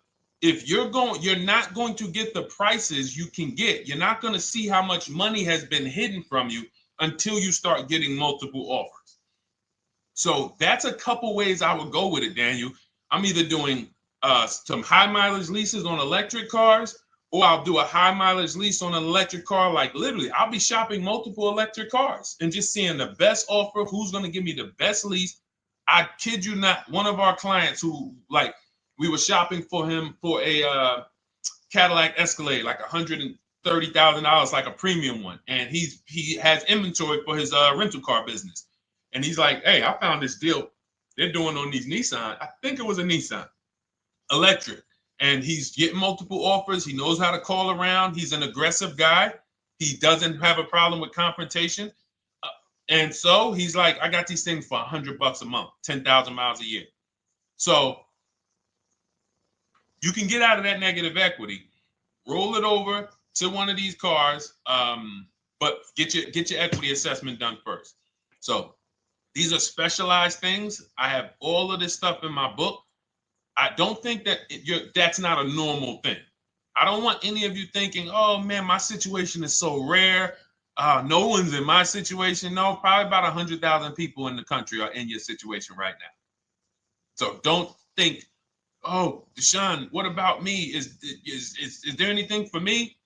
if you're not going to get the prices you can get. You're not going to see how much money has been hidden from you until you start getting multiple offers. So that's a couple ways I would go with it, Daniel. I'm either doing some high mileage leases on electric cars, or I'll do a high mileage lease on an electric car. Like literally, I'll be shopping multiple electric cars and just seeing the best offer, who's going to give me the best lease. I kid you not, one of our clients who, like, we were shopping for him for a Cadillac Escalade, like $30,000, like a premium one, and he has inventory for his rental car business. And he's like, hey, I found this deal they're doing on these Nissan. I think it was a Nissan electric. And he's getting multiple offers. He knows how to call around. He's an aggressive guy. He doesn't have a problem with confrontation. And so he's like, I got these things for $100 a month, 10,000 miles a year. So you can get out of that negative equity, roll it over to one of these cars, but get your equity assessment done first. So these are specialized things. I have all of this stuff in my book. I don't think that that's not a normal thing. I don't want any of you thinking, oh man, my situation is so rare. No one's in my situation. No, probably about 100,000 people in the country are in your situation right now. So don't think, oh, Deshone, what about me? Is there anything for me?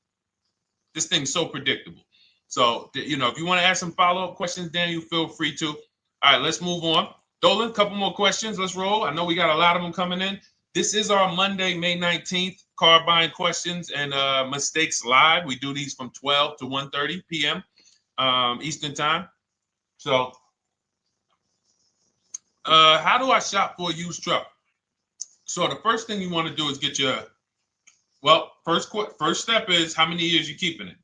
This thing's so predictable. So, if you want to ask some follow-up questions, Daniel, feel free to. All right, let's move on. Dolan, a couple more questions. Let's roll. I know we got a lot of them coming in. This is our Monday, May 19th, car buying questions and mistakes live. We do these from 12 to 1:30 p.m. Eastern time. So how do I shop for a used truck? So the first thing you want to do is get your, first step is how many years you keeping it.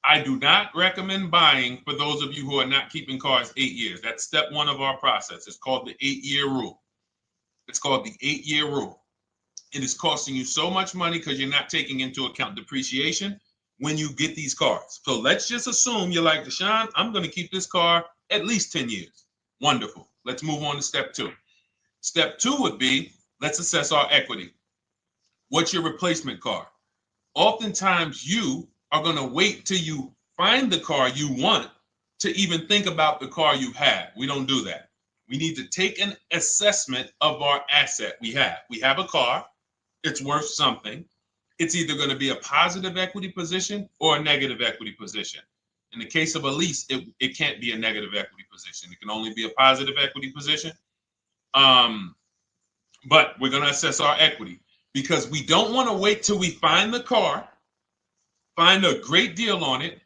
I do not recommend buying for those of you who are not keeping cars 8 years. That's step one of our process. It's called the 8-year rule. It's called the 8-year rule. It is costing you so much money because you're not taking into account depreciation when you get these cars. So let's just assume you're like, Deshone, I'm going to keep this car at least 10 years. Wonderful. Let's move on to step two. Step two would be, let's assess our equity. What's your replacement car? Oftentimes you are going to wait till you find the car you want to even think about the car you have. We don't do that. We need to take an assessment of our asset we have. We have a car. It's worth something. It's either going to be a positive equity position or a negative equity position. In the case of a lease, it can't be a negative equity position. It can only be a positive equity position. But we're going to assess our equity because we don't want to wait till we find the car, find a great deal on it,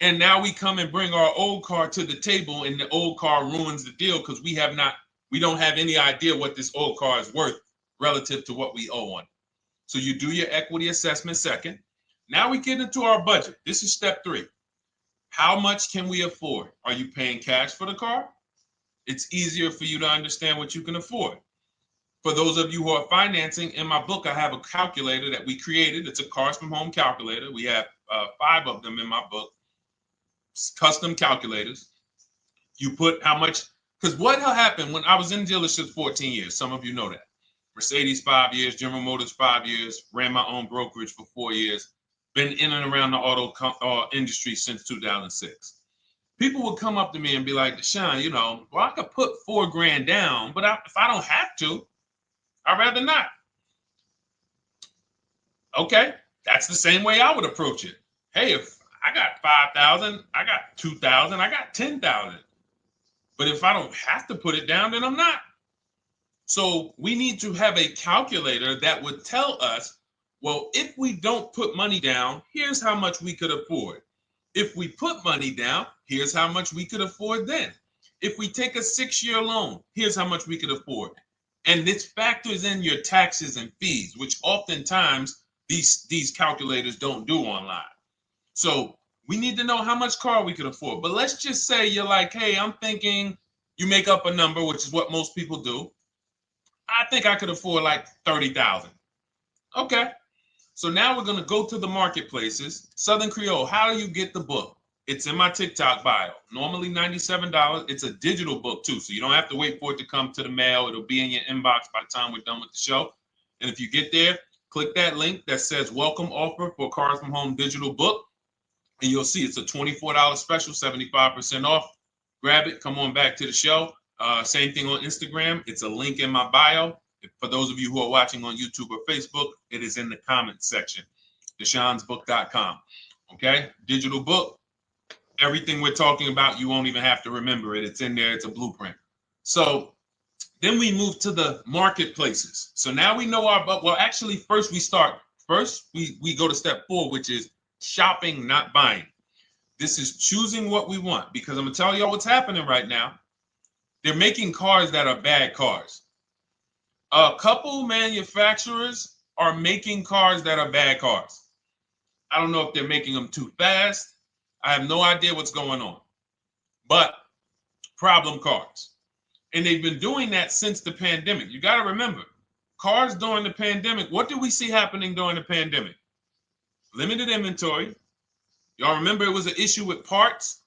and now we come and bring our old car to the table and the old car ruins the deal because we don't have any idea what this old car is worth relative to what we owe on it. So you do your equity assessment second. Now we get into our budget. This is step three. How much can we afford? Are you paying cash for the car? It's easier for you to understand what you can afford. For those of you who are financing, in my book, I have a calculator that we created. It's a Cars from Home calculator. We have 5 of them in my book, custom calculators. You put how much, because what happened when I was in dealerships 14 years, some of you know that. Mercedes 5 years, General Motors 5 years, ran my own brokerage for 4 years, been in and around the auto industry since 2006. People would come up to me and be like, Deshone, I could put $4,000 down, but if I don't have to, I'd rather not. Okay, that's the same way I would approach it. Hey, if I got 5,000, I got 2,000, I got 10,000. But if I don't have to put it down, then I'm not. So we need to have a calculator that would tell us, well, if we don't put money down, here's how much we could afford. If we put money down, here's how much we could afford then. If we take a 6-year loan, here's how much we could afford. And this factors in your taxes and fees, which oftentimes these calculators don't do online. So we need to know how much car we could afford. But let's just say you're like, hey, I'm thinking, you make up a number, which is what most people do. I think I could afford like 30,000. Okay. So now we're going to go to the marketplaces. Southern Creole, how do you get the book? It's in my TikTok bio. Normally $97. It's a digital book too, so you don't have to wait for it to come to the mail. It'll be in your inbox by the time we're done with the show. And if you get there, click that link that says welcome offer for Cars from Home digital book. And you'll see it's a $24 special, 75% off. Grab it. Come on back to the show. Same thing on Instagram. It's a link in my bio. For those of you who are watching on YouTube or Facebook, it is in the comments section. DeshonesBook.com. Okay? Digital book. Everything we're talking about, you won't even have to remember it. It's in there. It's a blueprint. So then we move to the marketplaces. So now we know actually first we go to step 4, which is shopping, not buying. This is choosing what we want, because I'm gonna tell y'all what's happening right now. They're making cars that are bad cars. A couple manufacturers are making cars that are bad cars. I don't know if they're making them too fast. I have no idea what's going on, but problem cars. And they've been doing that since the pandemic. You got to remember, cars during the pandemic, what did we see happening during the pandemic? Limited inventory. Y'all remember it was an issue with parts?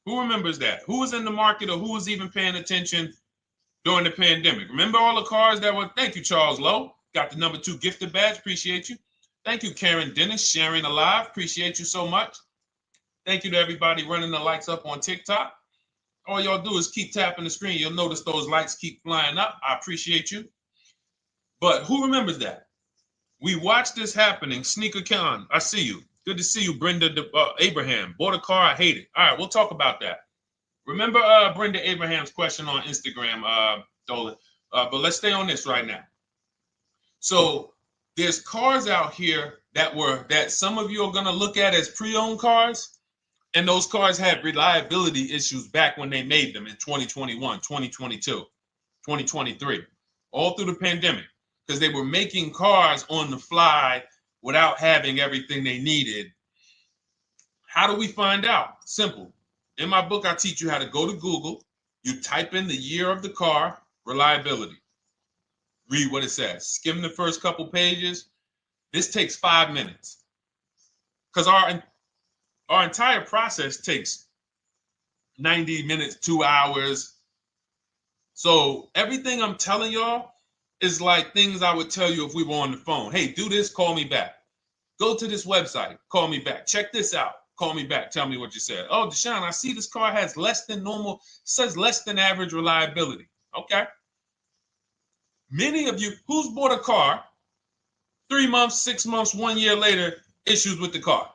Who remembers that? Who was in the market, or who was even paying attention during the pandemic? Remember all the cars that were, thank you, Charles Lowe. Got the #2 gifted badge, appreciate you. Thank you, Karen Dennis, sharing alive, appreciate you so much. Thank you to everybody running the likes up on TikTok. All y'all do is keep tapping the screen. You'll notice those likes keep flying up. I appreciate you. But who remembers that? We watched this happening. Sneaker Con, I see you. Good to see you, Brenda Abraham. Bought a car, I hate it. All right, we'll talk about that. Remember Brenda Abraham's question on Instagram, Dolan. But let's stay on this right now. So there's cars out here that some of you are going to look at as pre-owned cars, and those cars had reliability issues back when they made them in 2021, 2022, 2023, all through the pandemic, because they were making cars on the fly without having everything they needed. How do we find out? Simple. In my book, I teach you how to go to Google. You type in the year of the car, reliability. Read what it says. Skim the first couple pages. This takes 5 minutes, because our entire process takes 90 minutes, 2 hours. So everything I'm telling y'all is like things I would tell you if we were on the phone. Hey, do this, call me back. Go to this website, call me back. Check this out, call me back. Tell me what you said. Oh, Deshone, I see this car has less than normal, says less than average reliability. Okay. Many of you, who's bought a car 3 months, 6 months, 1 year later, issues with the car?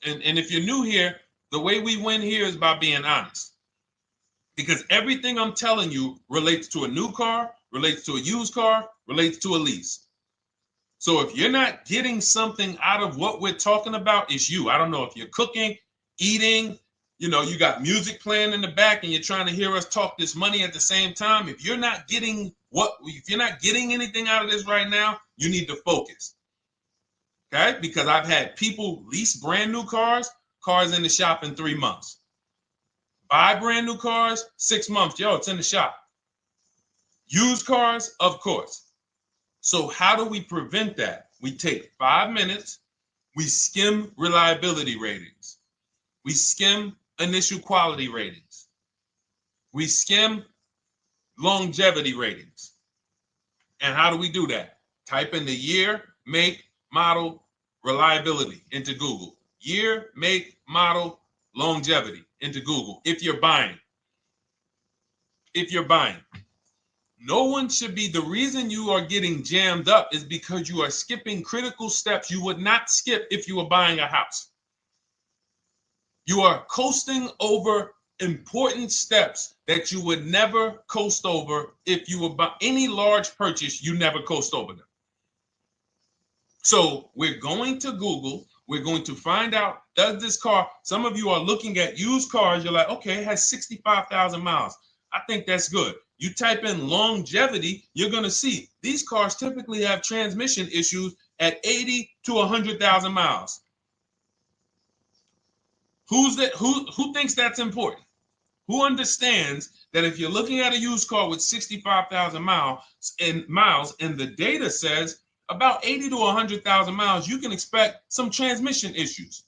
And if you're new here, the way we win here is by being honest. Because everything I'm telling you relates to a new car, relates to a used car, relates to a lease. So if you're not getting something out of what we're talking about, it's you. I don't know if you're cooking, eating, you got music playing in the back and you're trying to hear us talk this money at the same time. If you're not getting anything out of this right now, you need to focus. Okay? Because I've had people lease brand new cars in the shop in 3 months. Buy brand new cars, 6 months. Yo, it's in the shop. Used cars, of course. So how do we prevent that? We take 5 minutes. We skim reliability ratings. We skim initial quality ratings. We skim longevity ratings. And how do we do that? Type in the year, make, model, reliability into Google. Year, make, model, longevity into Google. If you're buying. No one should be, the reason you are getting jammed up is because you are skipping critical steps you would not skip if you were buying a house. You are coasting over important steps that you would never coast over if you were buying any large purchase. You never coast over them. So we're going to Google. We're going to find out, does this car, some of you are looking at used cars. You're like, okay, it has 65,000 miles. I think that's good. You type in longevity, you're going to see these cars typically have transmission issues at 80 to 100,000 miles. Who thinks that's important? Who understands that if you're looking at a used car with 65,000 miles and the data says about 80 to 100,000 miles, you can expect some transmission issues.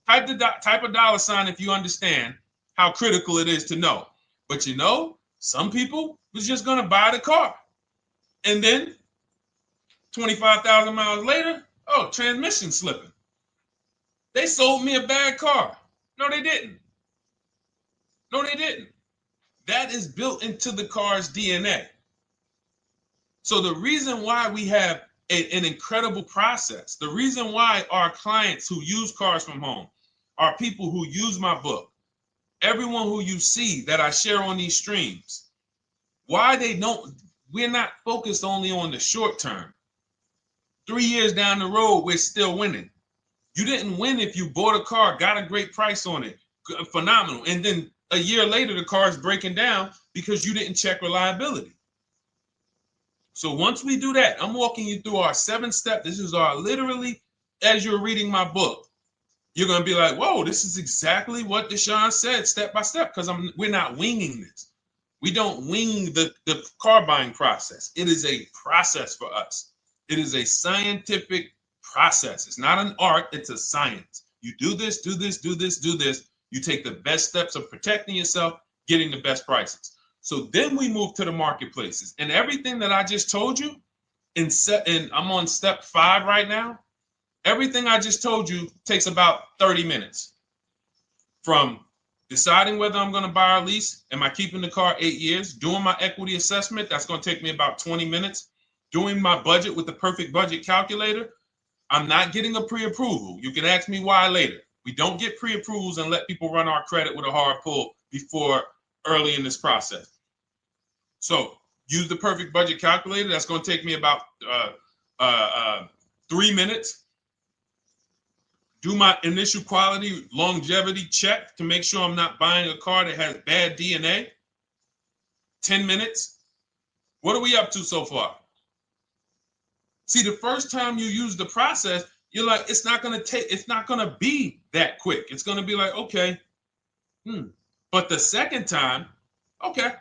Type a dollar sign if you understand how critical it is to know. But some people was just going to buy the car. And then 25,000 miles later, transmission slipping. They sold me a bad car. No, they didn't. That is built into the car's DNA. So the reason why we have an incredible process, the reason why our clients who use cars from home are people who use my book, everyone who you see that I share on these streams, we're not focused only on the short term. 3 years down the road, we're still winning. You didn't win if you bought a car, got a great price on it, phenomenal, and then a year later the car is breaking down because you didn't check reliability. So once we do that, I'm walking you through our 7-step. This is our literally, as you're reading my book, you're going to be like, whoa, this is exactly what Deshone said, step by step, because we're not winging this. We don't wing the car buying process. It is a process for us. It is a scientific process. It's not an art, it's a science. You do this, do this, do this, do this. You take the best steps of protecting yourself, getting the best prices. So then we move to the marketplaces. And everything that I just told you, and I'm on step 5 right now, everything I just told you takes about 30 minutes. From deciding whether I'm going to buy or lease, am I keeping the car 8 years, doing my equity assessment, that's going to take me about 20 minutes, doing my budget with the perfect budget calculator. I'm not getting a pre-approval. You can ask me why later. We don't get pre-approvals and let people run our credit with a hard pull before early in this process. So use the perfect budget calculator. That's going to take me about 3 minutes. Do my initial quality longevity check to make sure I'm not buying a car that has bad DNA. 10 minutes. What are we up to so far? See, the first time you use the process, you're like, it's not going to be that quick. It's going to be like, okay. But the second time, okay.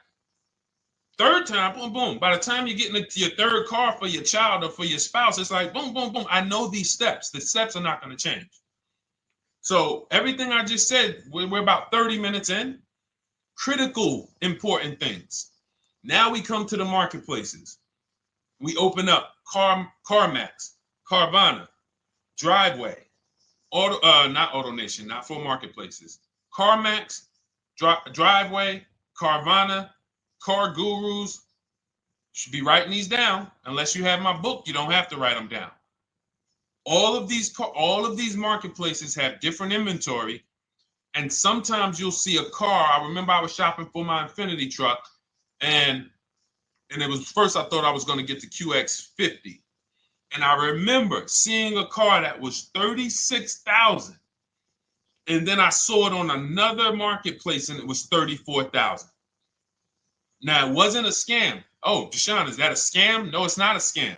Third time, boom, boom. By the time you're getting into your third car for your child or for your spouse, it's like, boom, boom, boom. I know these steps. The steps are not going to change. So everything I just said, we're about 30 minutes in. Critical, important things. Now we come to the marketplaces. We open up CarMax, Carvana, Driveway, not AutoNation, not for marketplaces. CarMax, Driveway, Carvana, Car Gurus. Should be writing these down. Unless you have my book, you don't have to write them down. All of these marketplaces have different inventory, and sometimes you'll see a car. I remember I was shopping for my Infinity truck, and it was first I thought I was going to get the QX50, and I remember seeing a car that was $36,000, and then I saw it on another marketplace, and it was $34,000. Now it wasn't a scam. Oh, Deshone, is that a scam? No, it's not a scam.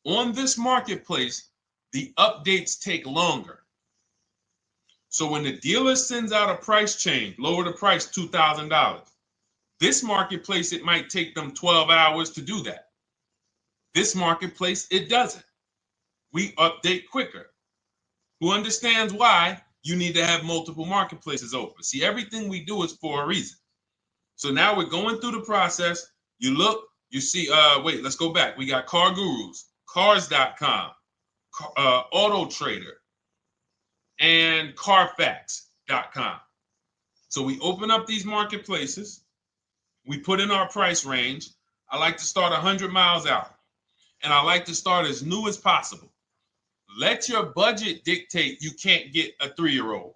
On this marketplace, the updates take longer. So when the dealer sends out a price change, lower the price $2,000. This marketplace, it might take them 12 hours to do that. This marketplace, it doesn't. We update quicker. Who understands why you need to have multiple marketplaces open? See, everything we do is for a reason. So now we're going through the process. You look, you see, wait, let's go back. We got Car Gurus, Cars.com, Auto Trader, and Carfax.com. So we open up these marketplaces. We put in our price range. I like to start 100 miles out, and I like to start as new as possible. Let your budget dictate you can't get a 3-year-old.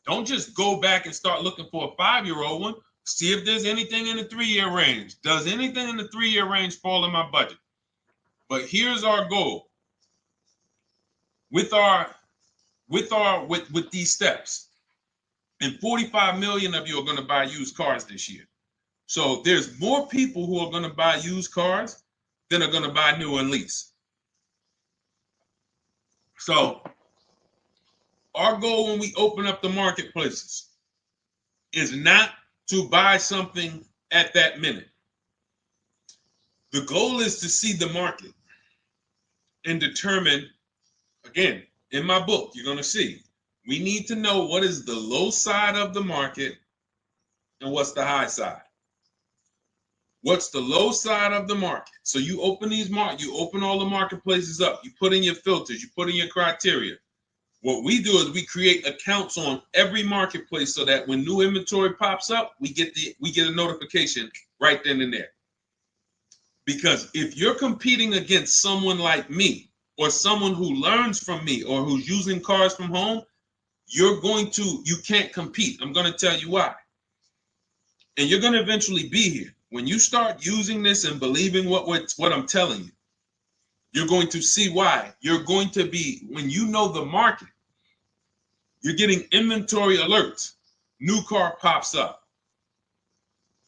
Don't just go back and start looking for a 5-year-old one. See if there's anything in the 3-year range. Does anything in the 3-year range fall in my budget? But here's our goal. With these steps, and 45 million of you are going to buy used cars this year. So there's more people who are going to buy used cars than are going to buy new and lease. So our goal when we open up the marketplaces is not to buy something at that minute. The goal is to see the market and determine, again, in my book, you're going to see, we need to know what is the low side of the market and what's the high side. What's the low side of the market? So you open you open all the marketplaces up. You put in your filters. You put in your criteria. What we do is we create accounts on every marketplace so that when new inventory pops up, we get a notification right then and there. Because if you're competing against someone like me or someone who learns from me or who's using cars from home, you can't compete. I'm going to tell you why. And you're going to eventually be here. When you start using this and believing what I'm telling you, You're going to see why. You're going to be, when you know the market, you're getting inventory alerts. New car pops up.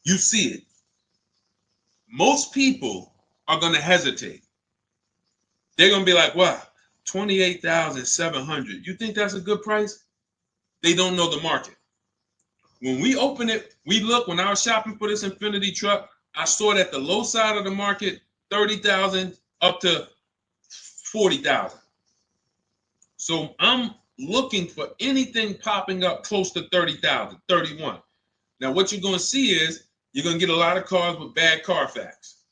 You see it. Most people are going to hesitate. They're going to be like, wow, 28,700. You think that's a good price? They don't know the market. When we open it, we look, when I was shopping for this Infiniti truck, I saw it at the low side of the market, 30,000 up to 40,000. So I'm looking for anything popping up close to 30,000, 31. Now, what you're going to see is you're going to get a lot of cars with bad Carfax,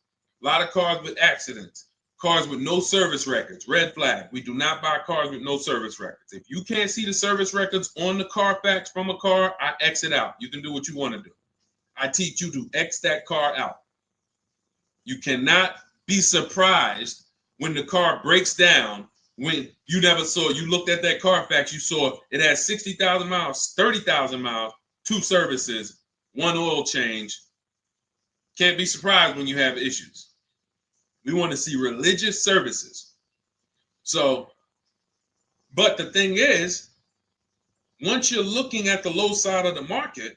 a lot of cars with accidents, cars with no service records, red flag. We do not buy cars with no service records. If you can't see the service records on the Carfax from a car, I exit out. You can do what you want to do. I teach you to X that car out. You cannot be surprised when the car breaks down, when you never saw, you looked at that Carfax, you saw it had 60,000 miles, 30,000 miles, 2 services, 1 oil change. Can't be surprised when you have issues. We want to see religious services. So, but the thing is, once you're looking at the low side of the market,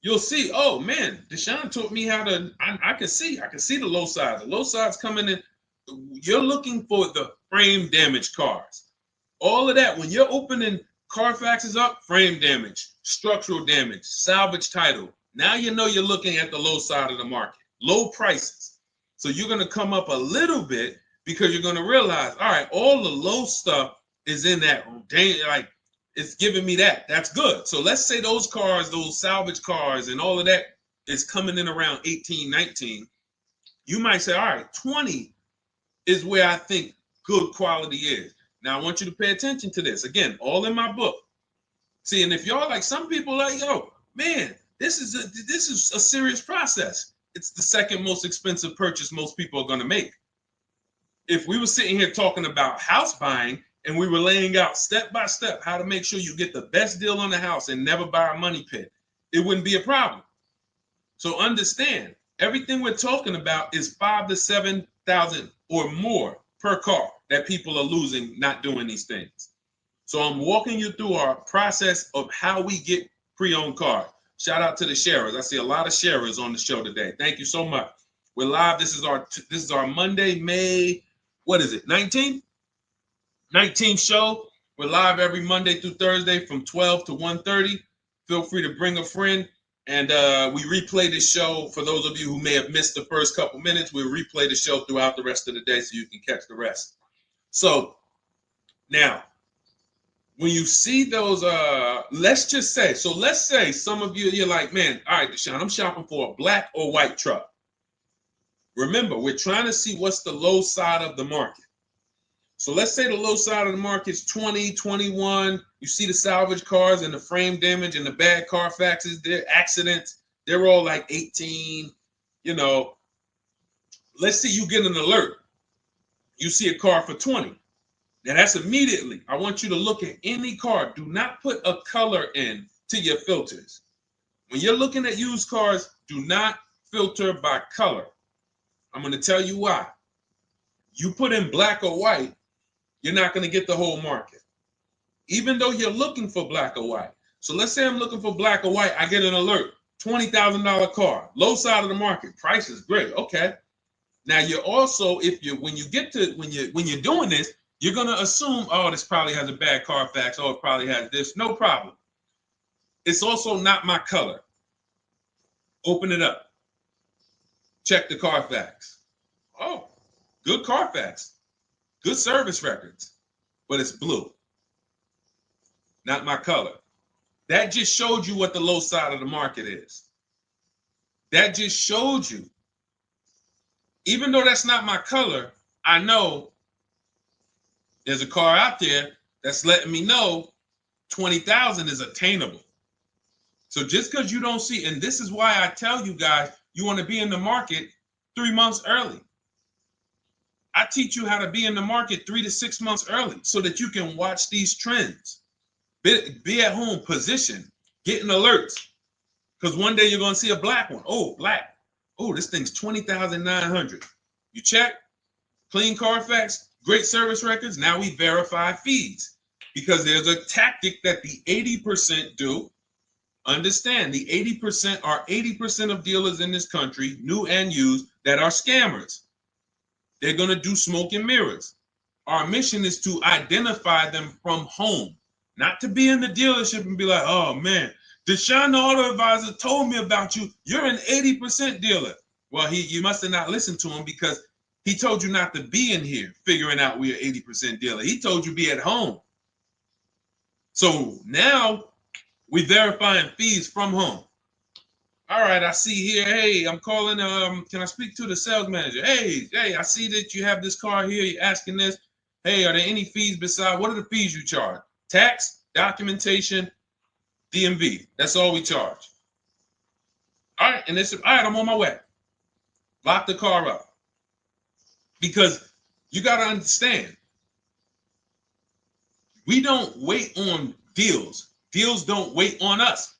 you'll see, oh man, Deshone taught me how to, I can see the low side. The low side's coming in. You're looking for the frame damage cars. All of that, when you're opening Carfaxes up, frame damage, structural damage, salvage title. Now you know you're looking at the low side of the market, low prices. So you're going to come up a little bit because you're going to realize, all right, all the low stuff is in that, like, it's giving me that. That's good. So let's say those cars, those salvage cars and all of that is coming in around 18, 19. You might say, all right, 20 is where I think good quality is. Now, I want you to pay attention to this. Again, all in my book. See, and if y'all like, some people like, yo, man, this is a serious process. It's the second most expensive purchase most people are going to make. If we were sitting here talking about house buying and we were laying out step by step how to make sure you get the best deal on the house and never buy a money pit, it wouldn't be a problem. So understand, everything we're talking about is 5,000 to 7,000 or more per car that people are losing not doing these things. So I'm walking you through our process of how we get pre-owned cars. Shout out to the sharers. I see a lot of sharers on the show today. Thank you so much. We're live. This is our Monday, May, what is it, 19th? 19th show. We're live every Monday through Thursday from 12 to 1:30. Feel free to bring a friend. And we replay this show. For those of you who may have missed the first couple minutes, we'll replay the show throughout the rest of the day so you can catch the rest. So now, when you see those, let's say some of you, you're like, man, all right, Deshone, I'm shopping for a black or white truck. Remember, we're trying to see what's the low side of the market. So let's say the low side of the market is 20, 21. You see the salvage cars and the frame damage and the bad Carfaxes, their accidents, they're all like 18, you know. Let's say you get an alert. You see a car for 20. Now that's immediately, I want you to look at any car. Do not put a color in to your filters. When you're looking at used cars, do not filter by color. I'm going to tell you why. You put in black or white, you're not going to get the whole market, even though you're looking for black or white. So let's say I'm looking for black or white. I get an alert, $20,000 car, low side of the market. Price is great. Okay. Now you're also, when you're doing this, you're going to assume, oh, this probably has a bad Carfax. Oh, it probably has this. No problem. It's also not my color. Open it up. Check the Carfax. Oh, good Carfax. Good service records. But it's blue. Not my color. That just showed you what the low side of the market is. That just showed you. Even though that's not my color, I know there's a car out there that's letting me know 20,000 is attainable. So just because you don't see, and this is why I tell you guys, you want to be in the market 3 months early. I teach you how to be in the market 3 to 6 months early so that you can watch these trends. Be at home, position, getting alerts. Because one day you're going to see a black one. Oh, black. Oh, this thing's 20,900. You check. clean Carfax, great service records. Now we verify fees because there's a tactic that the 80% do. Understand, the 80% are 80% of dealers in this country, new and used, that are scammers. They're going to do smoke and mirrors. Our mission is to identify them from home, not to be in the dealership and be like, oh man, Deshone the Auto Advisor told me about you. You're an 80% dealer. Well, you must have not listened to him because he told you not to be in here figuring out we're 80% dealer. He told you be at home. So now we verifying fees from home. All right, I see here. Hey, I'm calling. Can I speak to the sales manager? Hey, I see that you have this car here. You're asking this. Hey, are there any fees besides? What are the fees you charge? Tax, documentation, DMV. That's all we charge. All right, and they said, all right, I'm on my way. Lock the car up. Because you got to understand, we don't wait on deals. Deals don't wait on us.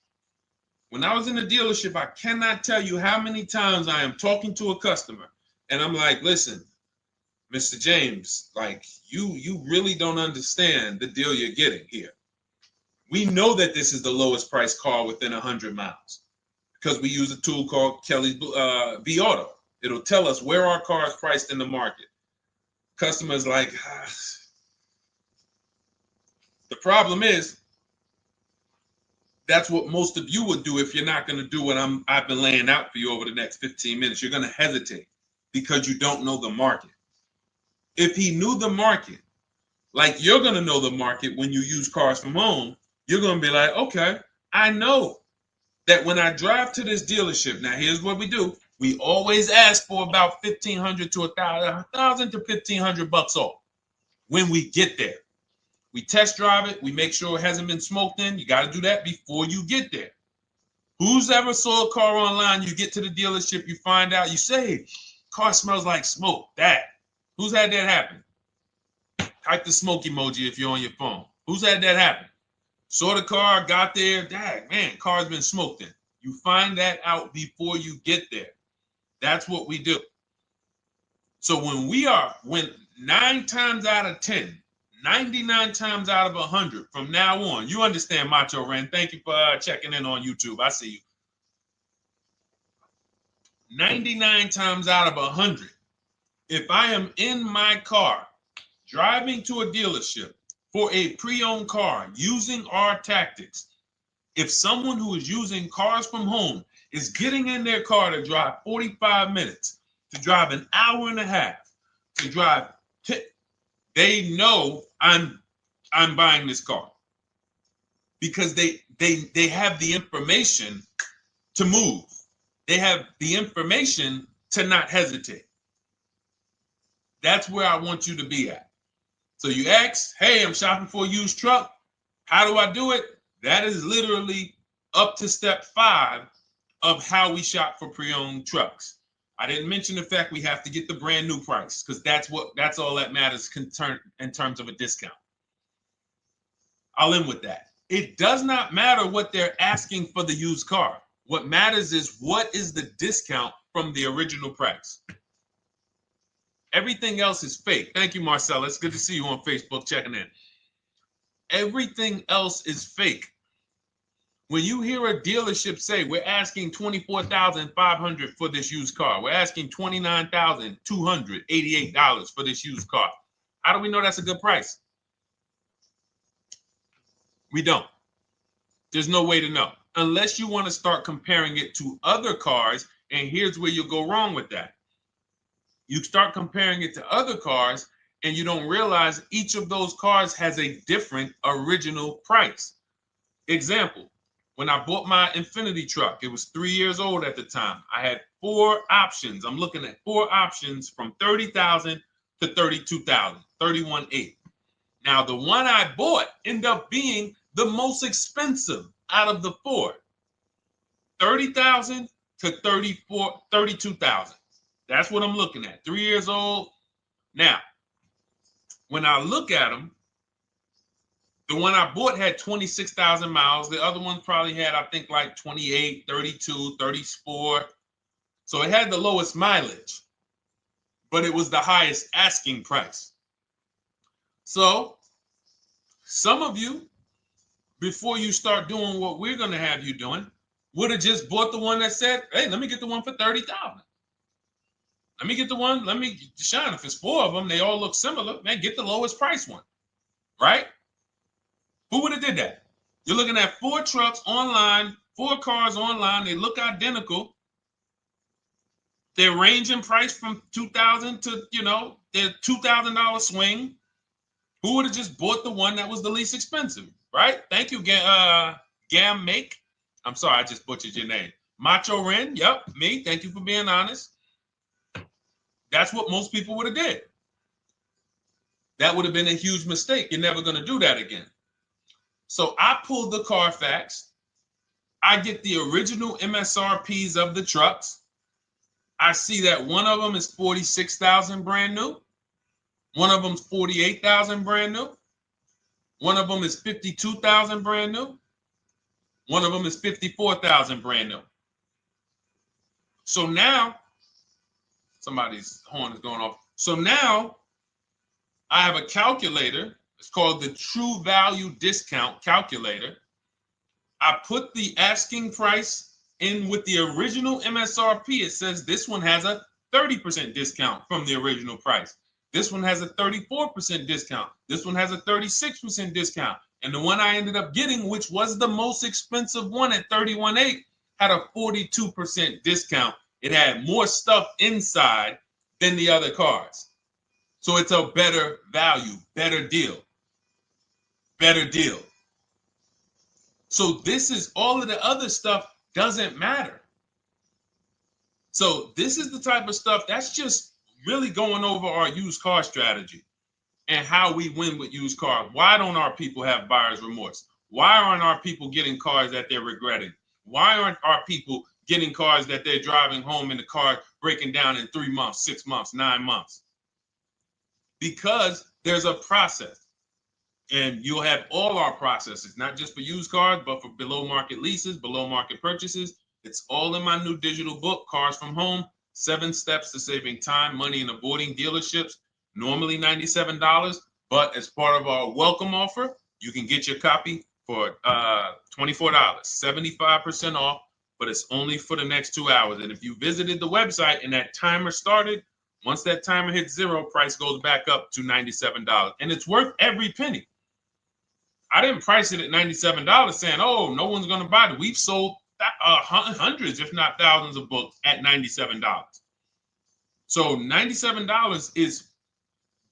When I was in the dealership, I cannot tell you how many times I am talking to a customer and I'm like, listen, Mr. James, like you really don't understand the deal you're getting here. We know that this is the lowest price car within 100 miles because we use a tool called Kelly's V Auto. It'll tell us where our car is priced in the market. Customers like, the problem is, that's what most of you would do if you're not going to do what I've been laying out for you over the next 15 minutes. You're going to hesitate because you don't know the market. If he knew the market, like you're going to know the market when you use cars from home, you're going to be like, okay, I know that when I drive to this dealership, now here's what we do. We always ask for about $1,500 to $1,000 to $1,500 off when we get there. We test drive it. We make sure it hasn't been smoked in. You got to do that before you get there. Who's ever saw a car online? You get to the dealership, you find out, you say, car smells like smoke. That. Who's had that happen? Type the smoke emoji if you're on your phone. Who's had that happen? Saw the car, got there, dang, man, car's been smoked in. You find that out before you get there. That's what we do. So when 9 times out of 10, 99 times out of 100 from now on, you understand, Macho Ren. Thank you for checking in on YouTube. I see you. 99 times out of 100, if I am in my car driving to a dealership for a pre-owned car using our tactics, if someone who is using cars from home is getting in their car to drive 45 minutes, to drive an hour and a half, to drive, they know I'm buying this car because they have the information to move. They have the information to not hesitate. That's where I want you to be at. So you ask, hey, I'm shopping for a used truck. How do I do it? That is literally up to step 5 of how we shop for pre-owned trucks. I didn't mention the fact we have to get the brand new price because that's all that matters in terms of a discount. I'll end with that. It does not matter what they're asking for the used car. What matters is what is the discount from the original price. Everything else is fake. Thank you, Marcella. It's good to see you on Facebook checking in. Everything else is fake. When you hear a dealership say, we're asking $24,500 for this used car, we're asking $29,288 for this used car, how do we know that's a good price? We don't. There's no way to know. Unless you want to start comparing it to other cars, and here's where you'll go wrong with that. You start comparing it to other cars, and you don't realize each of those cars has a different original price. Example. When I bought my Infinity truck, it was 3 years old at the time. I had 4 options. I'm looking at 4 options from $30,000 to $32,000, $31,800. Now, the one I bought ended up being the most expensive out of the 4. $30,000 to $32,000. That's what I'm looking at. 3 years old. Now, when I look at them, the one I bought had 26,000 miles. The other one probably had, I think, like 28, 32, 34. So it had the lowest mileage. but it was the highest asking price. So some of you, before you start doing what we're going to have you doing, would have just bought the one that said, hey, let me get the one for $30,000. Let me get the one, Deshone, if it's 4 of them, they all look similar, man, get the lowest price one, right? Who would have did that? You're looking at 4 trucks online, 4 cars online, they look identical. They're ranging price from $2,000 to, their $2,000 swing. Who would have just bought the one that was the least expensive, right? Thank you, Gam Make. I'm sorry, I just butchered your name. Macho Ren, yep, me. Thank you for being honest. That's what most people would have did. That would have been a huge mistake. You're never going to do that again. So I pulled the Carfax. I get the original MSRPs of the trucks. I see that one of them is 46,000 brand new. One of them's 48,000 brand new. One of them is 52,000 brand new. One of them is 54,000 brand new. So now, somebody's horn is going off. So now I have a calculator. It's called the True Value Discount Calculator. I put the asking price in with the original MSRP. It says this one has a 30% discount from the original price. This one has a 34% discount. This one has a 36% discount. And the one I ended up getting, which was the most expensive one at $31,800, had a 42% discount. It had more stuff inside than the other cars. So it's a better value, better deal. Better deal. So this is all of the other stuff doesn't matter. So this is the type of stuff that's just really going over our used car strategy and how we win with used cars. Why don't our people have buyer's remorse? Why aren't our people getting cars that they're regretting? Why aren't our people getting cars that they're driving home and the car breaking down in 3 months, 6 months, 9 months? Because there's a process. And you'll have all our processes, not just for used cars, but for below market leases, below market purchases. It's all in my new digital book, Cars from Home, 7 Steps to Saving Time, Money, and Avoiding Dealerships. Normally $97, but as part of our welcome offer, you can get your copy for $24, 75% off, but it's only for the next 2 hours. And if you visited the website and that timer started, once that timer hits 0, price goes back up to $97. And it's worth every penny. I didn't price it at $97 saying, oh, no one's going to buy it. We've sold hundreds, if not thousands of books at $97. So $97 is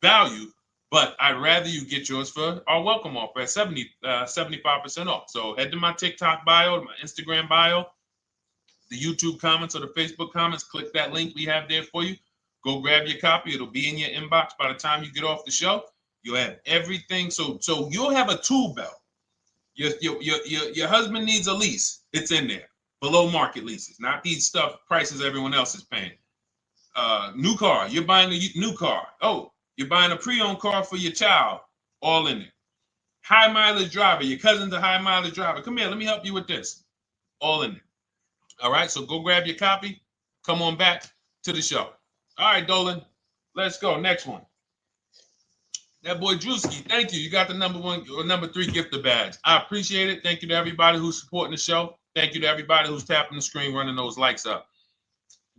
value, but I'd rather you get yours for our welcome offer at 75% off. So head to my TikTok bio, my Instagram bio, the YouTube comments or the Facebook comments, click that link we have there for you. Go grab your copy. It'll be in your inbox by the time you get off the show. You'll have everything. So you'll have a tool belt. Your husband needs a lease. It's in there. Below market leases, not these stuff prices everyone else is paying. New car. You're buying a new car. Oh, you're buying a pre-owned car for your child. All in there. High mileage driver. Your cousin's a high mileage driver. Come here. Let me help you with this. All in there. All right. So go grab your copy. Come on back to the show. All right, Dolan. Let's go. Next one. That boy Drewski, thank you. You got the number 1 or number 3 gifter badge. I appreciate it. Thank you to everybody who's supporting the show. Thank you to everybody who's tapping the screen, running those likes up.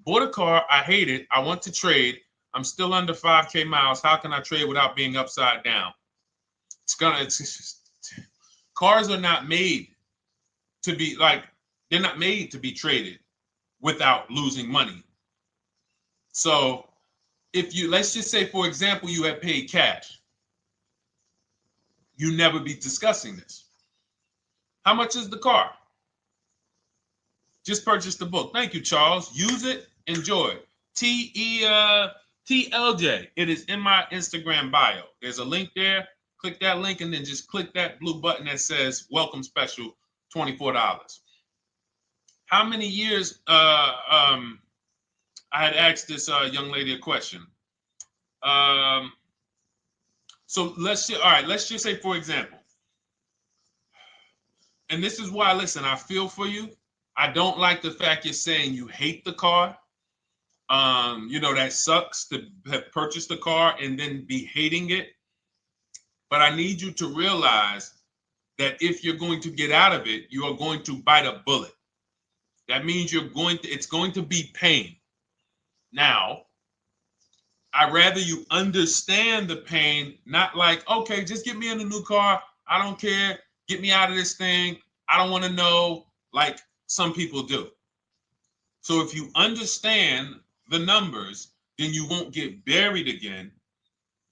Bought a car. I hate it. I want to trade. I'm still under 5K miles. How can I trade without being upside down? Cars are not made to be they're not made to be traded without losing money. So if you, let's just say, for example, you have paid cash. You never be discussing this. How much is the car? Just purchase the book. Thank you, Charles. Use it. Enjoy. TLJ. It is in my Instagram bio. There's a link there. Click that link and then just click that blue button that says welcome special, $24. How many years? I had asked this young lady a question. So let's just say, for example, and this is why, listen, I feel for you. I don't like the fact you're saying you hate the car. That sucks to have purchased a car and then be hating it. But I need you to realize that if you're going to get out of it, you are going to bite a bullet. That means it's going to be pain. Now, I'd rather you understand the pain, not like, okay, just get me in a new car. I don't care. Get me out of this thing. I don't want to know, like some people do. So if you understand the numbers, then you won't get buried again.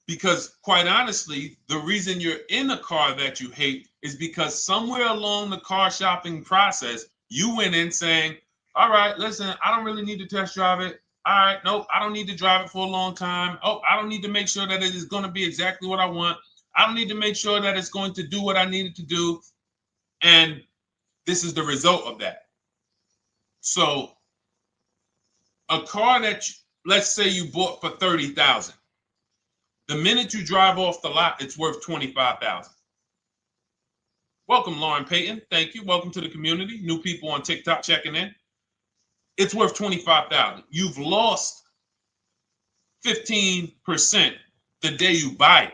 Because quite honestly, the reason you're in a car that you hate is because somewhere along the car shopping process, you went in saying, all right, listen, I don't really need to test drive it. All right, nope, I don't need to drive it for a long time. Oh, I don't need to make sure that it is going to be exactly what I want. I don't need to make sure that it's going to do what I need it to do. And this is the result of that. So a car that, let's say you bought for $30,000. The minute you drive off the lot, it's worth $25,000. Welcome, Lauren Payton. Thank you. Welcome to the community. New people on TikTok checking in. It's worth $25,000. You've lost 15% the day you buy it.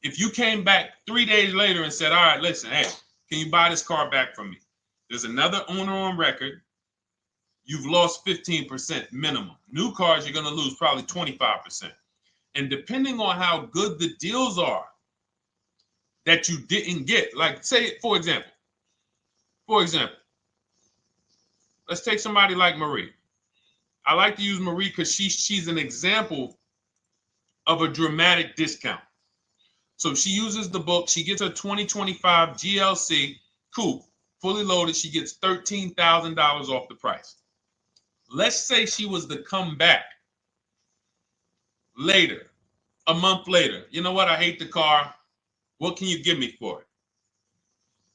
If you came back 3 days later and said, all right, listen, hey, can you buy this car back from me? There's another owner on record. You've lost 15% minimum. New cars, you're going to lose probably 25%. And depending on how good the deals are that you didn't get, like say, for example, let's take somebody like Marie. I like to use Marie because she's an example of a dramatic discount. So she uses the book. She gets her 2025 GLC coupe, fully loaded. She gets $13,000 off the price. Let's say she was to come back later, a month later. You know what? I hate the car. What can you give me for it?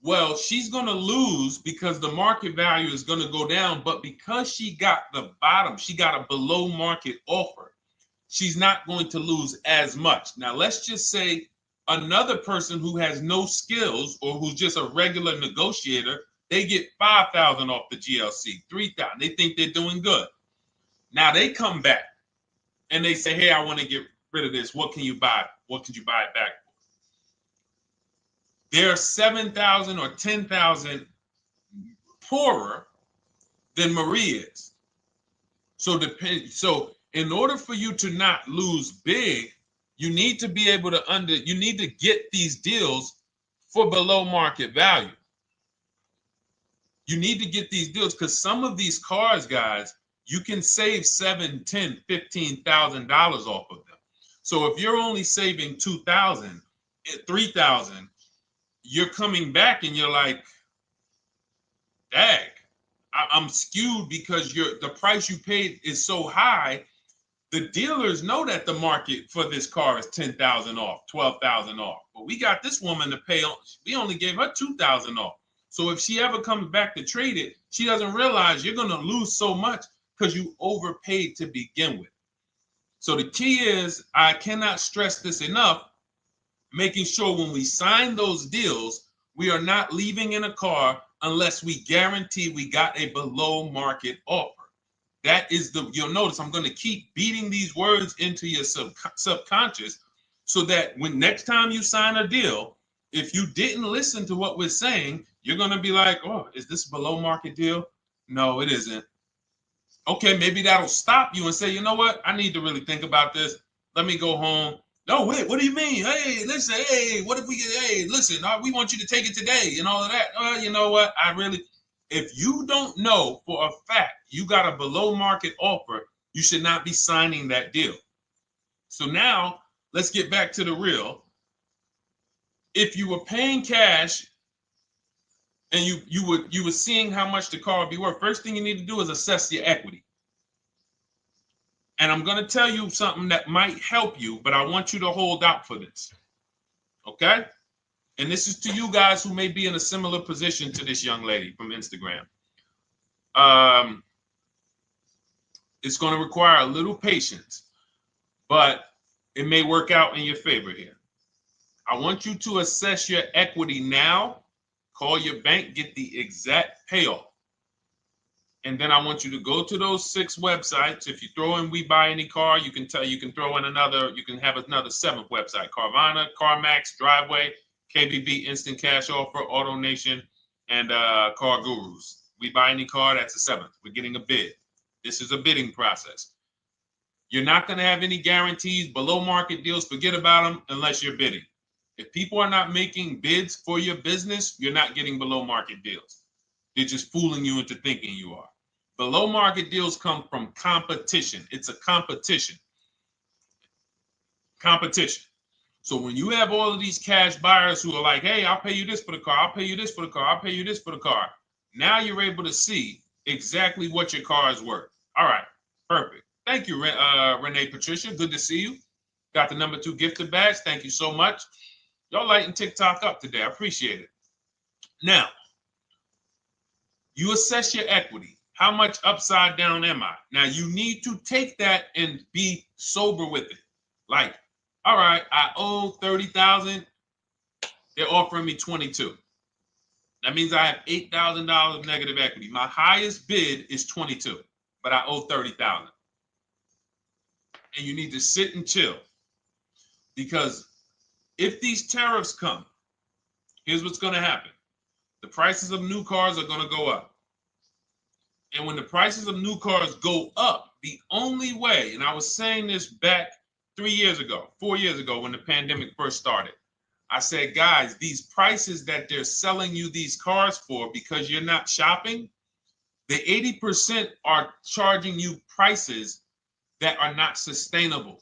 Well, she's going to lose because the market value is going to go down. But because she got the bottom, she got a below market offer, she's not going to lose as much. Now, let's just say another person who has no skills or who's just a regular negotiator, they get $5,000 off the GLC, $3,000. They think they're doing good. Now they come back and they say, hey, I want to get rid of this. What can you buy? What could you buy it back for? They're 7,000 or 10,000 poorer than Marie is. So in order for you to not lose big, you need to be able to you need to get these deals for below market value. You need to get these deals because some of these cars, guys, you can save $7,000, $10,000, $15,000 off of them. So if you're only saving $2,000, $3,000, you're coming back and you're like, dang, I'm skewed because the price you paid is so high. The dealers know that the market for this car is $10,000 off, $12,000 off. But we got this woman to pay, we only gave her $2,000 off. So if she ever comes back to trade it, she doesn't realize you're going to lose so much because you overpaid to begin with. So the key is, I cannot stress this enough, making sure when we sign those deals, we are not leaving in a car unless we guarantee we got a below market offer. That is you'll notice I'm going to keep beating these words into your subconscious so that when next time you sign a deal, if you didn't listen to what we're saying, you're going to be like, oh, is this a below market deal? No, it isn't. Okay, maybe that'll stop you and say, you know what? I need to really think about this. Let me go home. No, wait, what do you mean? Hey, listen, hey, what if we get, hey, listen, we want you to take it today and all of that. You know what? If you don't know for a fact you got a below market offer, you should not be signing that deal. So now let's get back to the real. If you were paying cash and you were seeing how much the car would be worth, first thing you need to do is assess your equity. And I'm going to tell you something that might help you, but I want you to hold out for this. Okay? And this is to you guys who may be in a similar position to this young lady from Instagram. It's going to require a little patience, but it may work out in your favor here. I want you to assess your equity now. Call your bank, get the exact payoff. And then I want you to go to those 6 websites. If you throw in We Buy Any Car, you can throw in you can have another 7th website: Carvana, CarMax, Driveway, KBB, Instant Cash Offer, AutoNation, and Car Gurus. We Buy Any Car, that's the 7th. We're getting a bid. This is a bidding process. You're not going to have any guarantees, below market deals. Forget about them unless you're bidding. If people are not making bids for your business, you're not getting below market deals. They're just fooling you into thinking you are. Below market deals come from competition. It's a competition. Competition. So when you have all of these cash buyers who are like, hey, I'll pay you this for the car, I'll pay you this for the car, I'll pay you this for the car. Now you're able to see exactly what your car is worth. All right, perfect. Thank you, Renee Patricia. Good to see you. Got the number 2 gifted badge. Thank you so much. Y'all lighting TikTok up today. I appreciate it. Now, you assess your equity. How much upside down am I? Now, you need to take that and be sober with it. Like, all right, I owe $30,000. They're offering me 22. That means I have $8,000 negative equity. My highest bid is 22, but I owe 30,000. And you need to sit and chill, because if these tariffs come, here's what's going to happen. The prices of new cars are going to go up. And when the prices of new cars go up, the only way, and I was saying this back 4 years ago, when the pandemic first started, I said, guys, these prices that they're selling you these cars for, because you're not shopping, the 80% are charging you prices that are not sustainable.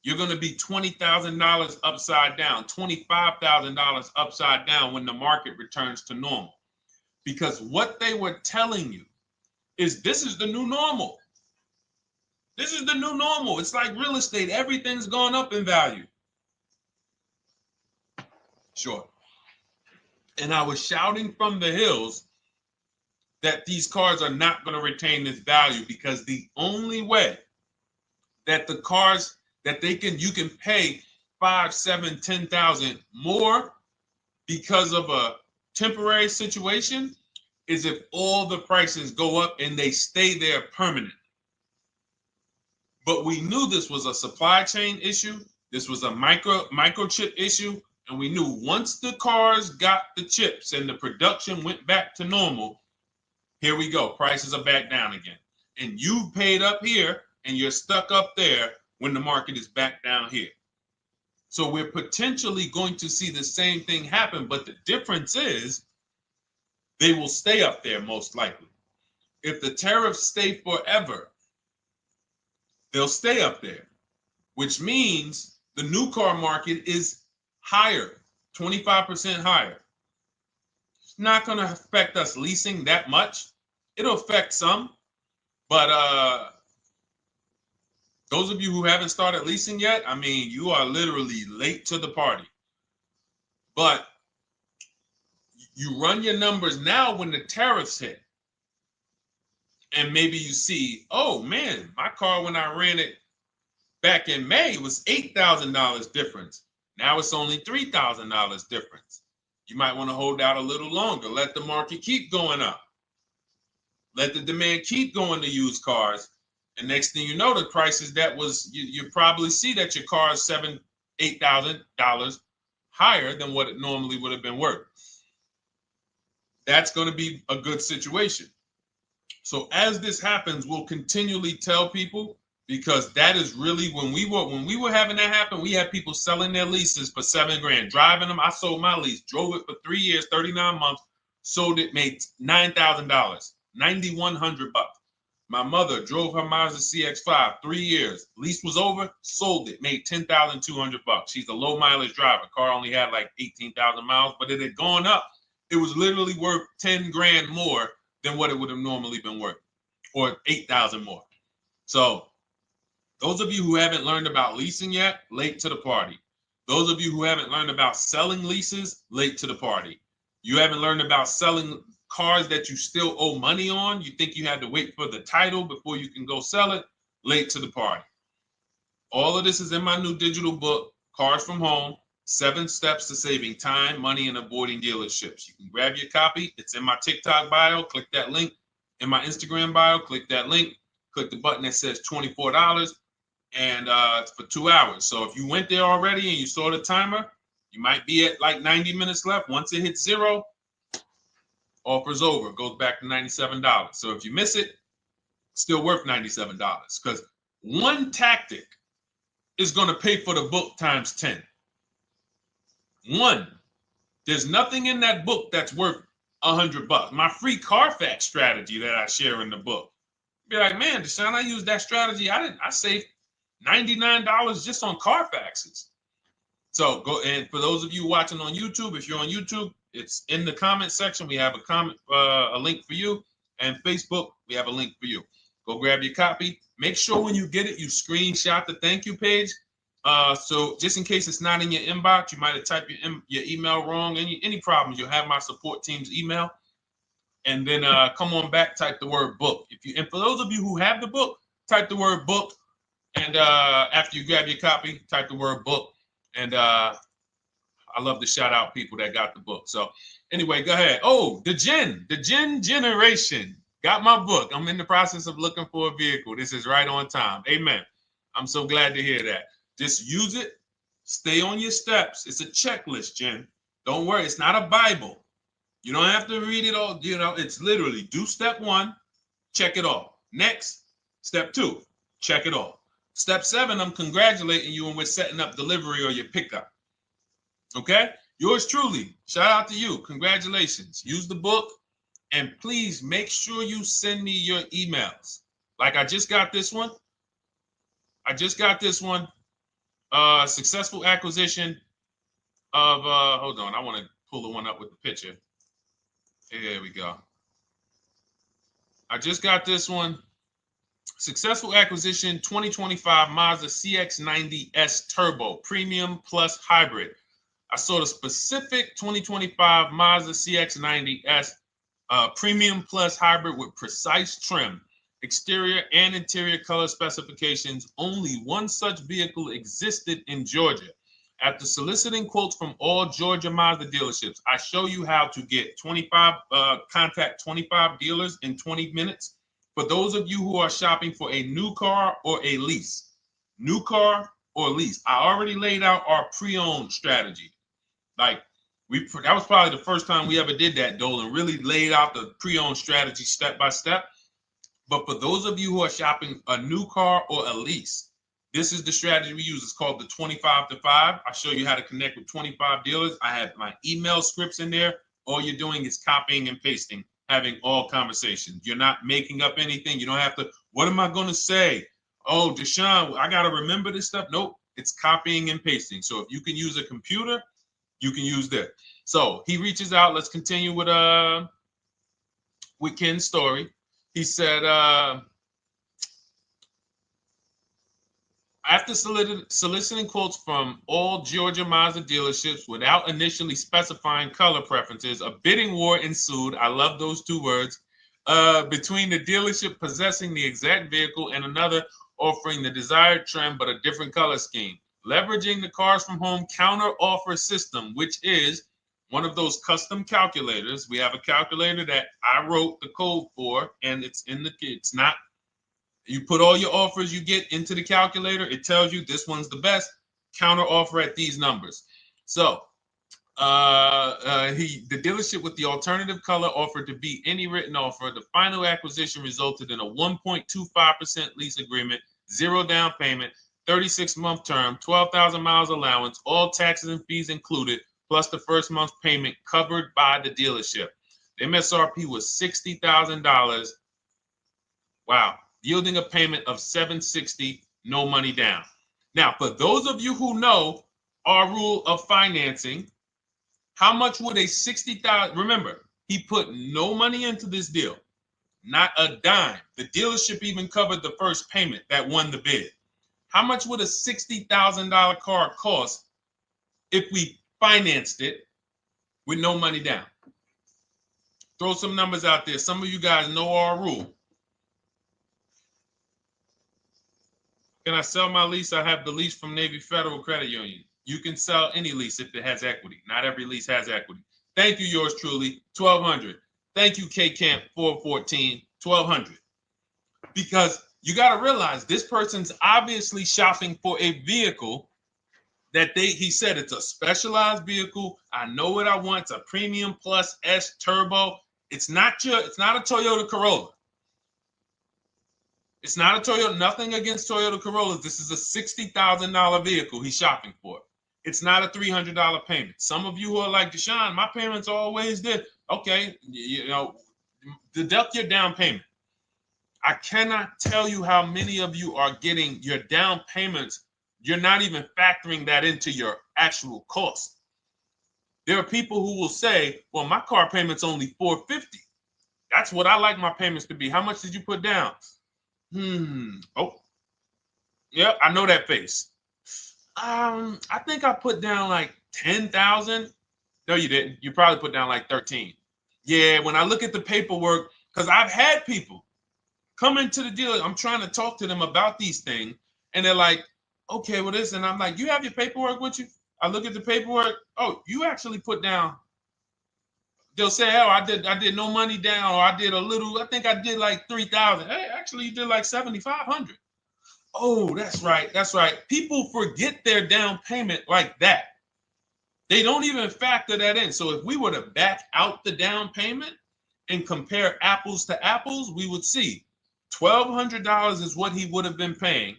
You're going to be $20,000 upside down, $25,000 upside down when the market returns to normal. Because what they were telling you is this is the new normal. This is the new normal. It's like real estate. Everything's gone up in value. Sure. And I was shouting from the hills that these cars are not going to retain this value, because the only way that the cars that you can pay 5, 7, 10,000 more because of a temporary situation is if all the prices go up and they stay there permanently. But we knew this was a supply chain issue. This was a microchip issue. And we knew once the cars got the chips and the production went back to normal, here we go. Prices are back down again. And you paid up here and you're stuck up there when the market is back down here. So we're potentially going to see the same thing happen. But the difference is they will stay up there most likely. If the tariffs stay forever, they'll stay up there, which means the new car market is higher, 25% higher. It's not going to affect us leasing that much. It'll affect some, but those of you who haven't started leasing yet, I mean, you are literally late to the party. But you run your numbers now when the tariffs hit, and maybe you see, oh man, my car when I ran it back in May was $8,000 difference. Now it's only $3,000 difference. You might want to hold out a little longer. Let the market keep going up. Let the demand keep going to used cars. And next thing you know, the prices that was, you probably see that your car is $7,000, $8,000 higher than what it normally would have been worth. That's going to be a good situation. So as this happens, we'll continually tell people, because that is really when we were having that happen, we had people selling their leases for $7,000, driving them. I sold my lease, drove it for 3 years, 39 months, sold it, made $9,000, $9,100. My mother drove her Mazda CX-5, 3 years, lease was over, sold it, made $10,200. She's a low mileage driver. Car only had like 18,000 miles, but it had gone up. It was literally worth $10,000 more than what it would have normally been worth, or 8,000 more. So those of you who haven't learned about leasing yet, late to the party. Those of you who haven't learned about selling leases, late to the party. You haven't learned about selling cars that you still owe money on. You think you had to wait for the title before you can go sell it, late to the party. All of this is in my new digital book, Cars from Home, 7 Steps to Saving Time, Money, and Avoiding Dealerships. You can grab your copy. It's in my TikTok bio. Click that link. in my Instagram bio. Click that link. Click the button that says $24, and it's for 2 hours. So if you went there already and you saw the timer, you might be at like 90 minutes left. Once it hits 0, offer's over. It goes back to $97. So if you miss it, still worth $97, because one tactic is going to pay for the book times 10. One. There's nothing in that book that's worth $100. My free Carfax strategy that I share in the book. Be like, man, Deshone, I used that strategy. I saved $99 just on Carfaxes. So go, and for those of you watching on YouTube, if you're on YouTube, it's in the comment section. We have a link for you, and Facebook, we have a link for you. Go grab your copy. Make sure when you get it, you screenshot the thank you page. So just in case it's not in your inbox, you might have typed your email wrong. Any problems, you'll have my support team's email. And then come on back, type the word book. And for those of you who have the book, type the word book. And after you grab your copy, type the word book. And I love to shout out people that got the book. So anyway, go ahead. Oh, the Gen Generation got my book. I'm in the process of looking for a vehicle. This is right on time. Amen. I'm so glad to hear that. Just use it. Stay on your steps. It's a checklist, Jen. Don't worry. It's not a Bible. You don't have to read it all. You know, it's literally do step 1, check it off. Next, step 2, check it off. Step 7, I'm congratulating you and we're setting up delivery or your pickup. Okay? Yours truly. Shout out to you. Congratulations. Use the book, and please make sure you send me your emails. Like I just got this one. Successful acquisition of, hold on, I want to pull the one up with the picture. There we go. I just got this one. Successful acquisition 2025 Mazda CX-90S Turbo Premium Plus Hybrid. I saw the specific 2025 Mazda CX-90S Premium Plus Hybrid with precise trim, exterior and interior color specifications. Only one such vehicle existed in Georgia. After soliciting quotes from all Georgia Mazda dealerships, I show you how to get contact 25 dealers in 20 minutes. For those of you who are shopping for a new car or a lease, new car or lease, I already laid out our pre-owned strategy. Like that was probably the first time we ever did that, Dolan, really laid out the pre-owned strategy step by step. But for those of you who are shopping a new car or a lease, this is the strategy we use. It's called the 25 to 5. I show you how to connect with 25 dealers. I have my email scripts in there. All you're doing is copying and pasting, having all conversations. You're not making up anything. You don't have to, what am I going to say? Oh, Deshone, I got to remember this stuff. Nope, it's copying and pasting. So if you can use a computer, you can use that. So he reaches out. Let's continue with Ken's story. He said, after soliciting quotes from all Georgia Mazda dealerships without initially specifying color preferences, a bidding war ensued. I love those 2 words. Between the dealership possessing the exact vehicle and another offering the desired trim but a different color scheme. Leveraging the Cars from Home counter offer system, which is one of those custom calculators. We have a calculator that I wrote the code for, and it's not. You put all your offers you get into the calculator. It tells you this one's the best. Counter offer at these numbers. So the dealership with the alternative color offered to beat any written offer. The final acquisition resulted in a 1.25% lease agreement, 0 down payment, 36-month term, 12,000 miles allowance, all taxes and fees included, plus the first month's payment covered by the dealership. The MSRP was $60,000. Wow. Yielding a payment of $760, no money down. Now, for those of you who know our rule of financing, how much would a $60,000? Remember, he put no money into this deal, not a dime. The dealership even covered the first payment that won the bid. How much would a $60,000 car cost if we financed it with no money down? Throw some numbers out there. Some of you guys know our rule. Can I sell my lease? I have the lease from Navy Federal Credit Union. You can sell any lease if it has equity. Not every lease has equity. Thank you, yours truly, 1200. Thank you, K Camp 414. $1,200. Because you got to realize this person's obviously shopping for a vehicle that he said it's a specialized vehicle. I know what I want. It's a premium plus S turbo. It's not a Toyota Corolla. It's not a Toyota, nothing against Toyota Corollas. This is a $60,000 vehicle he's shopping for. It's not a $300 payment. Some of you who are like, Deshone, my payments are always there. Okay, deduct your down payment. I cannot tell you how many of you are getting your down payments. You're not even factoring that into your actual cost. There are people who will say, well, my car payment's only $450. That's what I like my payments to be. How much did you put down? Oh, yeah, I know that face. I think I put down like 10,000. No, you didn't. You probably put down like 13. Yeah, when I look at the paperwork, because I've had people come into the dealer, I'm trying to talk to them about these things, and they're like, okay, well, this, and I'm like, you have your paperwork with you? I look at the paperwork. Oh, you actually put down. They'll say, oh, I did no money down, or I did a little. I think I did like 3,000. Hey, actually, you did like 7,500. Oh, that's right. That's right. People forget their down payment like that. They don't even factor that in. So if we were to back out the down payment and compare apples to apples, we would see $1,200 is what he would have been paying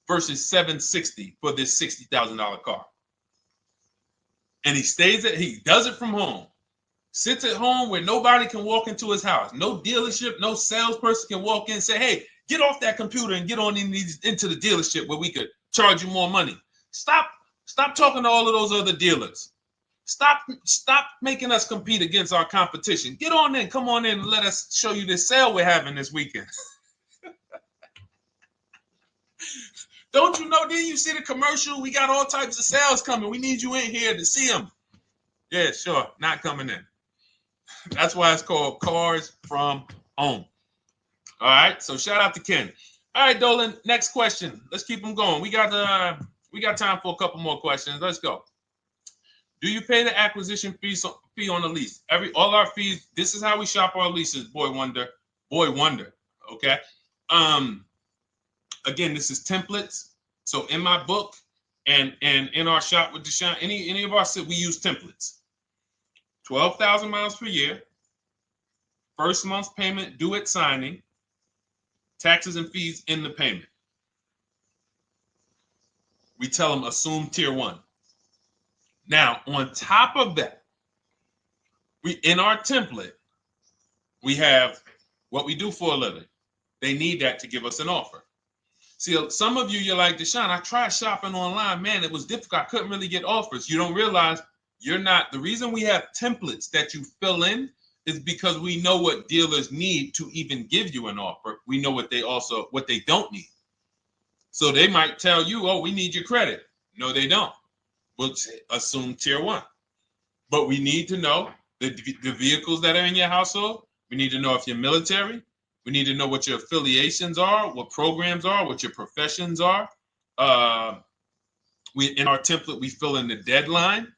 versus $760 for this $60,000 car. And he does it from home. Sits at home where nobody can walk into his house. No dealership, no salesperson can walk in and say, hey, get off that computer and get on into the dealership where we could charge you more money. Stop talking to all of those other dealers. Stop making us compete against our competition. Get on in, come on in and let us show you this sale we're having this weekend. Don't you know, didn't you see the commercial? We got all types of sales coming. We need you in here to see them. Yeah, sure, not coming in. That's why it's called Cars from Home. All right, so shout out to Ken. All right, Dolan, next question. Let's keep them going. We got time for a couple more questions. Let's go. Do you pay the acquisition fee on the lease? All our fees, this is how we shop our leases, Boy Wonder. Okay. Again, this is templates. So in my book and in our shop with Deshone, any of our we use templates. 12,000 miles per year, first month's payment due at signing, taxes and fees in the payment. We tell them assume tier 1. Now, on top of that, in our template, we have what we do for a living. They need that to give us an offer. See, some of you, you're like, Deshone, I tried shopping online. Man, it was difficult. I couldn't really get offers. You don't realize you're not. The reason we have templates that you fill in is because we know what dealers need to even give you an offer. We know what they don't need. So they might tell you, oh, we need your credit. No, they don't. We'll assume tier 1. But we need to know the vehicles that are in your household. We need to know if you're military. We need to know what your affiliations are, what programs are, what your professions are. In our template, we fill in the deadline.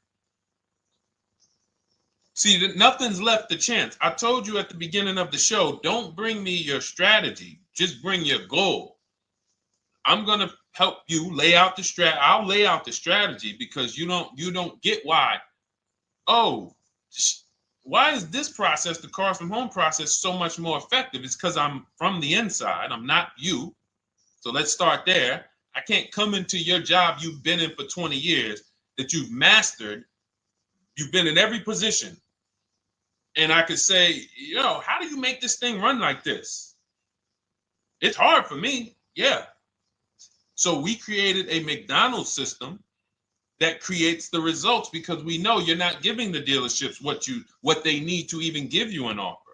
See, nothing's left to chance. I told you at the beginning of the show, don't bring me your strategy. Just bring your goal. I'm going to help you lay out the strat. I'll lay out the strategy because you don't get why. Oh, why is this process, the Cars from Home process, so much more effective? It's because I'm from the inside. I'm not you. So let's start there. I can't come into your job you've been in for 20 years that you've mastered. You've been in every position. And I could say, how do you make this thing run like this? It's hard for me. Yeah. So we created a McDonald's system that creates the results because we know you're not giving the dealerships what they need to even give you an offer.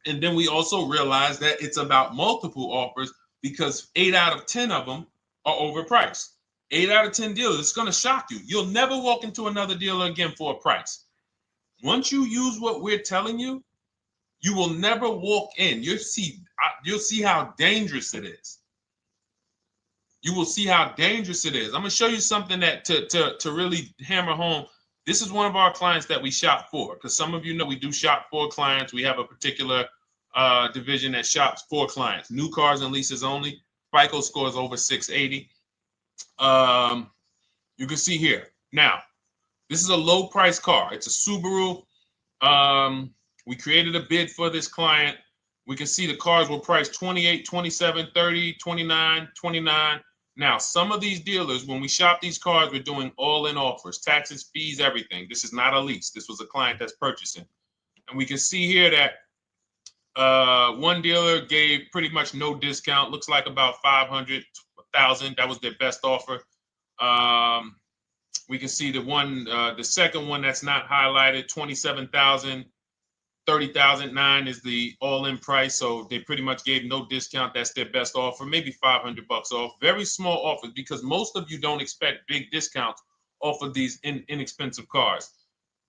And then we also realize that it's about multiple offers because 8 out of 10 of them are overpriced. 8 out of 10 dealers, it's going to shock you. You'll never walk into another dealer again for a price. Once you use what we're telling you, you will never walk in. You'll see how dangerous it is. You will see how dangerous it is. I'm going to show you something that to really hammer home. This is one of our clients that we shop for because some of you know we do shop for clients. We have a particular division that shops for clients. New cars and leases only. FICO scores over 680. You can see here. Now, this is a low price car. It's a Subaru. We created a bid for this client. We can see the cars were priced 28, 27, 30, 29, 29. Now, some of these dealers, when we shop these cars, we're doing all-in offers, taxes, fees, everything. This is not a lease. This was a client that's purchasing. And we can see here that one dealer gave pretty much no discount. Looks like about 500,000. That was their best offer. We can see the second one that's not highlighted, 27,000. 30,009 is the all-in price, so they pretty much gave no discount. That's their best offer, maybe $500 off. Very small offers, because most of you don't expect big discounts off of these inexpensive cars.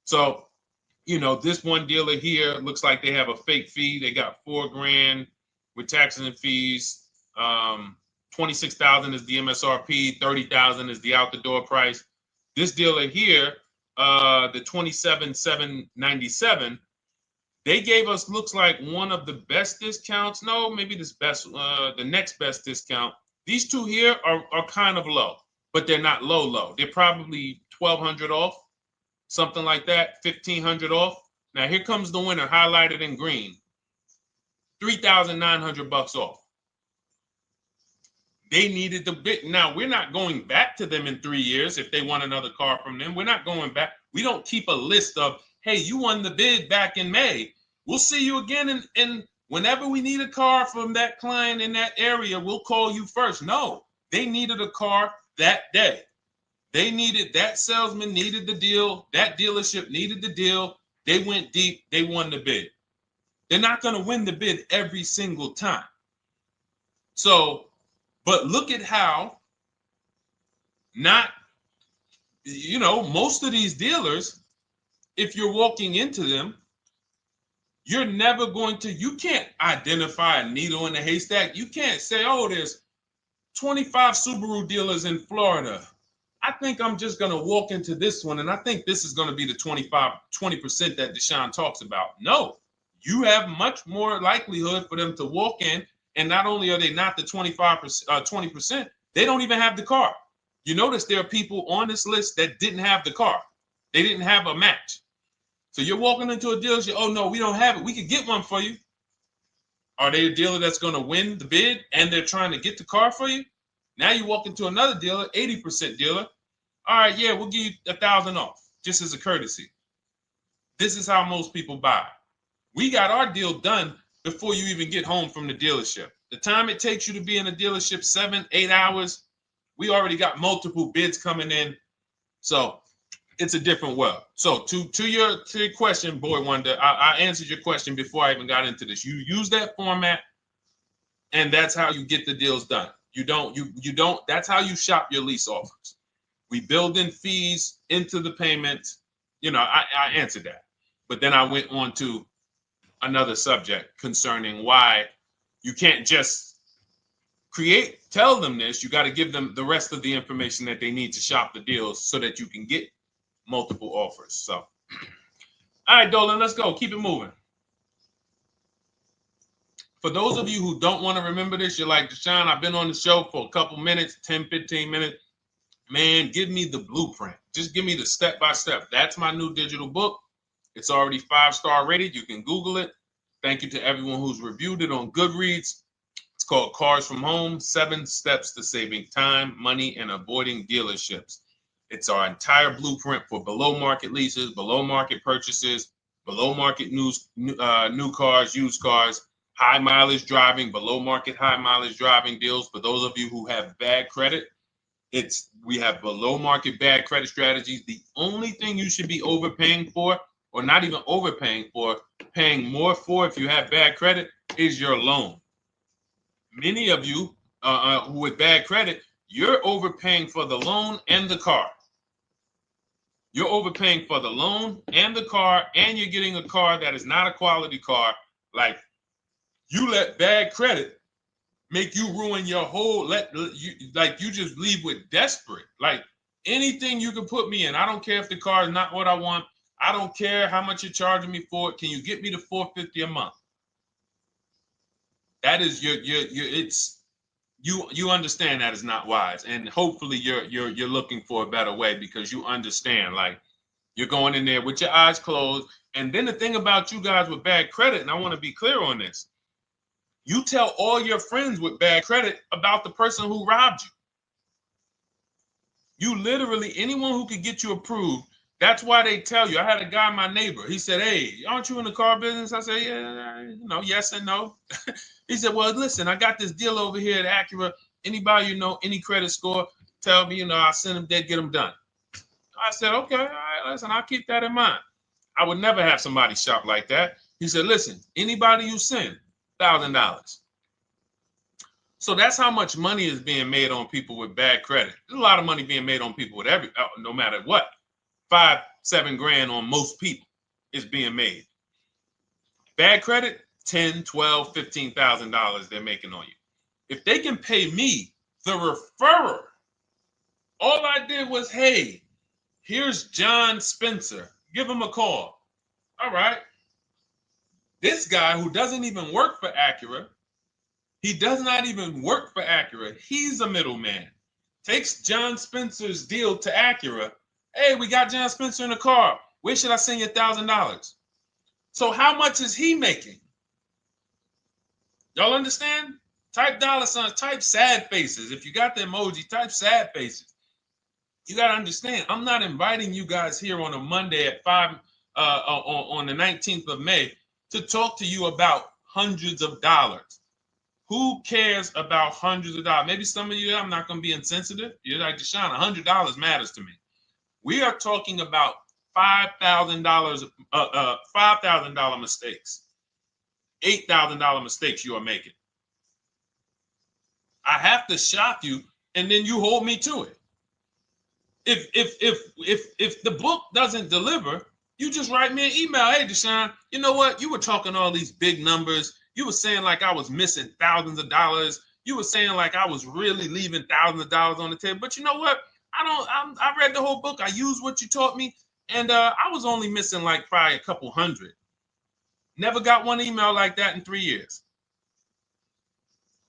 So, you know, this one dealer here looks like they have a fake fee. They got $4,000 with taxes and fees. 26,000 is the MSRP. 30,000 is the out the door price. This dealer here, the 27,797. They gave us, looks like, one of the best discounts. No, maybe the next best discount. These two here are kind of low, but they're not low. They're probably 1,200 off, something like that, 1,500 off. Now here comes the winner, highlighted in green, 3,900 bucks off. They needed the bid. Now we're not going back to them in 3 years if they want another car from them. We're not going back. We don't keep a list of, hey, you won the bid back in May. We'll see you again. And whenever we need a car from that client in that area, we'll call you first. No, they needed a car that day. They needed, that salesman needed the deal. That dealership needed the deal. They went deep. They won the bid. They're not going to win the bid every single time. So, but look at how most of these dealers, if you're walking into them, you're never going to, you can't identify a needle in a haystack. You can't say, oh, there's 25 Subaru dealers in Florida. I think I'm just going to walk into this one, and I think this is going to be the 20% that Deshone talks about. No, you have much more likelihood for them to walk in, and not only are they not the 20%, they don't even have the car. You notice there are people on this list that didn't have the car. They didn't have a match. So you're walking into a dealership, oh no, we don't have it. We could get one for you. Are they a dealer that's going to win the bid and they're trying to get the car for you? Now you walk into another dealer, 80% dealer. All right, yeah, we'll give you 1,000 off, just as a courtesy. This is how most people buy. We got our deal done before you even get home from the dealership. The time it takes you to be in a dealership, 7-8 hours, we already got multiple bids coming in. So it's a different world. So to your question, Boy Wonder, I answered your question before I even got into this. You use that format, and that's how you get the deals done. You don't, that's how you shop your lease offers. We build in fees into the payments. I answered that. But then I went on to another subject concerning why you can't just tell them this. You got to give them the rest of the information that they need to shop the deals so that you can get multiple offers. So, all right, Dolan, let's go. Keep it moving. For those of you who don't want to remember this, you're like, Deshone, I've been on the show for a couple minutes, 10, 15 minutes. Man, give me the blueprint. Just give me the step-by-step. That's my new digital book. It's already 5-star rated. You can Google it. Thank you to everyone who's reviewed it on Goodreads. It's called Cars from Home, 7 Steps to Saving Time, Money, and Avoiding Dealerships. It's our entire blueprint for below market leases, below market purchases, below market new cars, used cars, high mileage driving, below market high mileage driving deals. For those of you who have bad credit, we have below market bad credit strategies. The only thing you should be overpaying for, or not even overpaying for, paying more for if you have bad credit, is your loan. Many of you who with bad credit, you're overpaying for the loan and the car. You're overpaying for the loan and the car, and you're getting a car that is not a quality car. Like, you let bad credit make you ruin your whole, you just leave with desperate. Like, anything you can put me in. I don't care if the car is not what I want. I don't care how much you're charging me for it. Can you get me to $450 a month? That is you understand that is not wise, and hopefully you're looking for a better way, because you understand, like, you're going in there with your eyes closed. And then the thing about you guys with bad credit, and I want to be clear on this, you tell all your friends with bad credit about the person who robbed you. You literally, anyone who could get you approved, that's why they tell you. I had a guy, my neighbor, he said, "Hey, aren't you in the car business?" I said, "Yeah, yes and no." He said, "Well, listen, I got this deal over here at Acura. Anybody any credit score, tell me, I'll send them there, get them done." I said, "Okay, all right, listen, I'll keep that in mind." I would never have somebody shop like that. He said, "Listen, anybody you send, $1,000. So that's how much money is being made on people with bad credit. There's a lot of money being made on people with no matter what. 5-7 grand on most people is being made. Bad credit, $10, $12, $15,000 they're making on you. If they can pay me, the referrer, all I did was, hey, here's John Spencer. Give him a call. All right. This guy who doesn't even work for Acura, he does not even work for Acura. He's a middleman. Takes John Spencer's deal to Acura. Hey, we got John Spencer in the car. Where should I send you $1,000? So how much is he making? Y'all understand? Type dollar signs, type sad faces. If you got the emoji, type sad faces. You got to understand, I'm not inviting you guys here on a Monday at 5 on the 19th of May to talk to you about hundreds of dollars. Who cares about hundreds of dollars? Maybe some of you, I'm not going to be insensitive. You're like, Deshone, $100 matters to me. We are talking about $5,000, $5,000 mistakes, $8,000 mistakes you are making. I have to shock you, and then you hold me to it. If the book doesn't deliver, you just write me an email. Hey, Deshone, you know what? You were talking all these big numbers. You were saying like I was missing thousands of dollars. You were saying like I was really leaving thousands of dollars on the table. But you know what? I read the whole book. I used what you taught me, and I was only missing like probably a couple hundred. Never got one email like that in 3 years.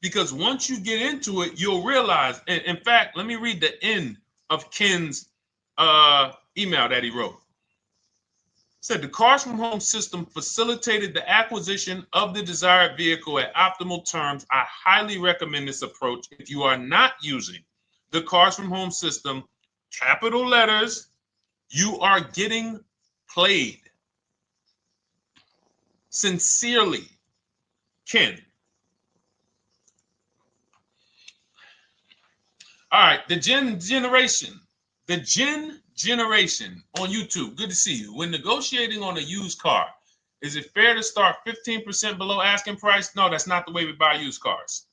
Because once you get into it, you'll realize. And in fact, let me read the end of Ken's email that he wrote. It said, the Cars from Home system facilitated the acquisition of the desired vehicle at optimal terms. I highly recommend this approach. If you are not using the Cars from Home system, capital letters, you are getting played. Sincerely, Ken. All right, the Gen Generation on YouTube. Good to see you. When negotiating on a used car, is it fair to start 15% below asking price? No, that's not the way we buy used cars.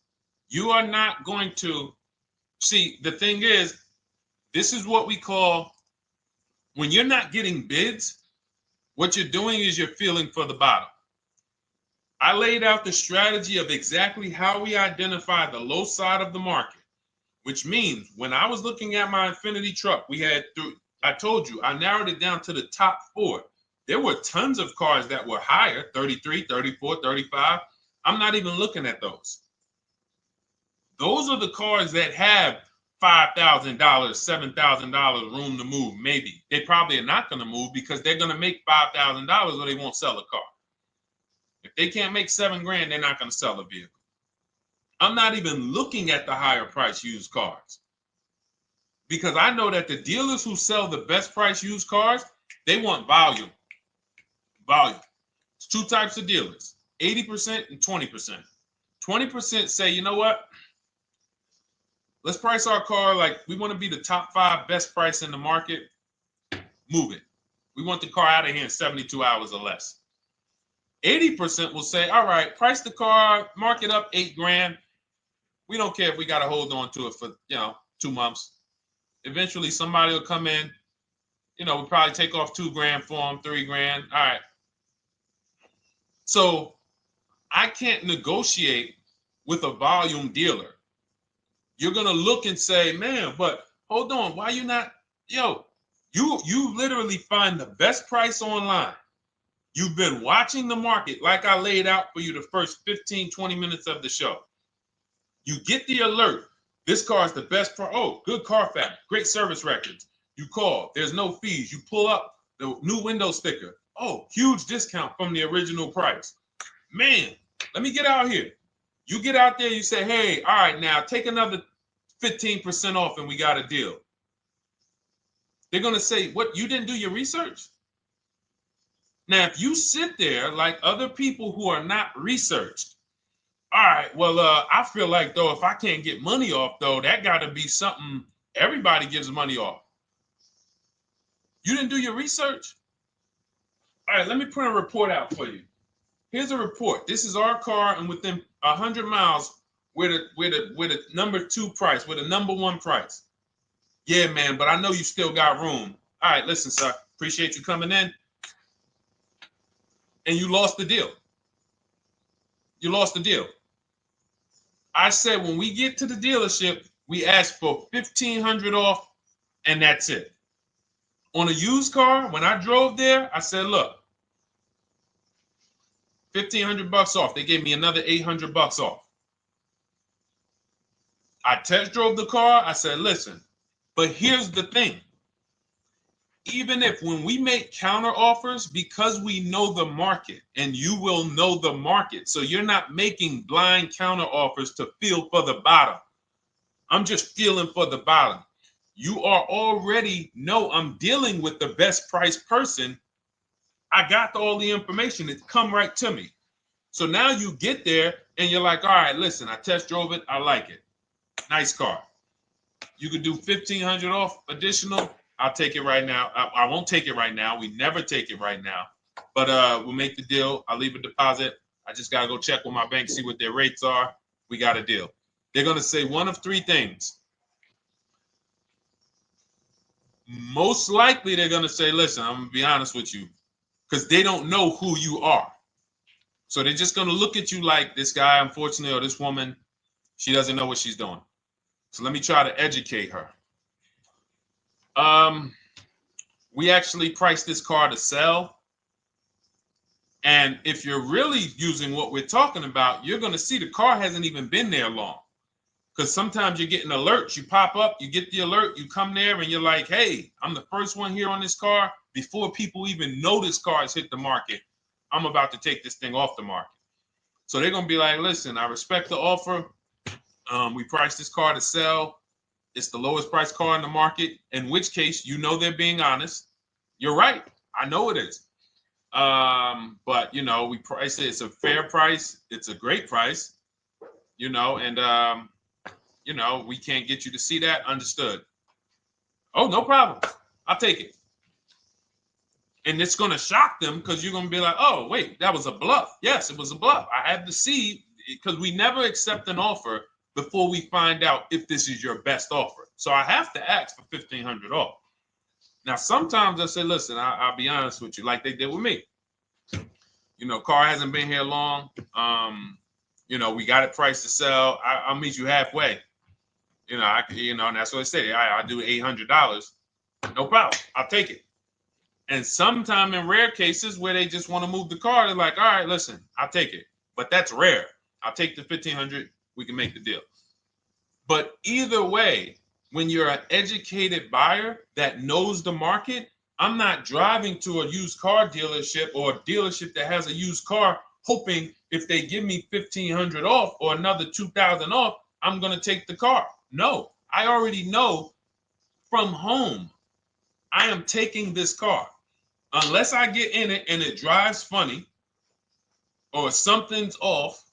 You are not going to see. The thing is, this is what we call, when you're not getting bids, what you're doing is you're feeling for the bottom. I laid out the strategy of exactly how we identify the low side of the market. Which means when I was looking at my Infinity truck, I told you, I narrowed it down to the top 4. There were tons of cars that were higher, 33, 34, 35. I'm not even looking at those. Those are the cars that have $5,000, $7,000 room to move, maybe. They probably are not going to move because they're going to make $5,000 or they won't sell a car. If they can't make $7 grand, they're not going to sell a vehicle. I'm not even looking at the higher price used cars because I know that the dealers who sell the best price used cars, they want volume. Volume. It's 2 types of dealers, 80% and 20%. 20% say, you know what? Let's price our car like we want to be the top 5 best price in the market. Move it. We want the car out of here in 72 hours or less. 80% will say, all right, price the car, mark it up $8 grand. We don't care if we got to hold on to it for, 2 months. Eventually, somebody will come in. We'll probably take off $2 grand for them, $3 grand. All right. So I can't negotiate with a volume dealer. You're going to look and say, man, but hold on. Why you not? You literally find the best price online. You've been watching the market like I laid out for you the first 15, 20 minutes of the show. You get the alert. This car is the best. Oh, good Carfax, great service records. You call. There's no fees. You pull up the new window sticker. Oh, huge discount from the original price. Man, let me get out here. You get out there. You say, hey, all right, now take another 15% off and we got a deal. They're going to say, what, you didn't do your research? Now, if you sit there like other people who are not researched, all right, well, I feel like, though, if I can't get money off, though, that got to be something everybody gives money off. You didn't do your research? All right, let me print a report out for you. Here's a report. This is our car, and within 100 miles, we're the number 2 price, we're the number 1 price. Yeah, man, but I know you still got room. All right, listen, sir, appreciate you coming in. And you lost the deal. You lost the deal. I said when we get to the dealership, we ask for $1,500 off, and that's it. On a used car, when I drove there, I said, look, $1,500 off. They gave me another $800 off. I test drove the car. I said, listen, but here's the thing. Even if when we make counter offers, because we know the market, and you will know the market, so you're not making blind counter offers to feel for the bottom. I'm just feeling for the bottom. You are already know I'm dealing with the best price person. I got all the information. It come right to me. So now you get there and you're like, all right, listen, I test drove it. I like it. Nice car. You could do $1,500 off additional. I'll take it right now. I won't take it right now. We never take it right now. But we'll make the deal. I'll leave a deposit. I just got to go check with my bank, see what their rates are. We got a deal. They're going to say one of 3 things. Most likely they're going to say, listen, I'm going to be honest with you, because they don't know who you are. So they're just going to look at you like this guy, unfortunately, or this woman, she doesn't know what she's doing. So let me try to educate her. We actually priced this car to sell. And if you're really using what we're talking about, you're going to see the car hasn't even been there long. Because sometimes you're getting alerts. You pop up, you get the alert, you come there, and you're like, hey, I'm the first one here on this car. Before people even know this car has hit the market, I'm about to take this thing off the market. So they're going to be like, listen, I respect the offer. We priced this car to sell. It's the lowest price car in the market, in which case, you know, they're being honest. You're right. I know it is. But, you know, we price it. It's a fair price. It's a great price, you know, and, you know, we can't get you to see that. Understood. Oh, no problem. I'll take it. And it's going to shock them because you're going to be like, oh, wait, that was a bluff. Yes, it was a bluff. I had to see, because we never accept an offer before we find out if this is your best offer. So I have to ask for $1,500 off. Now, sometimes I say, listen, I'll be honest with you, like they did with me. You know, car hasn't been here long. You know, we got it priced to sell. I'll meet you halfway. You know, and that's what I say. I do $800. No problem. I'll take it. And sometime in rare cases where they just want to move the car, they're like, all right, listen, I'll take it. But that's rare. I'll take the $1,500. We can make the deal. But either way, when you're an educated buyer that knows the market, I'm not driving to a used car dealership or a dealership that has a used car hoping if they give me $1,500 off or another $2,000 off, I'm going to take the car. No, I already know from home I am taking this car. Unless I get in it and it drives funny or something's off,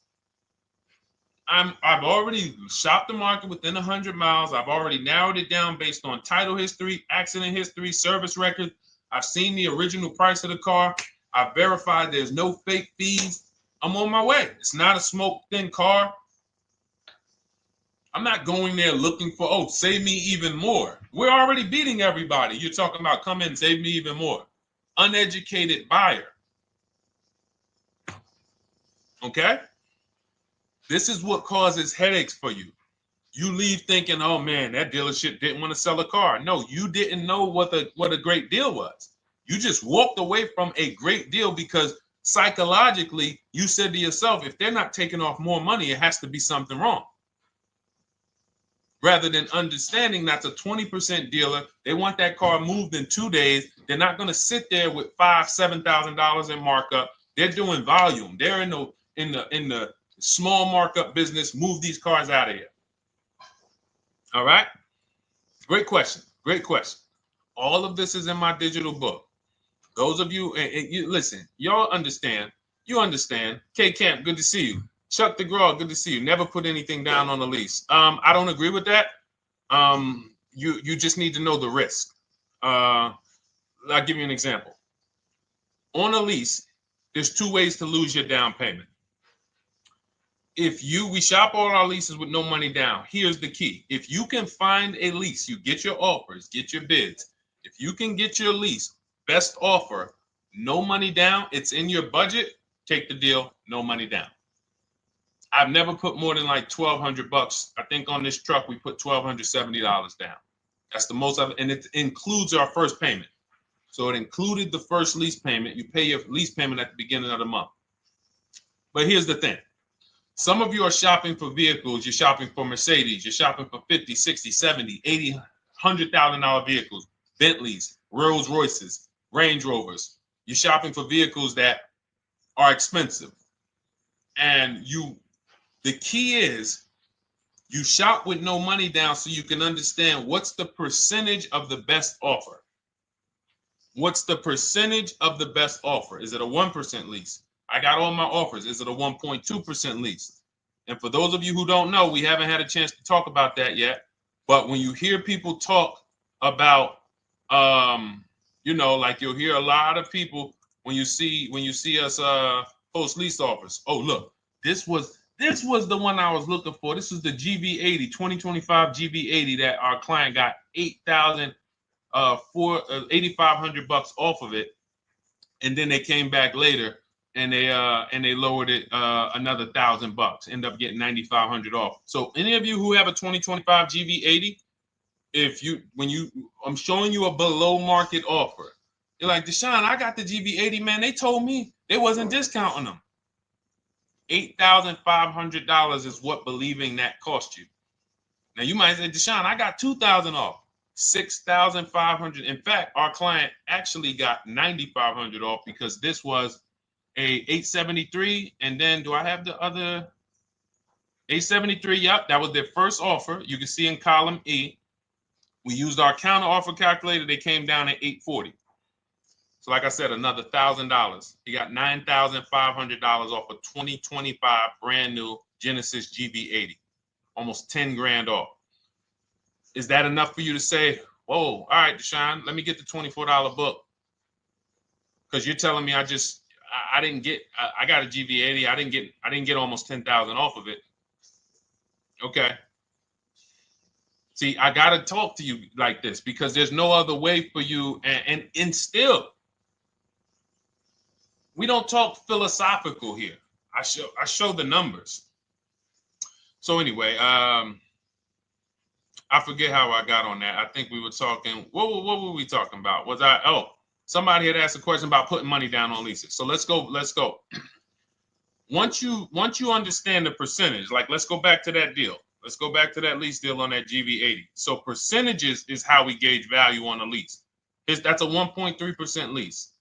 I've already shopped the market within 100 miles. I've already narrowed it down based on title history, accident history, service record. I've seen the original price of the car. I've verified there's no fake fees. I'm on my way. It's not a smoke thin car. I'm not going there looking for, oh, save me even more. We're already beating everybody. You're talking about come in, save me even more. Uneducated buyer. Okay? This is what causes headaches for you. You leave thinking, oh man, that dealership didn't want to sell a car. No, you didn't know what a great deal was. You just walked away from a great deal because psychologically you said to yourself, if they're not taking off more money, it has to be something wrong. Rather than understanding that's a 20% dealer, they want that car moved in 2 days. They're not going to sit there with $5,000-$7,000 in markup. They're doing volume. They're in the small markup business. Move these cars out of here. All right. Great question. Great question. All of this is in my digital book. Those of you, and you listen, y'all understand. You understand. K Camp, good to see you. Chuck DeGraw, good to see you. Never put anything down on a lease. I don't agree with that. You just need to know the risk. I'll give you an example. On a lease, there's 2 ways to lose your down payment. We shop all our leases with no money down. Here's the key. If you can find a lease, you get your offers, get your bids. If you can get your lease, best offer, no money down, it's in your budget, take the deal, no money down. I've never put more than like $1,200. I think on this truck, we put $1,270 down. That's the most of it. And it includes our first payment. So it included the first lease payment. You pay your lease payment at the beginning of the month. But here's the thing. Some of you are shopping for vehicles. You're shopping for Mercedes. You're shopping for 50, 60, 70, 80, $100,000 vehicles, Bentleys, Rolls Royces, Range Rovers. You're shopping for vehicles that are expensive. And the key is you shop with no money down so you can understand what's the percentage of the best offer. What's the percentage of the best offer? Is it a 1% lease? I got all my offers. Is it a 1.2% lease? And for those of you who don't know, we haven't had a chance to talk about that yet. But when you hear people talk about, like you'll hear a lot of people when you see us post lease offers. Oh, look, this was the one I was looking for. This is the GV80, 2025 GV80 that our client got $8,500 off of it, and then they came back later and they lowered it another $1,000. End up getting $9,500 off. So any of you who have a 2025 GV80, I'm showing you a below market offer. You're like, Deshone, I got the GV80, man. They told me they wasn't discounting them. $8,500 is what believing that cost you. Now you might say, Deshone, I got $2,000 off. $6,500. In fact, our client actually got $9,500 off because this was a 873. And then do I have the other 873? Yep, that was their first offer. You can see in column E. We used our counter offer calculator. They came down at 840. So like I said, another $1,000. He got $9,500 off a 2025 brand new Genesis GV80, almost 10 grand off. Is that enough for you to say, whoa, all right, Deshone, let me get the $24 book? Because you're telling me I got a GV80. I didn't get almost 10,000 off of it. Okay. See, I got to talk to you like this because there's no other way for you. And still, we don't talk philosophical here. I show the numbers. So anyway, I forget how I got on that. I think we were talking. What were we talking about? Somebody had asked a question about putting money down on leases. So let's go. Once you understand the percentage, like let's go back to that deal. Let's go back to that lease deal on that GV80. So percentages is how we gauge value on a lease. That's a 1.3% lease.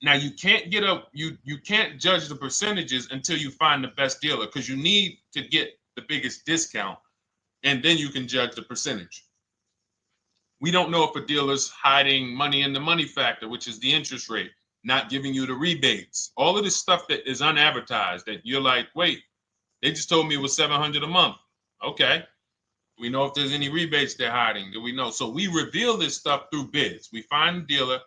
Now you can't you can't judge the percentages until you find the best dealer because you need to get the biggest discount, and then you can judge the percentage. We don't know if a dealer's hiding money in the money factor, which is the interest rate, not giving you the rebates, all of this stuff that is unadvertised that you're like, wait, they just told me it was $700 a month. Okay. We know if there's any rebates they're hiding. Do we know? So we reveal this stuff through bids. We find the dealer,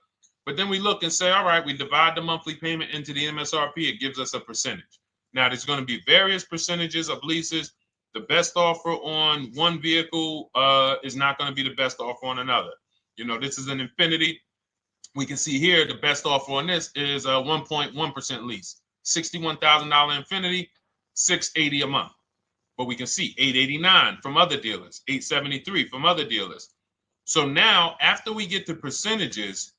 but then we look and say, all right, we divide the monthly payment into the MSRP. It gives us a percentage. Now, there's going to be various percentages of leases. The best offer on one vehicle is not going to be the best offer on another. This is an Infinity. We can see here the best offer on this is a 1.1% lease. $61,000 Infinity, $680 a month. But we can see $889 from other dealers, $873 from other dealers. So now, after we get the percentages,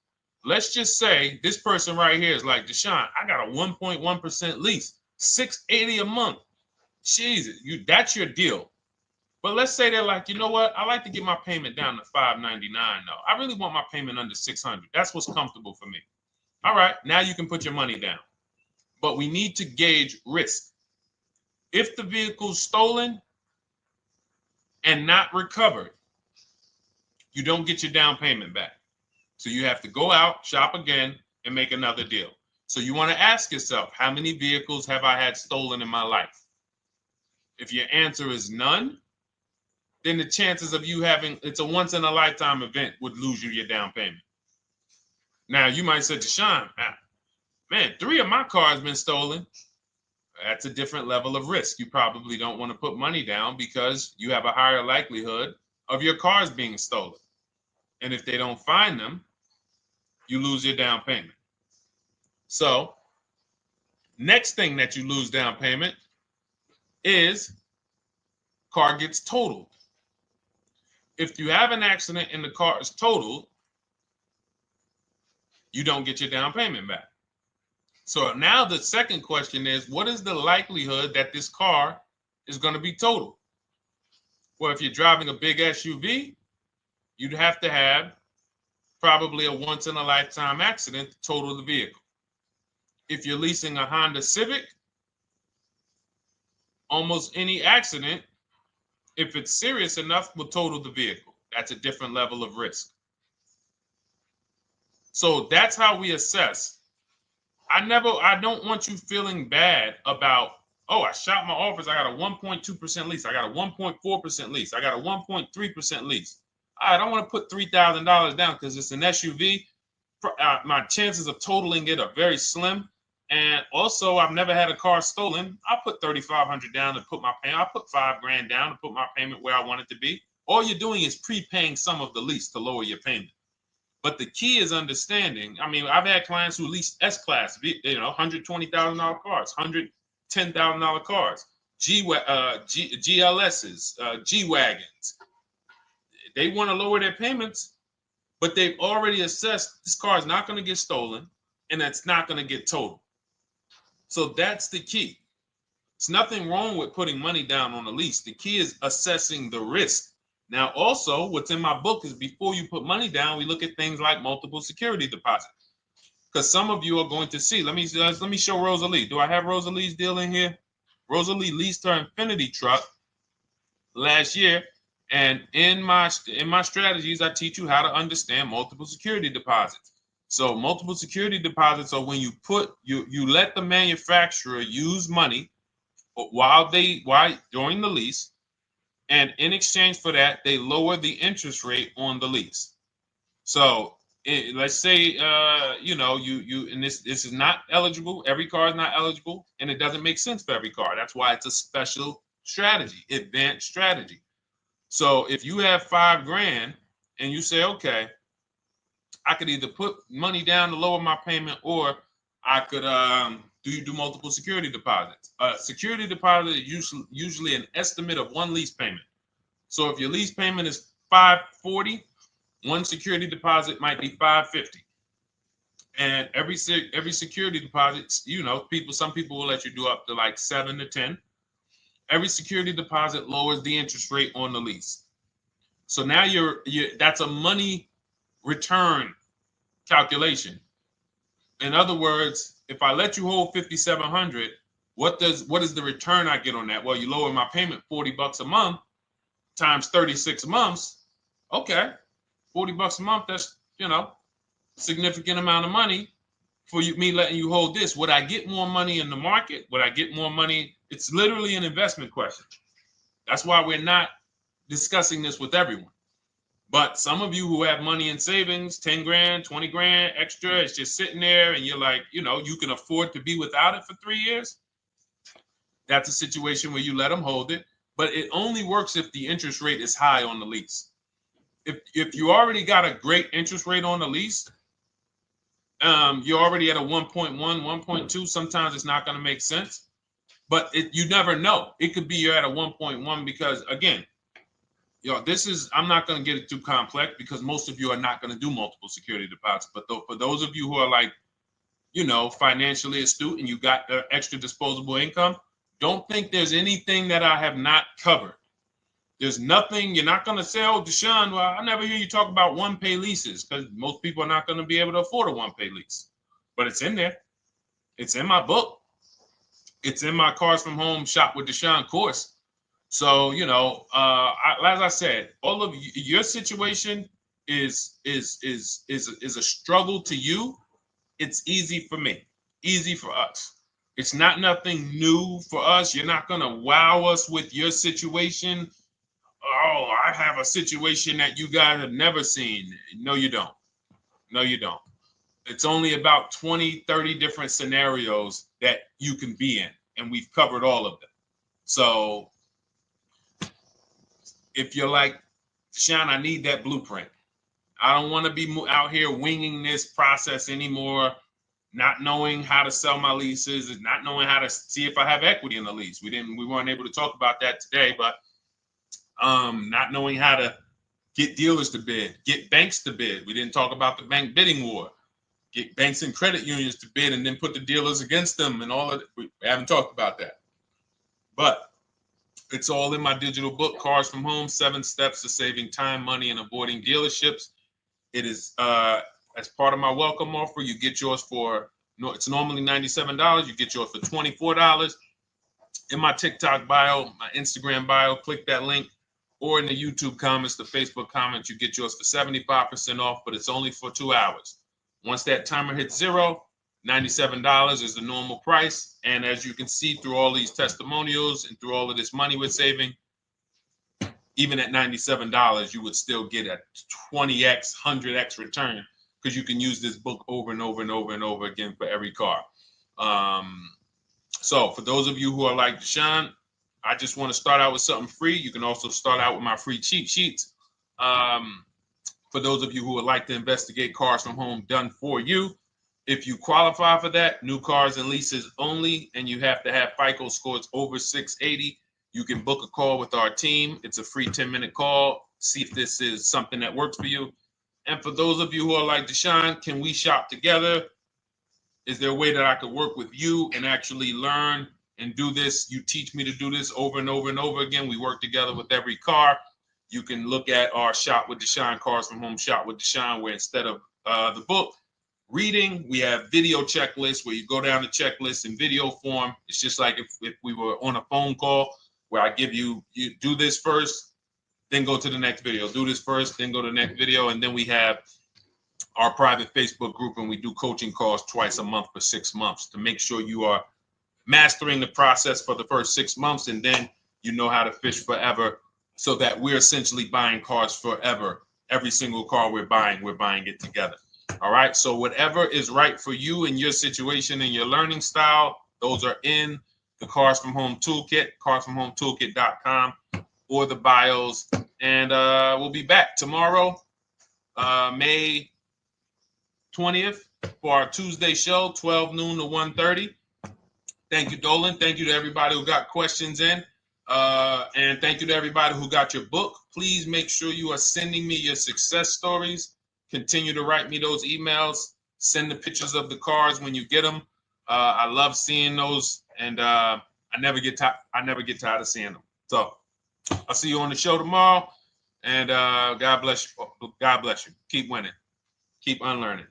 let's just say this person right here is like, Deshone, I got a 1.1% lease, $680 a month. Jesus, that's your deal. But let's say they're like, you know what? I like to get my payment down to $599 though. I really want my payment under $600. That's what's comfortable for me. All right, now you can put your money down. But we need to gauge risk. If the vehicle's stolen and not recovered, you don't get your down payment back. So you have to go out, shop again, and make another deal. So you want to ask yourself, how many vehicles have I had stolen in my life? If your answer is none, then the chances of you having, it's a once in a lifetime event, would lose you your down payment. Now you might say, Deshone, man, 3 of my cars been stolen. That's a different level of risk. You probably don't want to put money down because you have a higher likelihood of your cars being stolen. And if they don't find them, you lose your down payment. So next thing that you lose down payment is car gets totaled. If you have an accident and the car is totaled, you don't get your down payment back. So now the second question is, what is the likelihood that this car is going to be totaled? Well, if you're driving a big SUV, you'd have to have probably a once in a lifetime accident to total the vehicle. If you're leasing a Honda Civic, almost any accident, if it's serious enough, will total the vehicle. That's a different level of risk. So that's how we assess. I don't want you feeling bad about, oh, I shot my office, I got a 1.2% lease, I got a 1.4% lease, I got a 1.3% lease. I don't want to put $3,000 down because it's an SUV. My chances of totaling it are very slim. And also, I've never had a car stolen. I put $3,500 down to put my payment. I put $5,000 down to put my payment where I want it to be. All you're doing is prepaying some of the lease to lower your payment. But the key is understanding. I mean, I've had clients who lease S-Class, $120,000 cars, $110,000 cars, GLSs, G-Wagons. They want to lower their payments, but they've already assessed this car is not going to get stolen and it's not going to get totaled. So that's the key. There's nothing wrong with putting money down on a lease. The key is assessing the risk. Now, also, what's in my book is before you put money down, we look at things like multiple security deposits. Because some of you are going to see, let me show Rosalie. Do I have Rosalie's deal in here? Rosalie leased her Infinity truck last year. And in my strategies, I teach you how to understand multiple security deposits. So multiple security deposits are when you let the manufacturer use money during the lease, and in exchange for that, they lower the interest rate on the lease. So let's say and this is not eligible. Every car is not eligible, and it doesn't make sense for every car. That's why it's a special strategy, advanced strategy. So if you have $5,000 and you say, okay, I could either put money down to lower my payment, or I could do multiple security deposits. Security deposit is usually an estimate of one lease payment. So if your lease payment is $540, one security deposit might be $550. And every security deposit, some people will let you do up to like 7 to 10. Every security deposit lowers the interest rate on the lease. So now that's a money return calculation. In other words, if I let you hold $5,700, what is the return I get on that? Well, you lower my payment $40 a month times 36 months. Okay, $40 a month. That's significant amount of money for me letting you hold this. Would I get more money in the market? Would I get more money? It's literally an investment question. That's why we're not discussing this with everyone. But some of you who have money in savings, 10 grand, 20 grand extra, it's just sitting there and you're like, you can afford to be without it for 3 years. That's a situation where you let them hold it, but it only works if the interest rate is high on the lease. If you already got a great interest rate on the lease, you're already at a 1.1, 1.2. Sometimes it's not going to make sense, but you never know. It could be you're at a 1.1 because, again, this is, I'm not going to get it too complex because most of you are not going to do multiple security deposits. But for those of you who are like, financially astute and you got extra disposable income, don't think there's anything that I have not covered. There's nothing. You're not going to say, oh, Deshone, well, I never hear you talk about one-pay leases, because most people are not going to be able to afford a one-pay lease. But it's in there. It's in my book. It's in my Cars from Home Shop with Deshone course. So, as I said, all of your situation is a struggle to you. It's easy for me, easy for us. It's not nothing new for us. You're not going to wow us with your situation. Oh, I have a situation that you guys have never seen. No, you don't. No, you don't. It's only about 20, 30 different scenarios that you can be in, and we've covered all of them. So if you're like, Deshone, I need that blueprint. I don't want to be out here winging this process anymore, not knowing how to sell my leases and not knowing how to see if I have equity in the lease. We weren't able to talk about that today, but not knowing how to get dealers to bid, get banks to bid. We didn't talk about the bank bidding war. Get banks and credit unions to bid and then put the dealers against them and all of it. We haven't talked about that. But it's all in my digital book, Cars from Home, 7 Steps to Saving Time, Money, and Avoiding Dealerships. It is as part of my welcome offer. You get yours for, it's normally $97. You get yours for $24. In my TikTok bio, my Instagram bio, click that link, or in the YouTube comments, the Facebook comments, you get yours for 75% off, but it's only for 2 hours. Once that timer hits 0, $97 is the normal price. And as you can see through all these testimonials and through all of this money we're saving, even at $97, you would still get a 20x, 100x return, because you can use this book over and over and over and over again for every car. So for those of you who are like, Deshone, I just want to start out with something free, you can also start out with my free cheat sheets. For those of you who would like to investigate Cars from Home done for you, if you qualify for that, new cars and leases only, and you have to have FICO scores over 680, you can book a call with our team. It's a free 10-minute call. See if this is something that works for you. And for those of you who are like, Deshone, can we shop together? Is there a way that I could work with you and actually learn and do this? You teach me to do this over and over and over again. We work together with every car. You can look at our Shop with Deshone, Cars from Home Shop with Deshone, where instead of the book reading, we have video checklists where you go down the checklist in video form. It's just like if we were on a phone call, where I give you do this first, then go to the next video. Do this first, then go to the next video. And then we have our private Facebook group, and we do coaching calls twice a month for 6 months to make sure you are mastering the process for the first 6 months, and then you know how to fish forever, so that we're essentially buying cars forever. Every single car we're buying it together. All right. So whatever is right for you and your situation and your learning style, those are in the Cars from Home Toolkit, carsfromhometoolkit.com, or the bios. And we'll be back tomorrow, May 20th, for our Tuesday show, 12 noon to 1:30. Thank you, Dolan. Thank you to everybody who got questions in. And thank you to everybody who got your book. Please make sure you are sending me your success stories. Continue to write me those emails. Send the pictures of the cars when you get them. I love seeing those, and I never get tired of seeing them. So I'll see you on the show tomorrow, and God bless you. God bless you. Keep winning. Keep unlearning.